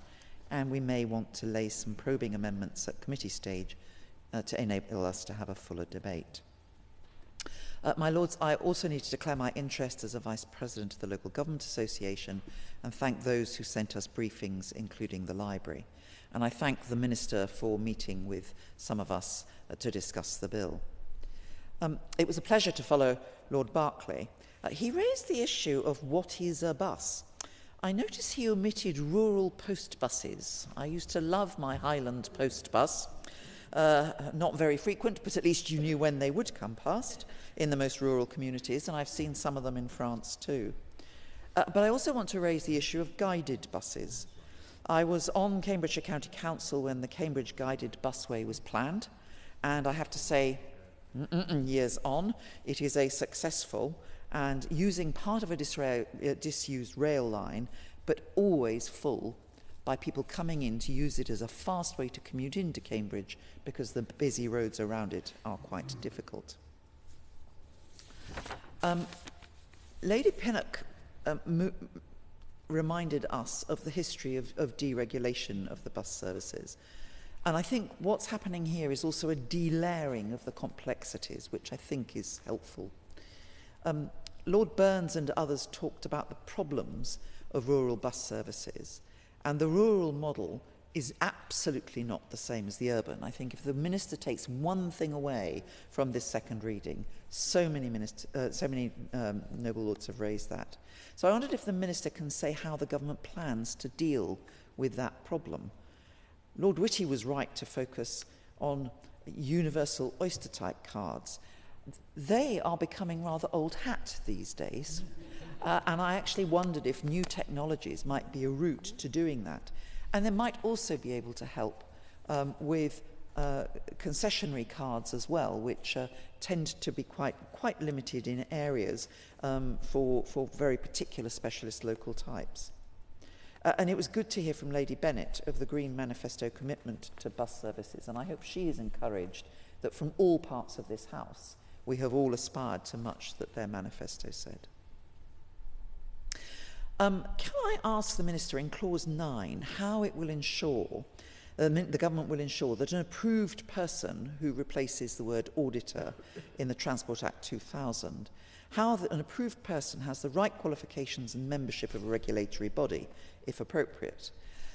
and we may want to lay some probing amendments at committee stage to enable us to have a fuller debate. My Lords, I also need to declare my interest as a Vice President of the Local Government Association and thank those who sent us briefings, including the library. And I thank the Minister for meeting with some of us to discuss the bill. It was a pleasure to follow Lord Berkeley. He raised the issue of what is a bus. I noticed he omitted rural post buses. I used to love my Highland post bus. Not very frequent, but at least you knew when they would come past in the most rural communities, and I've seen some of them in France too. But I also want to raise the issue of guided buses. I was on Cambridgeshire County Council when the Cambridge guided busway was planned, and I have to say, years on, it is a successful and using part of a disused rail line, but always full by people coming in to use it as a fast way to commute into Cambridge because the busy roads around it are quite difficult. Lady Pinnock reminded us of the history of deregulation of the bus services. And I think what's happening here is also a delayering of the complexities, which I think is helpful. Lord Burns and others talked about the problems of rural bus services, and the rural model is absolutely not the same as the urban. I think if the Minister takes one thing away from this second reading, so many noble lords have raised that. So I wondered if the Minister can say how the government plans to deal with that problem. Lord Whitty was right to focus on universal Oyster-type cards. They are becoming rather old hat these days, and I actually wondered if new technologies might be a route to doing that. And they might also be able to help with concessionary cards as well, which tend to be quite limited in areas for very particular specialist local types. And it was good to hear from Lady Bennett of the Green Manifesto commitment to bus services, and I hope she is encouraged that from all parts of this House we have all aspired to much that their manifesto said. Can I ask the Minister in Clause 9 how it will ensure, the government will ensure that an approved person who replaces the word auditor in the Transport Act 2000, how an approved person has the right qualifications and membership of a regulatory body, if appropriate?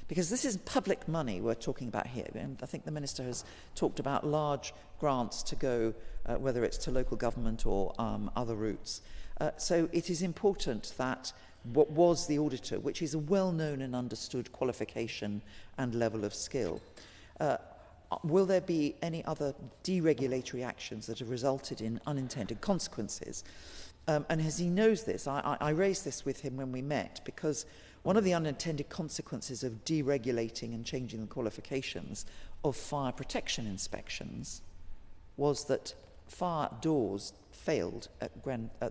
Because this is public money we're talking about here, and I think the Minister has talked about large grants to go, whether it's to local government or other routes. So it is important that what was the auditor, which is a well-known and understood qualification and level of skill. Will there be any other deregulatory actions that have resulted in unintended consequences? And as he knows this, I raised this with him when we met, because one of the unintended consequences of deregulating and changing the qualifications of fire protection inspections was that fire doors failed at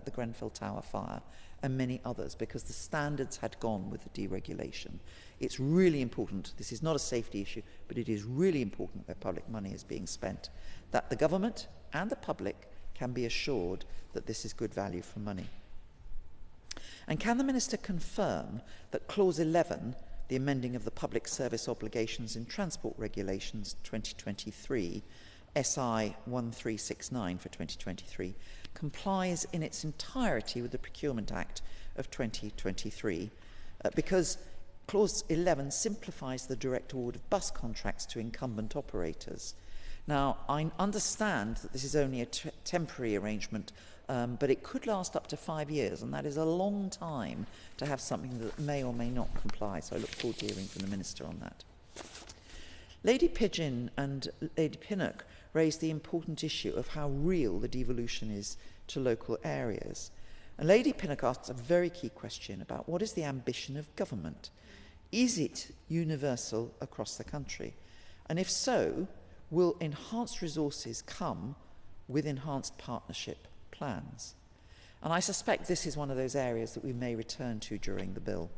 the Grenfell Tower fire and many others because the standards had gone with the deregulation. It's really important, this is not a safety issue, but it is really important where public money is being spent, that the government and the public can be assured that this is good value for money. And can the Minister confirm that Clause 11, the amending of the Public Service Obligations in Transport Regulations 2023, SI 1369 for 2023, complies in its entirety with the Procurement Act of 2023, because Clause 11 simplifies the direct award of bus contracts to incumbent operators. Now, I understand that this is only a temporary arrangement, but it could last up to 5 years, and that is a long time to have something that may or may not comply, so I look forward to hearing from the Minister on that. Lady Pidgeon and Lady Pinnock raised the important issue of how real the devolution is to local areas. And Lady Pinnock asked a very key question about what is the ambition of government? Is it universal across the country? And if so, will enhanced resources come with enhanced partnership plans? And I suspect this is one of those areas that we may return to during the bill.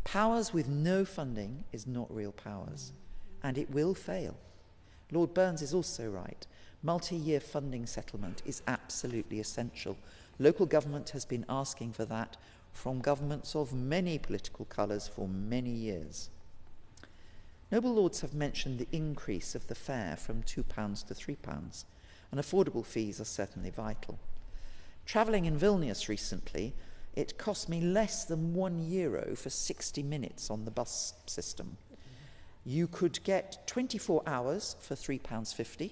Powers with no funding is not real powers, and it will fail. Lord Burns is also right. Multi-year funding settlement is absolutely essential. Local government has been asking for that from governments of many political colours for many years. Noble Lords have mentioned the increase of the fare from £2 to £3, and affordable fees are certainly vital. Travelling in Vilnius recently, it cost me less than €1 for 60 minutes on the bus system. You could get 24 hours for £3.50,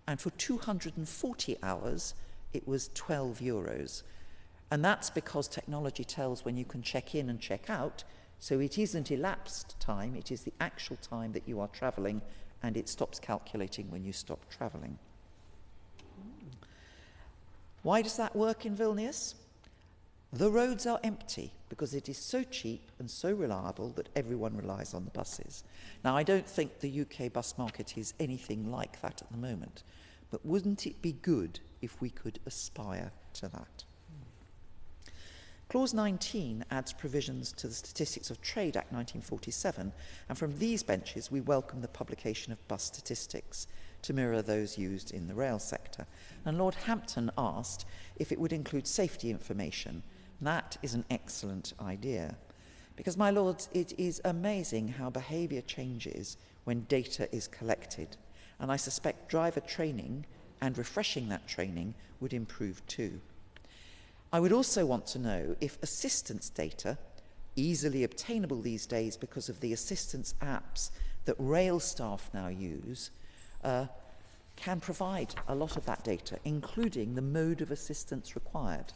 and for 240 hours it was €12. And that's because technology tells when you can check in and check out, so it isn't elapsed time, it is the actual time that you are travelling, and it stops calculating when you stop travelling. Why does that work in Vilnius? The roads are empty because it is so cheap and so reliable that everyone relies on the buses. Now, I don't think the UK bus market is anything like that at the moment, but wouldn't it be good if we could aspire to that? Clause 19 adds provisions to the Statistics of Trade Act 1947, and from these benches we welcome the publication of bus statistics to mirror those used in the rail sector. And Lord Hampton asked if it would include safety information. That is an excellent idea. Because, my lords, it is amazing how behaviour changes when data is collected, and I suspect driver training and refreshing that training would improve too. I would also want to know if assistance data, easily obtainable these days because of the assistance apps that rail staff now use, can provide a lot of that data, including the mode of assistance required.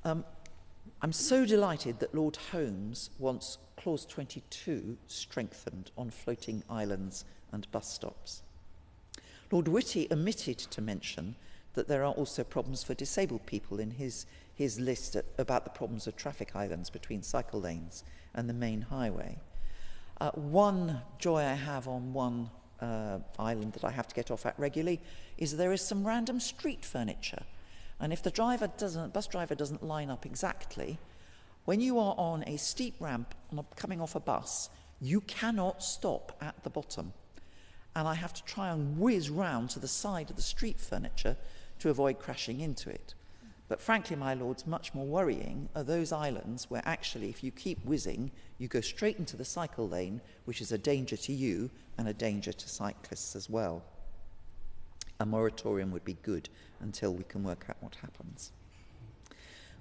I'm so delighted that Lord Holmes wants Clause 22 strengthened on floating islands and bus stops. Lord Whitty omitted to mention that there are also problems for disabled people in his list about the problems of traffic islands between cycle lanes and the main highway. One joy I have on one island that I have to get off at regularly is there is some random street furniture. And if the bus driver doesn't line up exactly, when you are on a steep ramp coming off a bus, you cannot stop at the bottom. And I have to try and whiz round to the side of the street furniture to avoid crashing into it. But frankly, my lords, much more worrying are those islands where actually if you keep whizzing, you go straight into the cycle lane, which is a danger to you and a danger to cyclists as well. A moratorium would be good until we can work out what happens.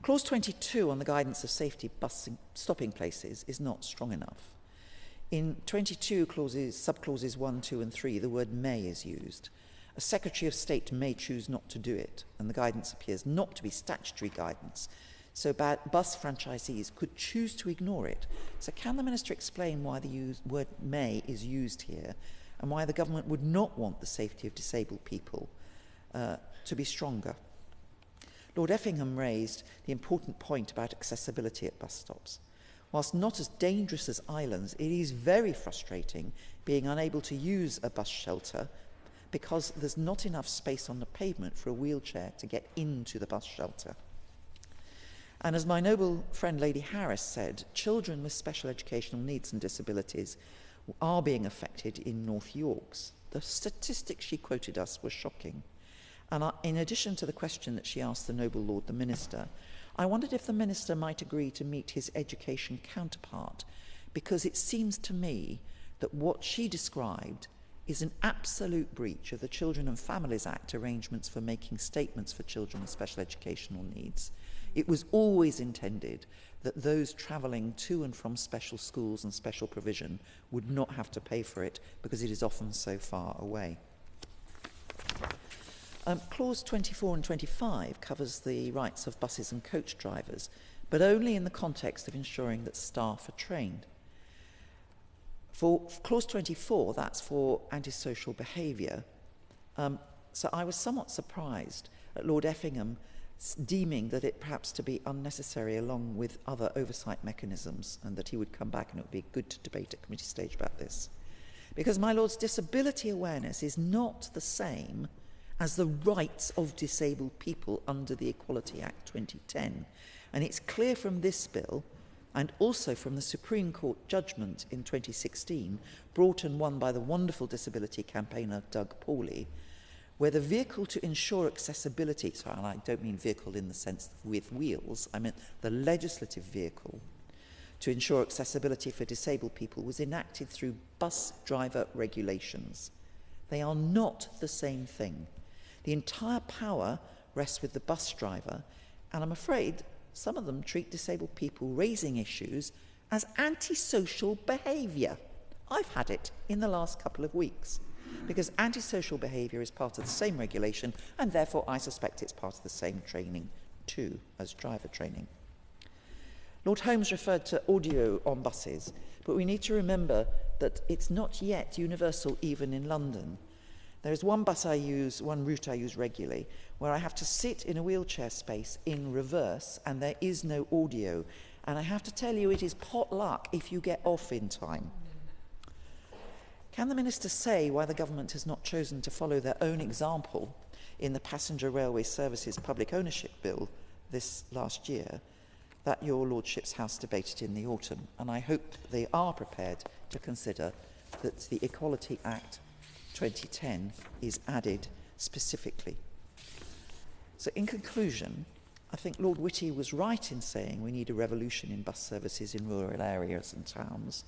Clause 22 on the guidance of safety bus stopping places is not strong enough. In 22 clauses, subclauses 1, 2 and 3, the word may is used. A Secretary of State may choose not to do it, and the guidance appears not to be statutory guidance, so bus franchisees could choose to ignore it. So can the Minister explain why the word may is used here, and why the government would not want the safety of disabled people to be stronger? Lord Effingham raised the important point about accessibility at bus stops. Whilst not as dangerous as islands, it is very frustrating being unable to use a bus shelter because there's not enough space on the pavement for a wheelchair to get into the bus shelter. And as my noble friend Lady Harris said, children with special educational needs and disabilities are being affected in North Yorks. The statistics she quoted us were shocking. And in addition to the question that she asked the noble Lord the Minister, I wondered if the Minister might agree to meet his education counterpart, because it seems to me that what she described is an absolute breach of the Children and Families Act arrangements for making statements for children with special educational needs. It was always intended that those travelling to and from special schools and special provision would not have to pay for it because it is often so far away. Clause 24 and 25 covers the rights of buses and coach drivers, but only in the context of ensuring that staff are trained. For Clause 24, that's for antisocial behaviour. So I was somewhat surprised at Lord Effingham deeming that it perhaps to be unnecessary along with other oversight mechanisms, and that he would come back and it would be good to debate at committee stage about this. Because, my lords, disability awareness is not the same as the rights of disabled people under the Equality Act 2010. And it's clear from this bill, and also from the Supreme Court judgment in 2016, brought and won by the wonderful disability campaigner Doug Paulley, where the vehicle to ensure accessibility, sorry, and I don't mean vehicle in the sense with wheels, I meant the legislative vehicle to ensure accessibility for disabled people was enacted through bus driver regulations. They are not the same thing. The entire power rests with the bus driver, and I'm afraid some of them treat disabled people raising issues as antisocial behaviour. I've had it in the last couple of weeks, because antisocial behaviour is part of the same regulation, and therefore I suspect it's part of the same training too, as driver training. Lord Holmes referred to audio on buses, but we need to remember that it's not yet universal even in London. There is one route I use regularly, where I have to sit in a wheelchair space in reverse and there is no audio. And I have to tell you, it is pot luck if you get off in time. Can the Minister say why the government has not chosen to follow their own example in the Passenger Railway Services Public Ownership Bill this last year that your Lordship's House debated in the autumn? And I hope they are prepared to consider that the Equality Act 2010 is added specifically. So in conclusion, I think Lord Whitty was right in saying we need a revolution in bus services in rural areas and towns.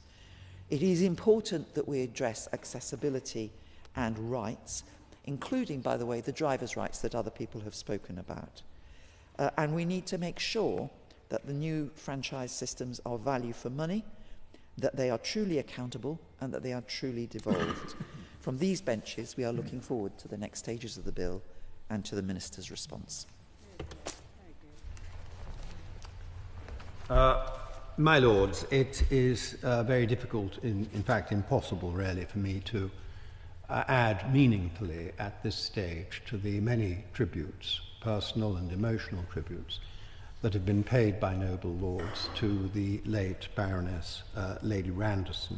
It is important that we address accessibility and rights, including, by the way, the driver's rights that other people have spoken about. And we need to make sure that the new franchise systems are value for money, that they are truly accountable, and that they are truly devolved. From these benches, we are looking forward to the next stages of the bill and to the Minister's response. My Lords, it is very difficult, in fact impossible really, for me to add meaningfully at this stage to the many tributes, personal and emotional tributes, that have been paid by noble lords to the late Baroness Lady Randerson.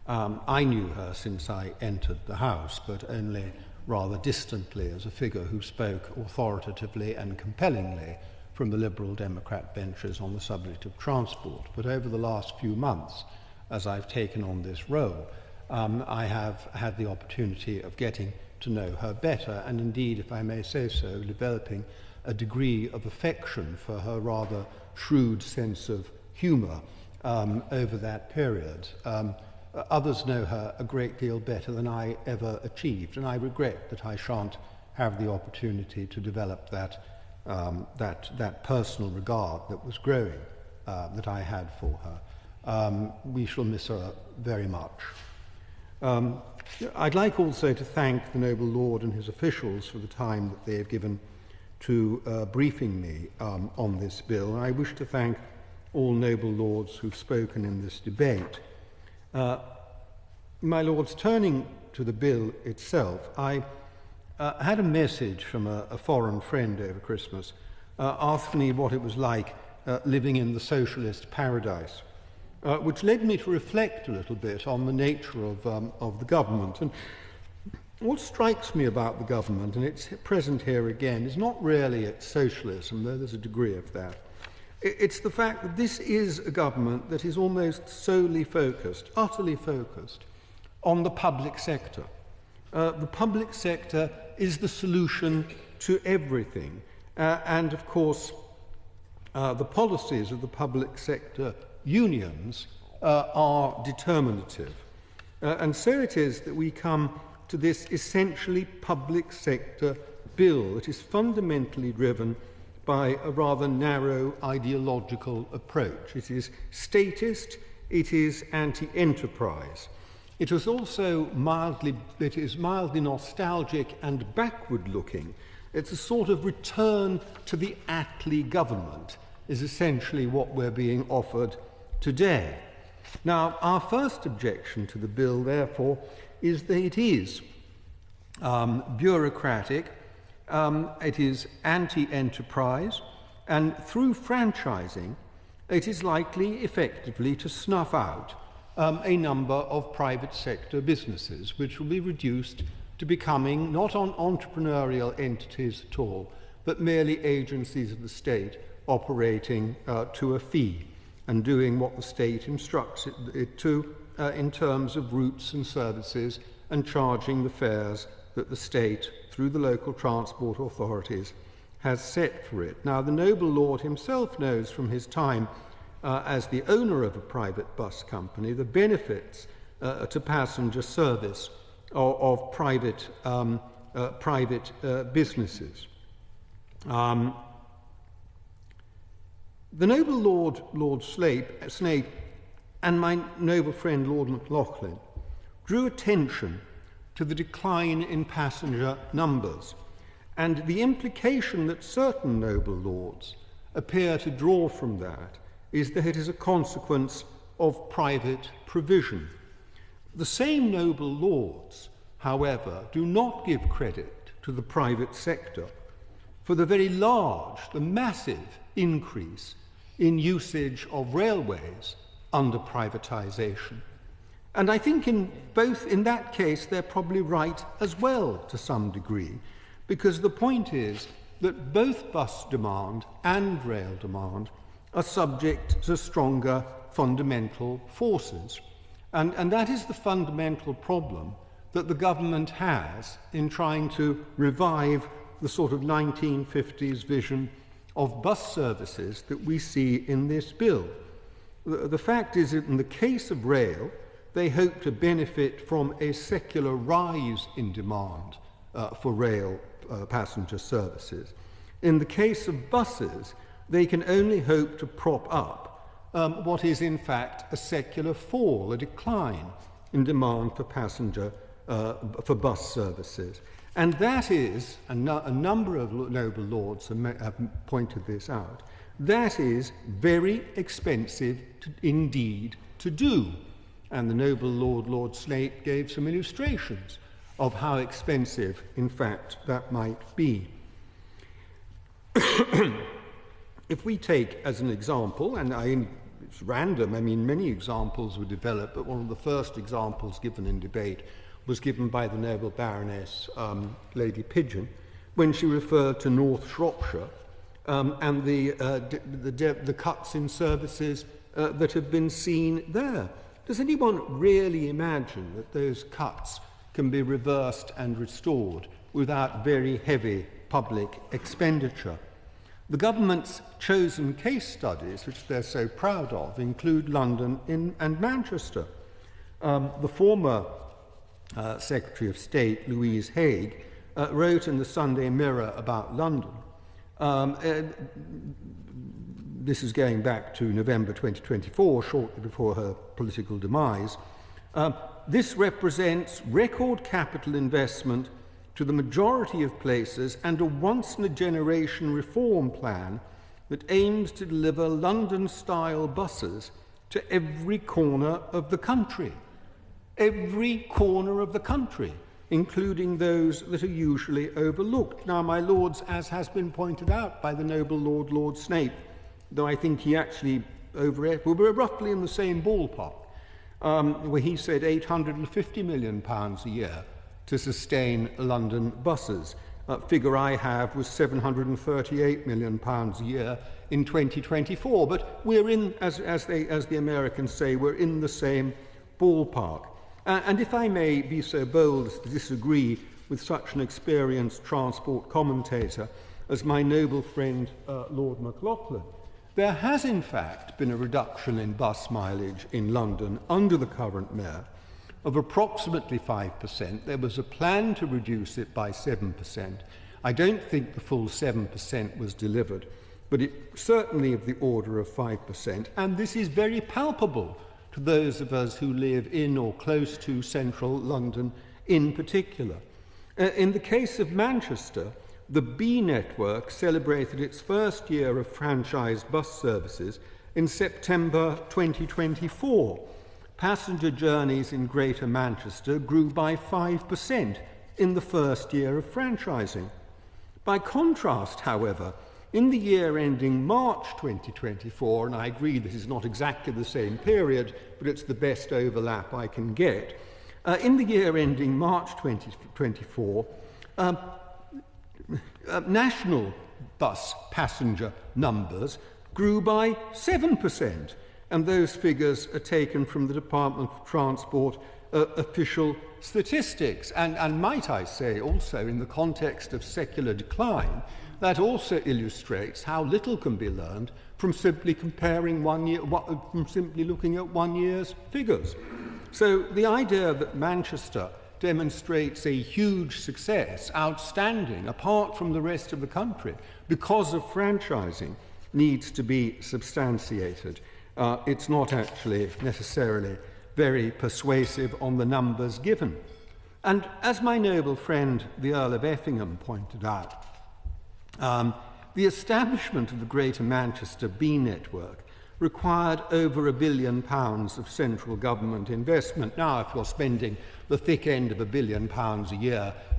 I knew her since I entered the House, but only rather distantly as a figure who spoke authoritatively and compellingly from the Liberal Democrat benches on the subject of transport. But over the last few months, as I've taken on this role, I have had the opportunity of getting to know her better, and indeed, if I may say so, developing a degree of affection for her rather shrewd sense of humour over that period. Others know her a great deal better than I ever achieved, and I regret that I shan't have the opportunity to develop that personal regard that was growing that I had for her. We shall miss her very much. I'd like also to thank the noble lord and his officials for the time that they have given to briefing me on this bill. And I wish to thank all noble lords who've spoken in this debate. My lords, turning to the bill itself, I had a message from a foreign friend over Christmas asking me what it was like living in the socialist paradise, which led me to reflect a little bit on the nature of the government. And what strikes me about the government, and it's present here again, is not really its socialism, though there's a degree of that. It's the fact that this is a government that is almost solely focused, utterly focused, on the public sector. The public sector is the solution to everything. And of course, the policies of the public sector unions are determinative. And so it is that we come to this essentially public sector bill that is fundamentally driven by a rather narrow ideological approach. It is statist, it is anti-enterprise. It is also mildly nostalgic and backward-looking. It's a sort of return to the Attlee government, is essentially what we're being offered today. Now, our first objection to the bill, therefore, is that it is bureaucratic, it is anti-enterprise, and through franchising, it is likely effectively to snuff out a number of private sector businesses, which will be reduced to becoming not entrepreneurial entities at all, but merely agencies of the state operating to a fee and doing what the state instructs it to in terms of routes and services and charging the fares that the state, through the local transport authorities, has set for it. Now, the noble lord himself knows from his time as the owner of a private bus company the benefits to passenger service of private businesses. The noble Lord Snape, and my noble friend Lord Maclauchlan drew attention to the decline in passenger numbers and the implication that certain noble lords appear to draw from that is that it is a consequence of private provision. The same noble lords, however, do not give credit to the private sector for the very large, the massive increase in usage of railways under privatisation. And I think in that case they're probably right as well to some degree, because the point is that both bus demand and rail demand are subject to stronger fundamental forces. And that is the fundamental problem that the government has in trying to revive the sort of 1950s vision of bus services that we see in this bill. The fact is that in the case of rail, they hope to benefit from a secular rise in demand for rail passenger services. In the case of buses, they can only hope to prop up what is in fact a secular fall, a decline in demand for for bus services. And that is, a number of noble lords have pointed this out, that is very expensive indeed to do. And the noble Lord Snape gave some illustrations of how expensive, in fact, that might be. If we take as an example, and it's random, I mean, many examples were developed, but one of the first examples given in debate was given by the noble Baroness Lady Pigeon, when she referred to North Shropshire and the cuts in services that have been seen there. Does anyone really imagine that those cuts can be reversed and restored without very heavy public expenditure? The government's chosen case studies, which they're so proud of, include London and Manchester. The former Secretary of State, Louise Haigh, wrote in the Sunday Mirror about London. This is going back to November 2024, shortly before her political demise. This represents record capital investment to the majority of places and a once-in-a-generation reform plan that aims to deliver London-style buses to every corner of the country. Every corner of the country, including those that are usually overlooked. Now, my lords, as has been pointed out by the noble Lord Snape, though I think he actually we're roughly in the same ballpark, where he said £850 million a year to sustain London buses. Figure I have was £738 million a year in 2024. But we're in, as the Americans say, we're in the same ballpark. And if I may be so bold as to disagree with such an experienced transport commentator as my noble friend Lord McLaughlin, there has in fact been a reduction in bus mileage in London under the current mayor of approximately 5%. There was a plan to reduce it by 7%. I don't think the full 7% was delivered, but it certainly of the order of 5%. And this is very palpable to those of us who live in or close to central London in particular. In the case of Manchester, the B network celebrated its first year of franchised bus services in September 2024. Passenger journeys in Greater Manchester grew by 5% in the first year of franchising. By contrast, however, in the year ending March 2024, and I agree this is not exactly the same period, but it's the best overlap I can get, in the year ending March 2024, national bus passenger numbers grew by 7%, and those figures are taken from the Department of Transport official statistics. And might I say also, in the context of secular decline, that also illustrates how little can be learned from simply comparing from simply looking at 1 year's figures. So the idea that Manchester demonstrates a huge success, outstanding, apart from the rest of the country, because of franchising, needs to be substantiated. It's not actually necessarily very persuasive on the numbers given. And as my noble friend, the Earl of Effingham, pointed out, the establishment of the Greater Manchester B network required over £1 billion of central government investment. Now, if you're spending the thick end of £1 billion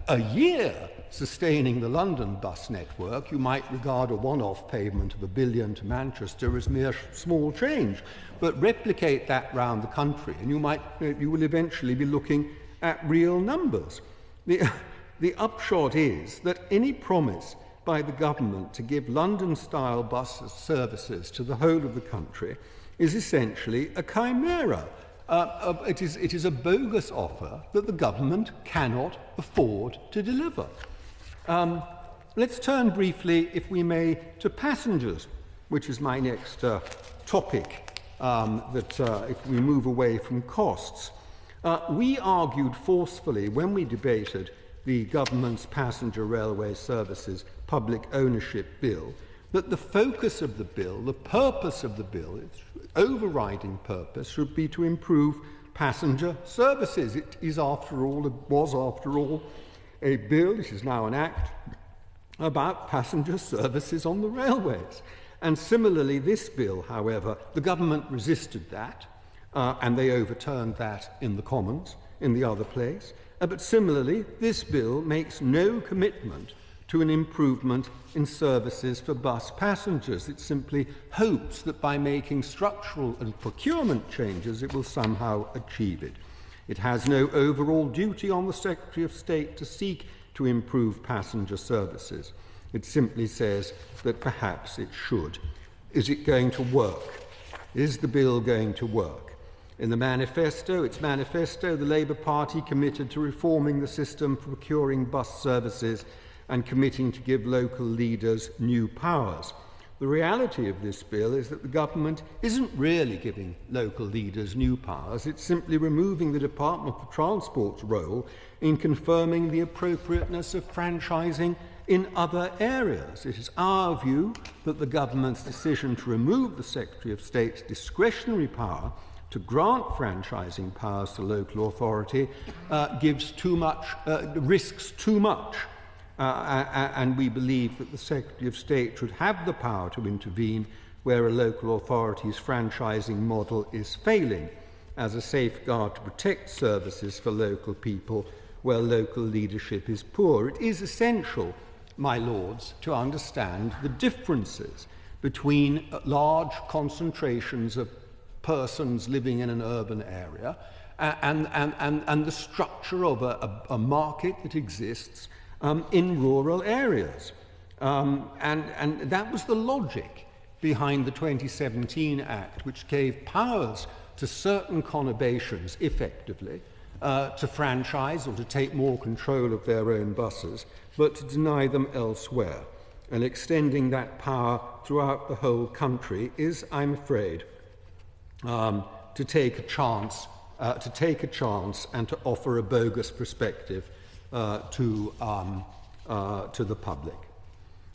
a year sustaining the London bus network, you might regard a one-off payment of £1 billion to Manchester as mere small change. But replicate that round the country, and you will eventually be looking at real numbers. The upshot is that any promise by the government to give London-style bus services to the whole of the country is essentially a chimera. It is a bogus offer that the government cannot afford to deliver. let's turn briefly, if we may, to passengers, which is my next topic, if we move away from costs. We argued forcefully when we debated the government's passenger railway services public ownership bill that the focus of the bill, the purpose of the bill, its overriding purpose, should be to improve passenger services. It was after all, a bill, it is now an act, about passenger services on the railways. And similarly, this bill, however, the government resisted that, and they overturned that in the Commons, in the other place. But similarly, this bill makes no commitment to an improvement in services for bus passengers. It simply hopes that by making structural and procurement changes, it will somehow achieve it. It has no overall duty on the Secretary of State to seek to improve passenger services. It simply says that perhaps it should. Is it going to work? Is the bill going to work? In its manifesto, the Labour Party committed to reforming the system for procuring bus services and committing to give local leaders new powers. The reality of this bill is that the government isn't really giving local leaders new powers, it's simply removing the Department for Transport's role in confirming the appropriateness of franchising in other areas. It is our view that the government's decision to remove the Secretary of State's discretionary power to grant franchising powers to local authority risks too much. And we believe that the Secretary of State should have the power to intervene where a local authority's franchising model is failing, as a safeguard to protect services for local people where local leadership is poor. It is essential, my lords, to understand the differences between large concentrations of persons living in an urban area and the structure of a market that exists in rural areas. And that was the logic behind the 2017 Act, which gave powers to certain conurbations, effectively, to franchise or to take more control of their own buses, but to deny them elsewhere. And extending that power throughout the whole country is, I'm afraid, to take a chance and to offer a bogus perspective to the public.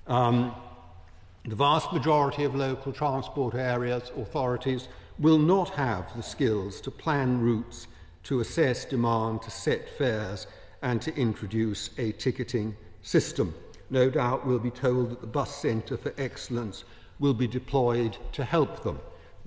The vast majority of local transport areas, authorities, will not have the skills to plan routes, to assess demand, to set fares, and to introduce a ticketing system. No doubt we'll be told that the Bus Centre for Excellence will be deployed to help them.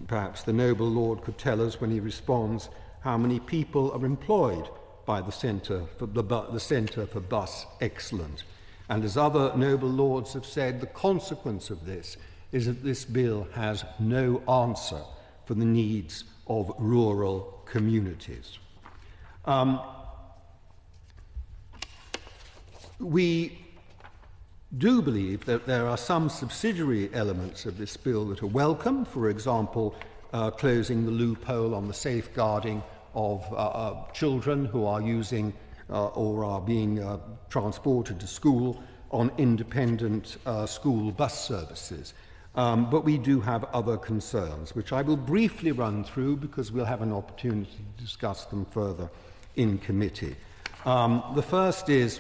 Perhaps the noble lord could tell us when he responds how many people are employed by the Centre for Bus Excellence. And as other noble lords have said, the consequence of this is that this bill has no answer for the needs of rural communities. We do believe that there are some subsidiary elements of this bill that are welcome, for example, closing the loophole on the safeguarding of children who are using or are being transported to school on independent school bus services. But we do have other concerns, which I will briefly run through because we'll have an opportunity to discuss them further in committee. The first is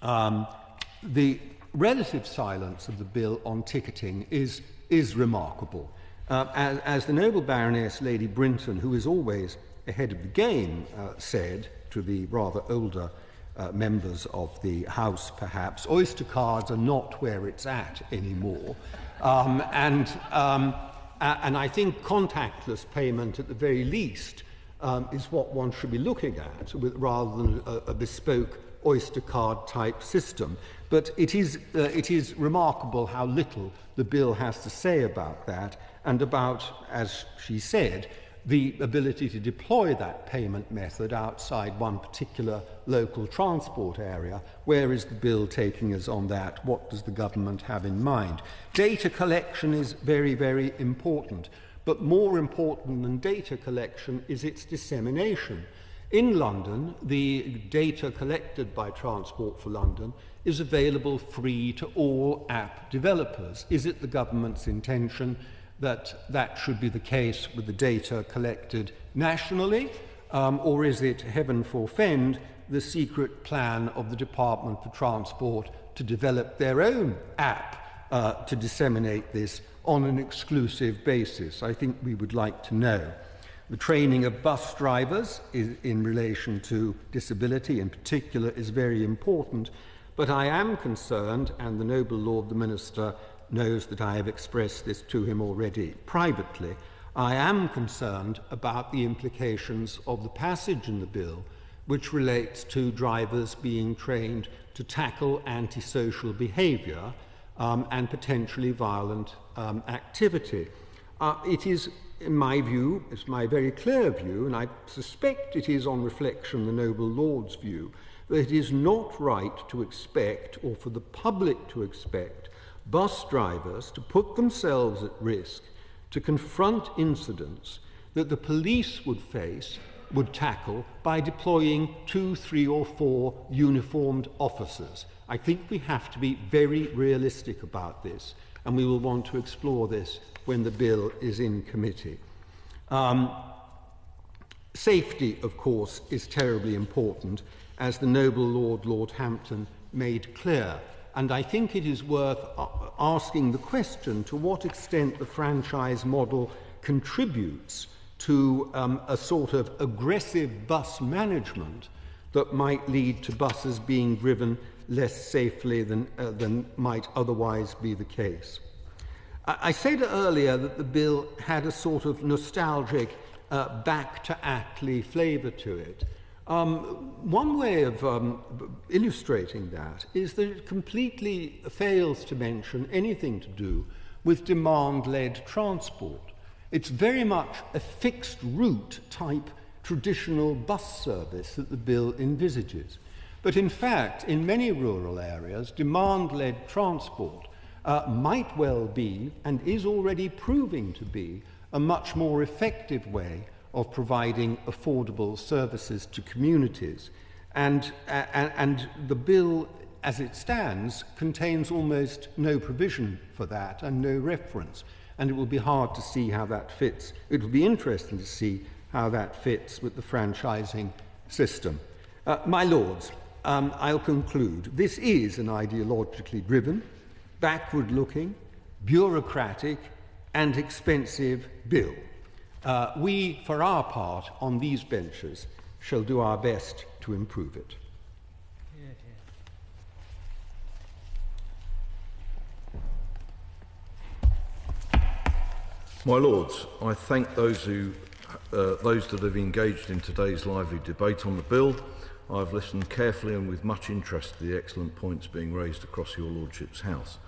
the relative silence of the bill on ticketing is remarkable. As the noble Baroness Lady Brinton, who is always ahead of the game, said to the rather older members of the House, perhaps, Oyster cards are not where it's at anymore. And I think contactless payment, at the very least, is what one should be looking at, rather than a bespoke Oyster card type system. But it is remarkable how little the bill has to say about that, and about, as she said, the ability to deploy that payment method outside one particular local transport area. Where is the bill taking us on that? What does the government have in mind? Data collection is very, very important, but more important than data collection is its dissemination. In London, the data collected by Transport for London is available free to all app developers. Is it the government's intention that that should be the case with the data collected nationally, or is it, heaven forfend, the secret plan of the Department for Transport to develop their own app to disseminate this on an exclusive basis? I think we would like to know. The training of bus drivers in relation to disability in particular is very important, but I am concerned, and the noble Lord the Minister knows that I have expressed this to him already privately, I am concerned about the implications of the passage in the bill which relates to drivers being trained to tackle antisocial behaviour and potentially violent activity. It is, in my view, it's my very clear view, and I suspect it is on reflection the noble Lord's view, that it is not right to expect, or for the public to expect, bus drivers to put themselves at risk to confront incidents that the police would tackle by deploying 2, 3 or 4 uniformed officers. I think we have to be very realistic about this, and we will want to explore this when the bill is in committee. Safety, of course, is terribly important, as the noble Lord Hampton made clear. And I think it is worth asking the question to what extent the franchise model contributes to a sort of aggressive bus management that might lead to buses being driven less safely than might otherwise be the case. I said earlier that the bill had a sort of nostalgic back to Attlee flavour to it. One way of illustrating that is that it completely fails to mention anything to do with demand-led transport. It's very much a fixed route type traditional bus service that the bill envisages. But in fact, in many rural areas, demand-led transport might well be, and is already proving to be, a much more effective way of providing affordable services to communities. And the bill, as it stands, contains almost no provision for that and no reference. And it will be hard to see how that fits. It will be interesting to see how that fits with the franchising system. My Lords, I'll conclude. This is an ideologically driven, backward-looking, bureaucratic and expensive bill. We, for our part, on these benches, shall do our best to improve it. My Lords, I thank those that have engaged in today's lively debate on the bill. I've listened carefully and with much interest to the excellent points being raised across your Lordship's House.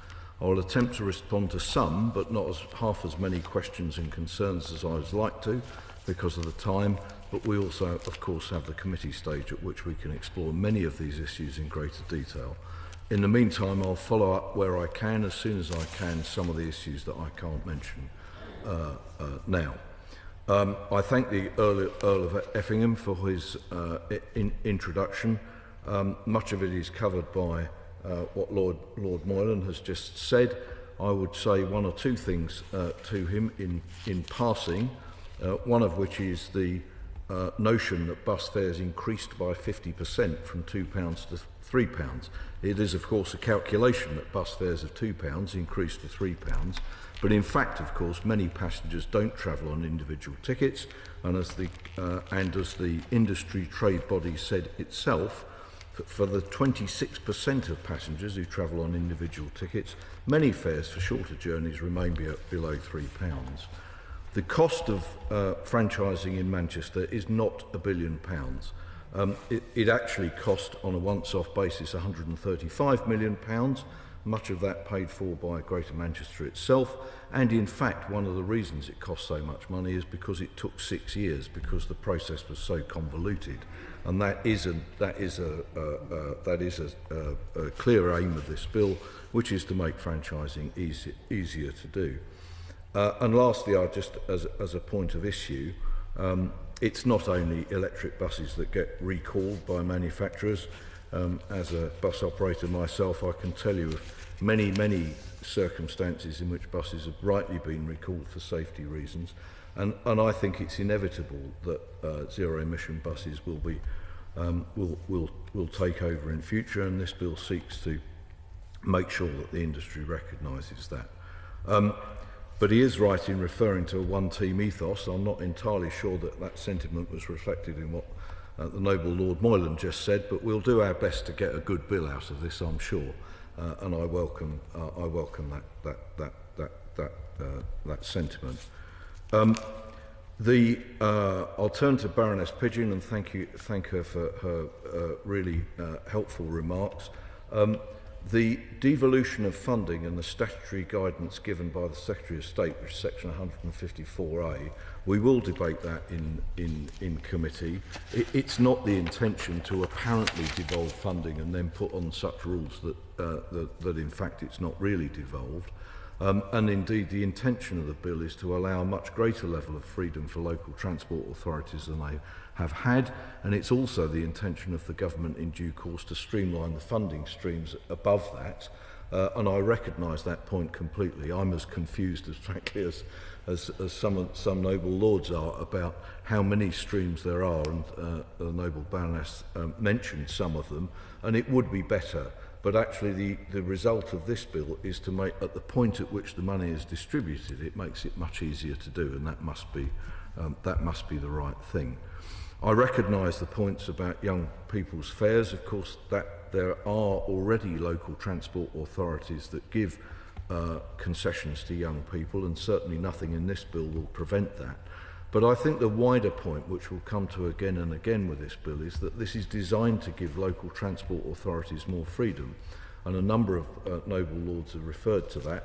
I will attempt to respond to some, but not half as many questions and concerns as I would like to, because of the time, but we also, of course, have the committee stage at which we can explore many of these issues in greater detail. In the meantime, I'll follow up where I can, as soon as I can, some of the issues that I can't mention now. I thank the Earl of Effingham for his introduction. Much of it is covered by what Lord Moylan has just said. I would say one or two things to him in passing, one of which is the notion that bus fares increased by 50% from £2 to £3. It is, of course, a calculation that bus fares of £2 increased to £3. But in fact, of course, many passengers don't travel on individual tickets, and as the industry trade body said itself, for the 26% of passengers who travel on individual tickets, many fares for shorter journeys remain below £3. The cost of franchising in Manchester is not £1 billion. It actually cost, on a once-off basis, £135 million, much of that paid for by Greater Manchester itself, and in fact one of the reasons it cost so much money is because it took 6 years, because the process was so convoluted, and that is a clear aim of this bill, which is to make franchising easier to do. And lastly, I just, as a point of issue, it's not only electric buses that get recalled by manufacturers. As a bus operator myself, I can tell you of many circumstances in which buses have rightly been recalled for safety reasons. And I think it's inevitable that zero-emission buses will be will take over in future, and this bill seeks to make sure that the industry recognises that. But he is right in referring to a one-team ethos. I'm not entirely sure that that sentiment was reflected in what the noble Lord Moylan just said, but we'll do our best to get a good bill out of this, I'm sure. And I welcome that sentiment. I'll turn to Baroness Pidgeon and thank her for her really helpful remarks. The devolution of funding and the statutory guidance given by the Secretary of State, which is section 154A, we will debate that in committee. It's not the intention to apparently devolve funding and then put on such rules that in fact it's not really devolved. And indeed, the intention of the bill is to allow a much greater level of freedom for local transport authorities than they have had, and it's also the intention of the government in due course to streamline the funding streams above that, and I recognise that point completely. I'm as confused, as frankly, as some noble lords are about how many streams there are, and the noble Baroness mentioned some of them, and it would be better. But actually the result of this bill is to make, at the point at which the money is distributed, it makes it much easier to do, and that must be the right thing. I recognise the points about young people's fares. Of course, that there are already local transport authorities that give concessions to young people, and certainly nothing in this bill will prevent that. But I think the wider point, which we'll come to again and again with this bill, is that this is designed to give local transport authorities more freedom. And a number of noble lords have referred to that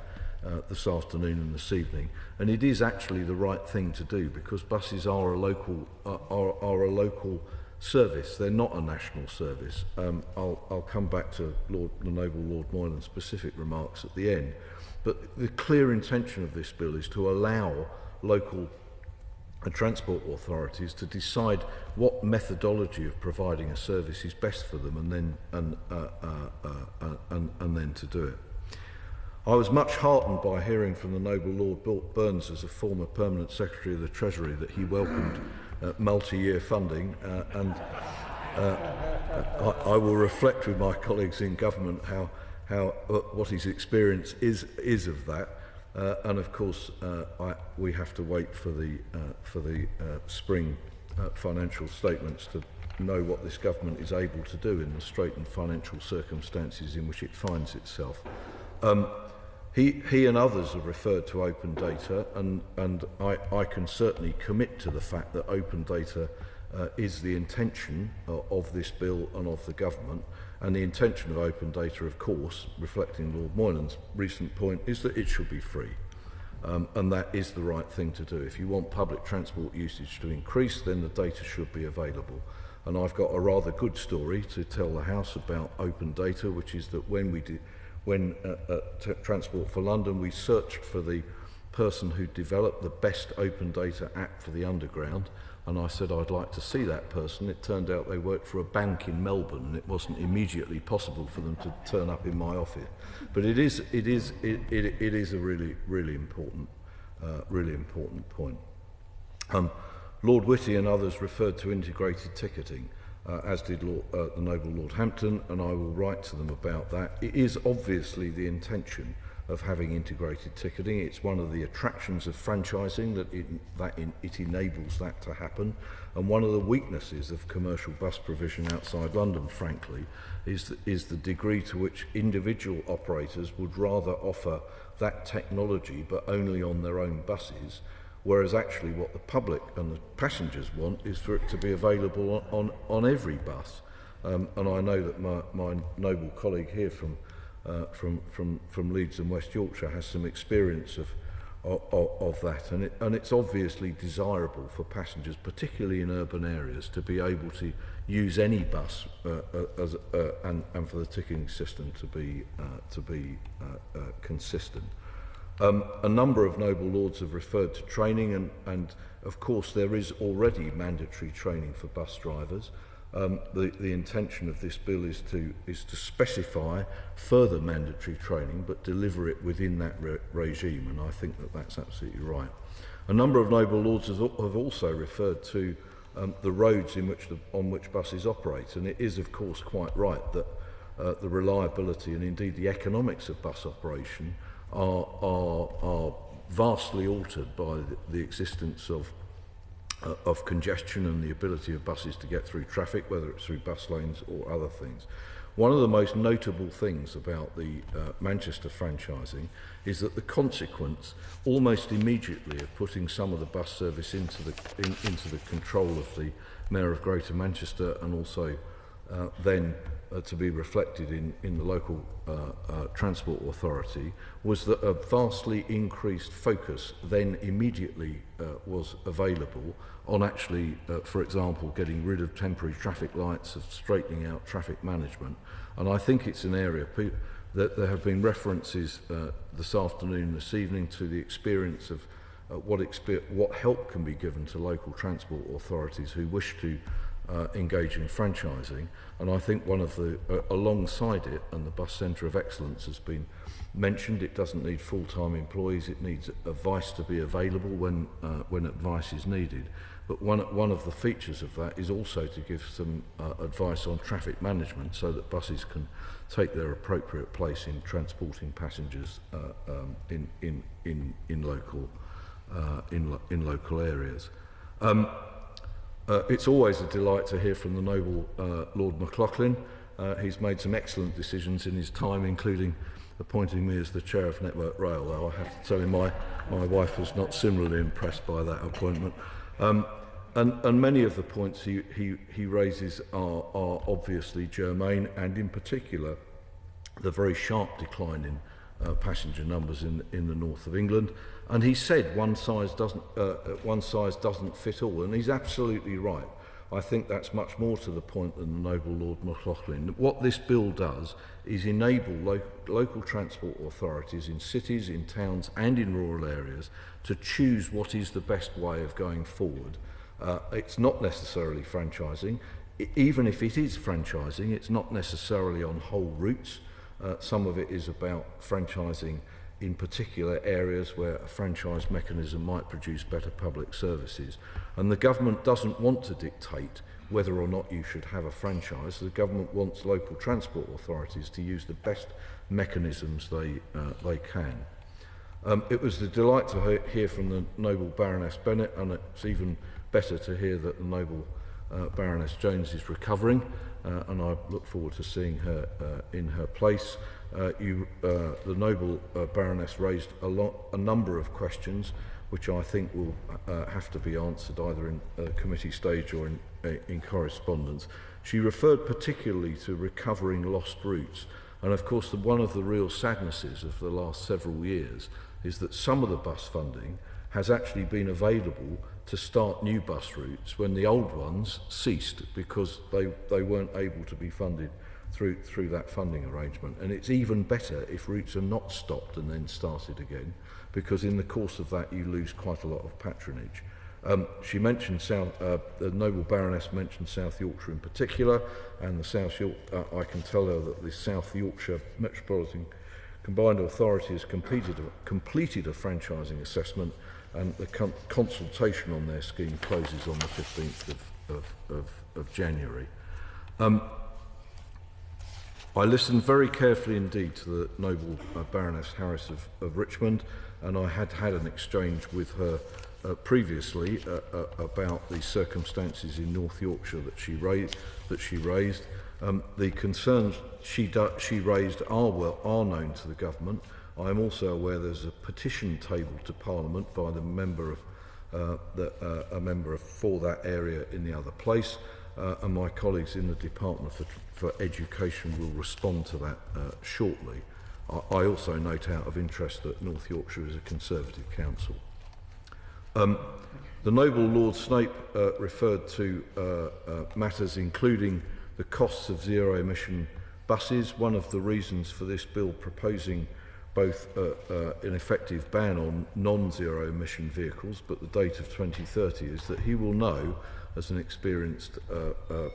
this afternoon and this evening. And it is actually the right thing to do, because buses are a local service. They're not a national service. I'll come back to the noble Lord Moylan's specific remarks at the end. But the clear intention of this bill is to allow local transport authorities to decide what methodology of providing a service is best for them, and then to do it. I was much heartened by hearing from the noble Lord Burns, as a former permanent Secretary of the Treasury, that he welcomed multi-year funding, and I will reflect with my colleagues in government how what his experience is of that. And of course, we have to wait for the spring financial statements to know what this government is able to do in the straitened financial circumstances in which it finds itself. He and others have referred to open data, and I can certainly commit to the fact that open data is the intention of this bill and of the government. And the intention of open data, of course, reflecting Lord Moylan's recent point, is that it should be free. And that is the right thing to do. If you want public transport usage to increase, then the data should be available. And I've got a rather good story to tell the House about open data, which is that when Transport for London, we searched for the person who developed the best open data app for the Underground, and I said I'd like to see that person. It turned out they worked for a bank in Melbourne, and it wasn't immediately possible for them to turn up in my office. But it is a really important point. Lord Whitty and others referred to integrated ticketing, as did the noble Lord Hampton, and I will write to them about that. It is obviously the intention of having integrated ticketing. It's one of the attractions of franchising that it enables that to happen. And one of the weaknesses of commercial bus provision outside London, frankly, is the degree to which individual operators would rather offer that technology but only on their own buses, whereas actually what the public and the passengers want is for it to be available on every bus. And I know that my noble colleague here from Leeds and West Yorkshire has some experience of that, and it's obviously desirable for passengers, particularly in urban areas, to be able to use any bus and for the ticketing system to be consistent. A number of noble lords have referred to training, and of course there is already mandatory training for bus drivers. The intention of this bill is to specify further mandatory training, but deliver it within that regime, and I think that that's absolutely right. A number of noble lords have also referred to the roads on which buses operate, and it is of course quite right that the reliability and indeed the economics of bus operation are vastly altered by the existence of congestion and the ability of buses to get through traffic, whether it's through bus lanes or other things. One of the most notable things about the Manchester franchising is that the consequence, almost immediately, of putting some of the bus service into the control of the Mayor of Greater Manchester, and also then to be reflected in the local transport authority, was that a vastly increased focus then immediately was available on actually, for example, getting rid of temporary traffic lights, of straightening out traffic management. And I think it's an area that there have been references this afternoon, this evening, to the experience of what help can be given to local transport authorities who wish to engage in franchising. And I think one of the, alongside it, and the Bus Centre of Excellence has been mentioned, it doesn't need full-time employees, it needs advice to be available when advice is needed. But one of the features of that is also to give some advice on traffic management, so that buses can take their appropriate place in transporting passengers in local areas. It's always a delight to hear from the noble Lord McLaughlin. He's made some excellent decisions in his time, including appointing me as the chair of Network Rail, though I have to tell you my wife was not similarly impressed by that appointment. And many of the points he raises are obviously germane, and in particular the very sharp decline in passenger numbers in the north of England. And he said one size doesn't fit all, and he's absolutely right. I think that's much more to the point than the noble Lord McLaughlin. What this bill does is enable local transport authorities in cities, in towns and in rural areas to choose what is the best way of going forward. It's not necessarily franchising. Even if it is franchising, it's not necessarily on whole routes. Some of it is about franchising in particular areas where a franchise mechanism might produce better public services. And the government doesn't want to dictate whether or not you should have a franchise. The government wants local transport authorities to use the best mechanisms they can. It was a delight to hear from the noble Baroness Bennett, and it's even better to hear that the noble Baroness Jones is recovering, and I look forward to seeing her in her place. The noble Baroness raised a number of questions which I think will have to be answered either in committee stage or in correspondence. She referred particularly to recovering lost routes, and of course one of the real sadnesses of the last several years is that some of the bus funding has actually been available to start new bus routes when the old ones ceased because they weren't able to be funded through that funding arrangement. And it's even better if routes are not stopped and then started again, because in the course of that you lose quite a lot of patronage. She mentioned the noble Baroness mentioned South Yorkshire in particular, and I can tell her that the South Yorkshire Metropolitan Combined Authority has completed a franchising assessment, and the consultation on their scheme closes on the 15th of January. I listened very carefully indeed to the noble Baroness Harris of Richmond, and I had an exchange with her previously about the circumstances in North Yorkshire that she raised. The concerns she raised are known to the government. I am also aware there's a petition tabled to Parliament by the member for that area in the other place, and my colleagues in the Department for Education will respond to that shortly. I also note out of interest that North Yorkshire is a Conservative council. The noble Lord Snape referred to matters including the costs of zero-emission buses. One of the reasons for this bill proposing both an effective ban on non-zero emission vehicles, but the date of 2030 is that he will know, as an experienced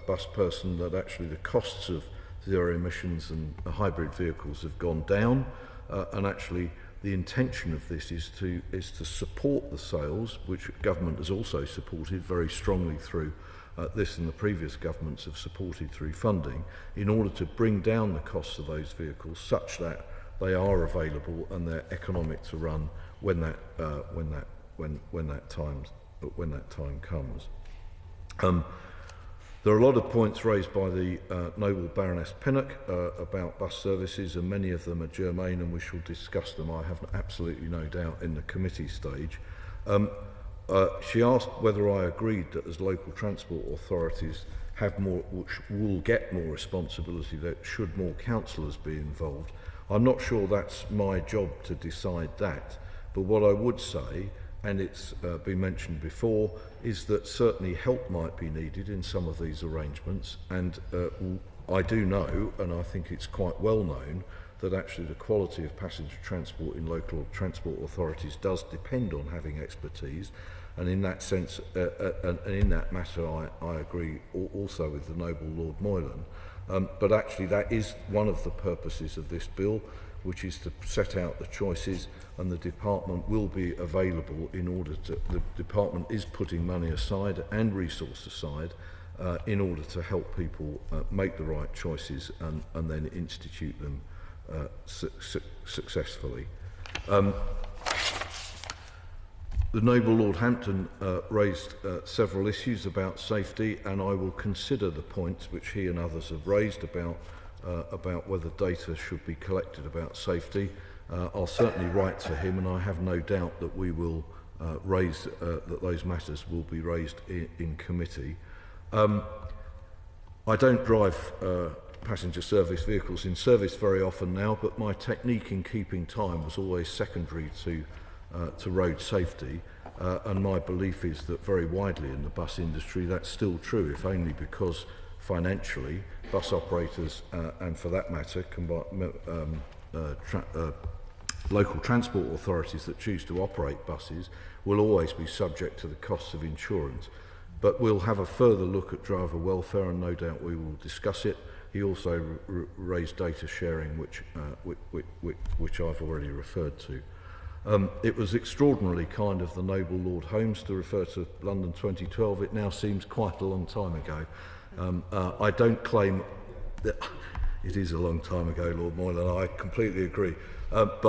bus person, that actually the costs of zero emissions and hybrid vehicles have gone down, and actually the intention of this is to support the sales, which government has also supported very strongly through this, and the previous governments have supported through funding, in order to bring down the costs of those vehicles such that they are available and they're economic to run when that time comes. There are a lot of points raised by the Noble Baroness Pinnock about bus services, and many of them are germane, and we shall discuss them, I have absolutely no doubt, in the committee stage. She asked whether I agreed that as local transport authorities have more, which will get more responsibility, that should more councillors be involved. I'm not sure that's my job to decide that, but what I would say, and it's been mentioned before, is that certainly help might be needed in some of these arrangements, and I do know, and I think it's quite well known, that actually the quality of passenger transport in local transport authorities does depend on having expertise, and in that sense, and in that matter, I agree also with the Noble Lord Moylan. But actually that is one of the purposes of this bill, which is to set out the choices, and the department will be available in order to, the department is putting money aside and resource aside in order to help people make the right choices and then institute them successfully. The Noble Lord Hampton raised several issues about safety, and I will consider the points which he and others have raised about whether data should be collected about safety. I'll certainly write to him, and I have no doubt that we will raise that those matters will be raised in committee. I don't drive passenger service vehicles in service very often now, but my technique in keeping time was always secondary to road safety, and my belief is that very widely in the bus industry that's still true, if only because financially bus operators and for that matter local transport authorities that choose to operate buses will always be subject to the costs of insurance. But we'll have a further look at driver welfare, and no doubt we will discuss it. He also raised data sharing, which I've already referred to. It was extraordinarily kind of the Noble Lord Holmes to refer to London 2012. It now seems quite a long time ago. I don't claim that it is a long time ago, Lord Moylan, I completely agree. But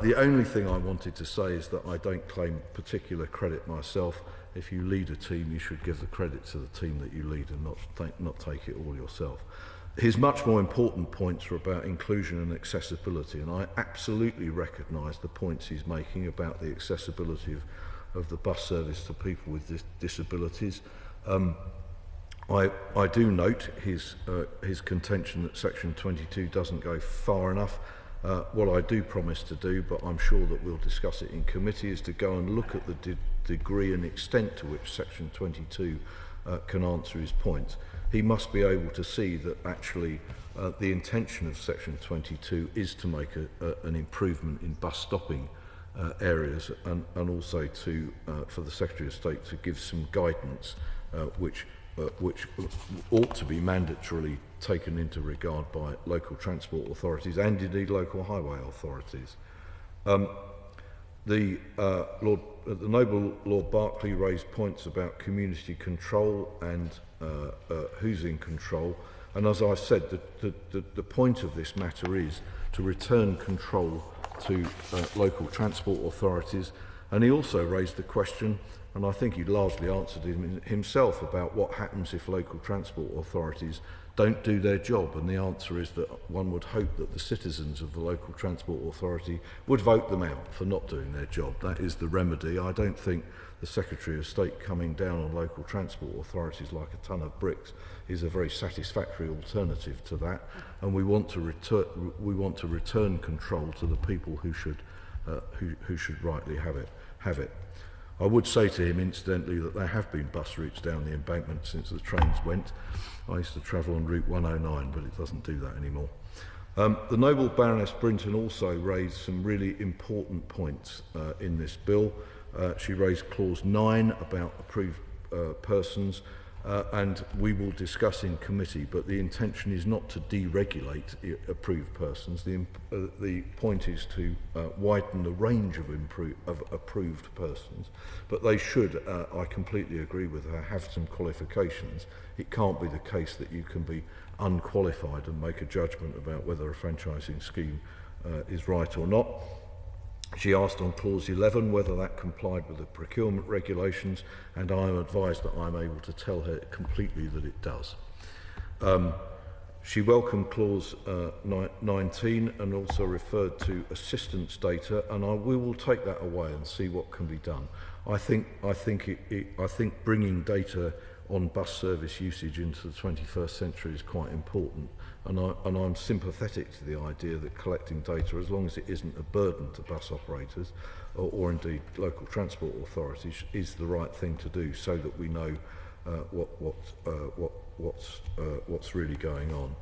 the only thing I wanted to say is that I don't claim particular credit myself. If you lead a team, you should give the credit to the team that you lead and not take it all yourself. His much more important points are about inclusion and accessibility, and I absolutely recognise the points he's making about the accessibility of the bus service to people with disabilities. I do note his contention that Section 22 doesn't go far enough. What I do promise to do, but I'm sure that we'll discuss it in committee, is to go and look at the degree and extent to which Section 22 can answer his points. He must be able to see that actually the intention of Section 22 is to make an improvement in bus stopping areas, and also to for the Secretary of State to give some guidance which ought to be mandatorily taken into regard by local transport authorities and indeed local highway authorities. The Noble Lord Berkeley raised points about community control and who's in control, and as I said, the point of this matter is to return control to local transport authorities. And he also raised the question, and I think he largely answered it himself, about what happens if local transport authorities don't do their job, and the answer is that one would hope that the citizens of the local transport authority would vote them out for not doing their job. That is the remedy. I don't think the Secretary of State coming down on local transport authorities like a ton of bricks is a very satisfactory alternative to that, and we want to return control to the people who should rightly have it. I would say to him, incidentally, that there have been bus routes down the embankment since the trains went. I used to travel on Route 109, but it doesn't do that anymore. The Noble Baroness Brinton also raised some really important points in this bill. She raised clause 9 about approved persons, and we will discuss in committee, but the intention is not to deregulate approved persons. The point is to widen the range of approved persons, but they should, I completely agree with her, have some qualifications. It can't be the case that you can be unqualified and make a judgment about whether a franchising scheme is right or not. She asked on clause 11 whether that complied with the procurement regulations, and I am advised that I'm able to tell her completely that it does. She welcomed clause 19 and also referred to assistance data, and we will take that away and see what can be done. I think bringing data on bus service usage into the 21st century is quite important, and I'm sympathetic to the idea that collecting data, as long as it isn't a burden to bus operators or indeed local transport authorities, is the right thing to do, so that we know what's really going on.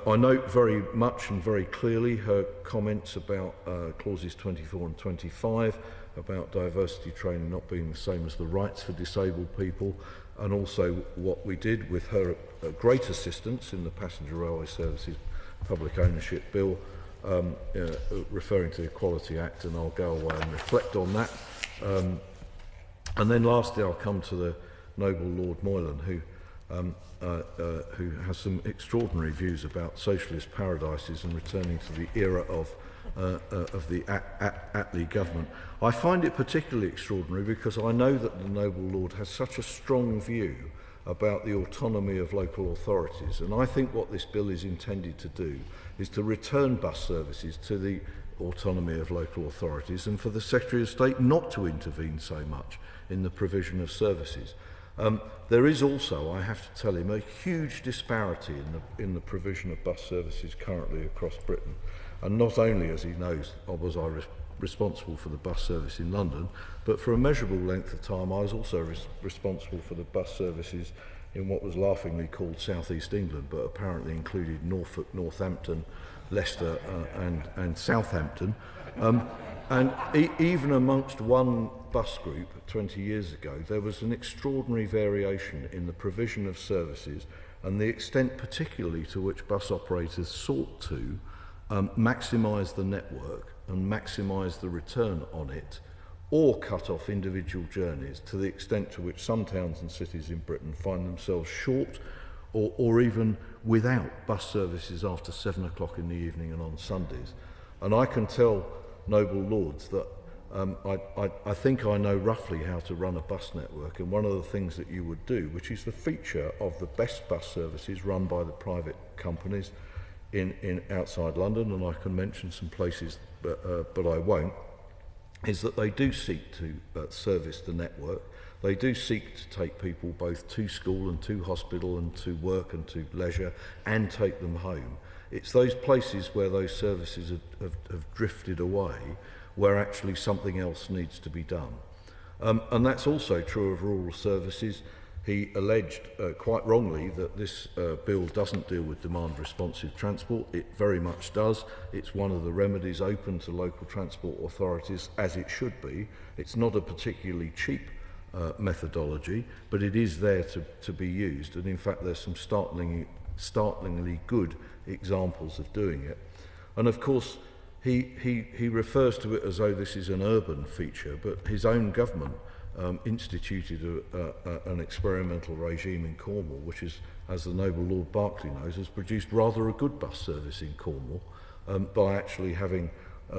I note very much and very clearly her comments about clauses 24 and 25 about diversity training not being the same as the rights for disabled people, and also what we did with her great assistance in the Passenger Railway Services Public Ownership Bill, referring to the Equality Act, and I'll go away and reflect on that. And then lastly, I'll come to the Noble Lord Moylan, who has some extraordinary views about socialist paradises and returning to the era of the Attlee government. I find it particularly extraordinary because I know that the Noble Lord has such a strong view about the autonomy of local authorities, and I think what this bill is intended to do is to return bus services to the autonomy of local authorities, and for the Secretary of State not to intervene so much in the provision of services. There is also, I have to tell him, a huge disparity in the provision of bus services currently across Britain. And not only, as he knows, was I responsible for the bus service in London, but for a measurable length of time I was also responsible for the bus services in what was laughingly called South East England, but apparently included Norfolk, Northampton, Leicester and Southampton. And even amongst one bus group 20 years ago, there was an extraordinary variation in the provision of services and the extent particularly to which bus operators sought to maximise the network and maximise the return on it, or cut off individual journeys, to the extent to which some towns and cities in Britain find themselves short or even without bus services after 7 o'clock in the evening and on Sundays. And I can tell Noble Lords that I think I know roughly how to run a bus network, and one of the things that you would do, which is the feature of the best bus services run by the private companies in outside London, and I can mention some places, but I won't, is that they do seek to service the network. They do seek to take people both to school and to hospital and to work and to leisure and take them home. It's those places where those services have drifted away where actually something else needs to be done. And that's also true of rural services. He alleged, quite wrongly, that this bill doesn't deal with demand-responsive transport. It very much does. It's one of the remedies open to local transport authorities, as it should be. It's not a particularly cheap methodology, but it is there to be used. And in fact, there's some startlingly good examples of doing it. And of course, he refers to it as though this is an urban feature, but his own government instituted an experimental regime in Cornwall, which is, as the Noble Lord Berkeley knows, has produced rather a good bus service in Cornwall by actually having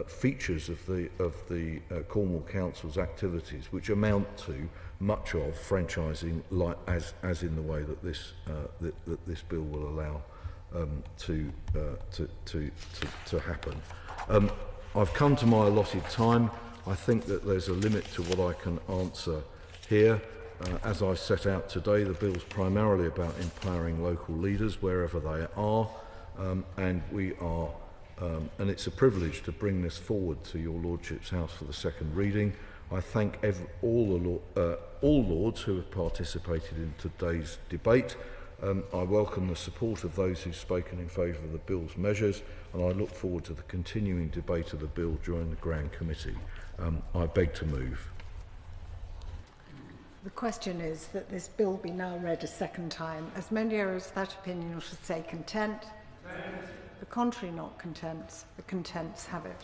features of the Cornwall Council's activities which amount to much of franchising, like as in the way that this bill will allow to happen. I've come to my allotted time. I think that there's a limit to what I can answer here. As I set out today, the bill's primarily about empowering local leaders wherever they are, and it's a privilege to bring this forward to your Lordship's House for the second reading. I thank all lords who have participated in today's debate, I welcome the support of those who've spoken in favour of the bill's measures, and I look forward to the continuing debate of the bill during the Grand Committee. I beg to move. The question is that this bill be now read a second time. As many are of that opinion should say content. The contrary not contents. The contents have it.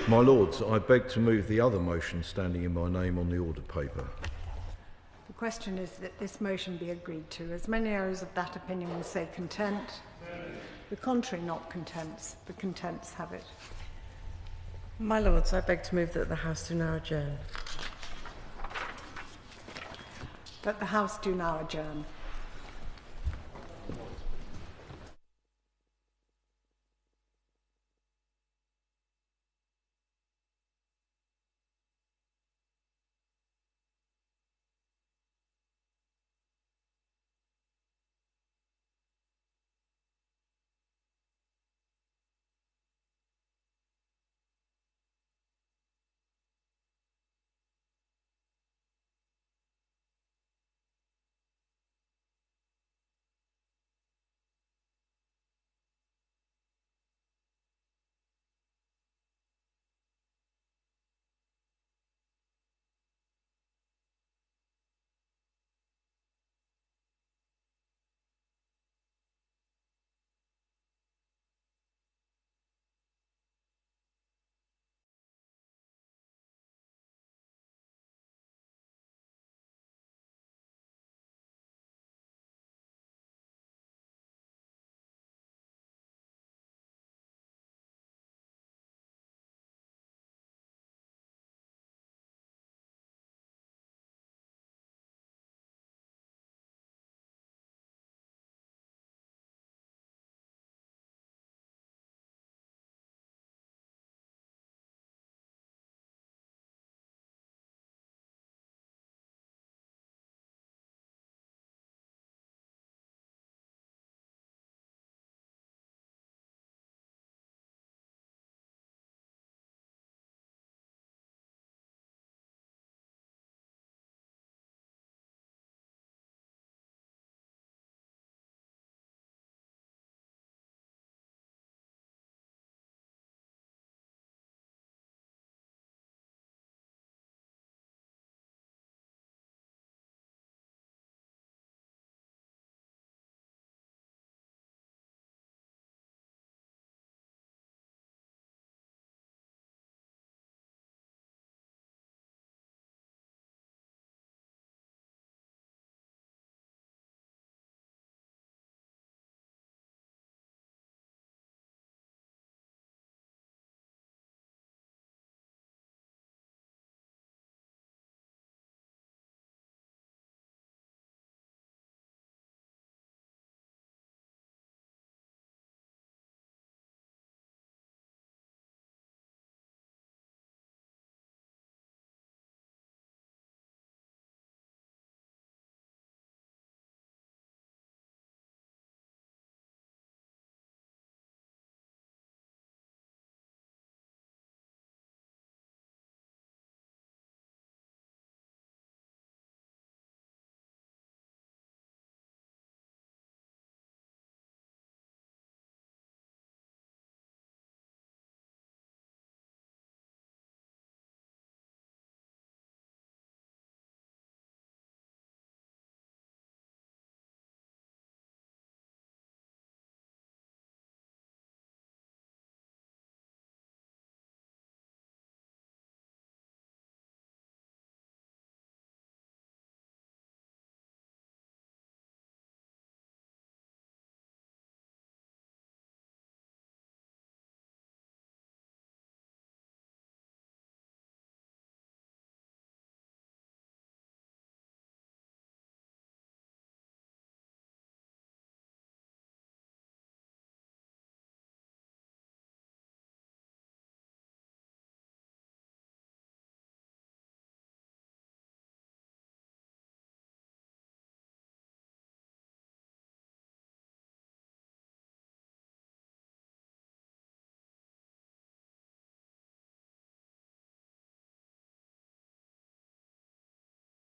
My Lords, I beg to move the other motion standing in my name on the ordered paper. The question is that this motion be agreed to. As many areas of that opinion will say content. The contrary not contents. The contents have it. My Lords, I beg to move that the House do now adjourn. That the House do now adjourn.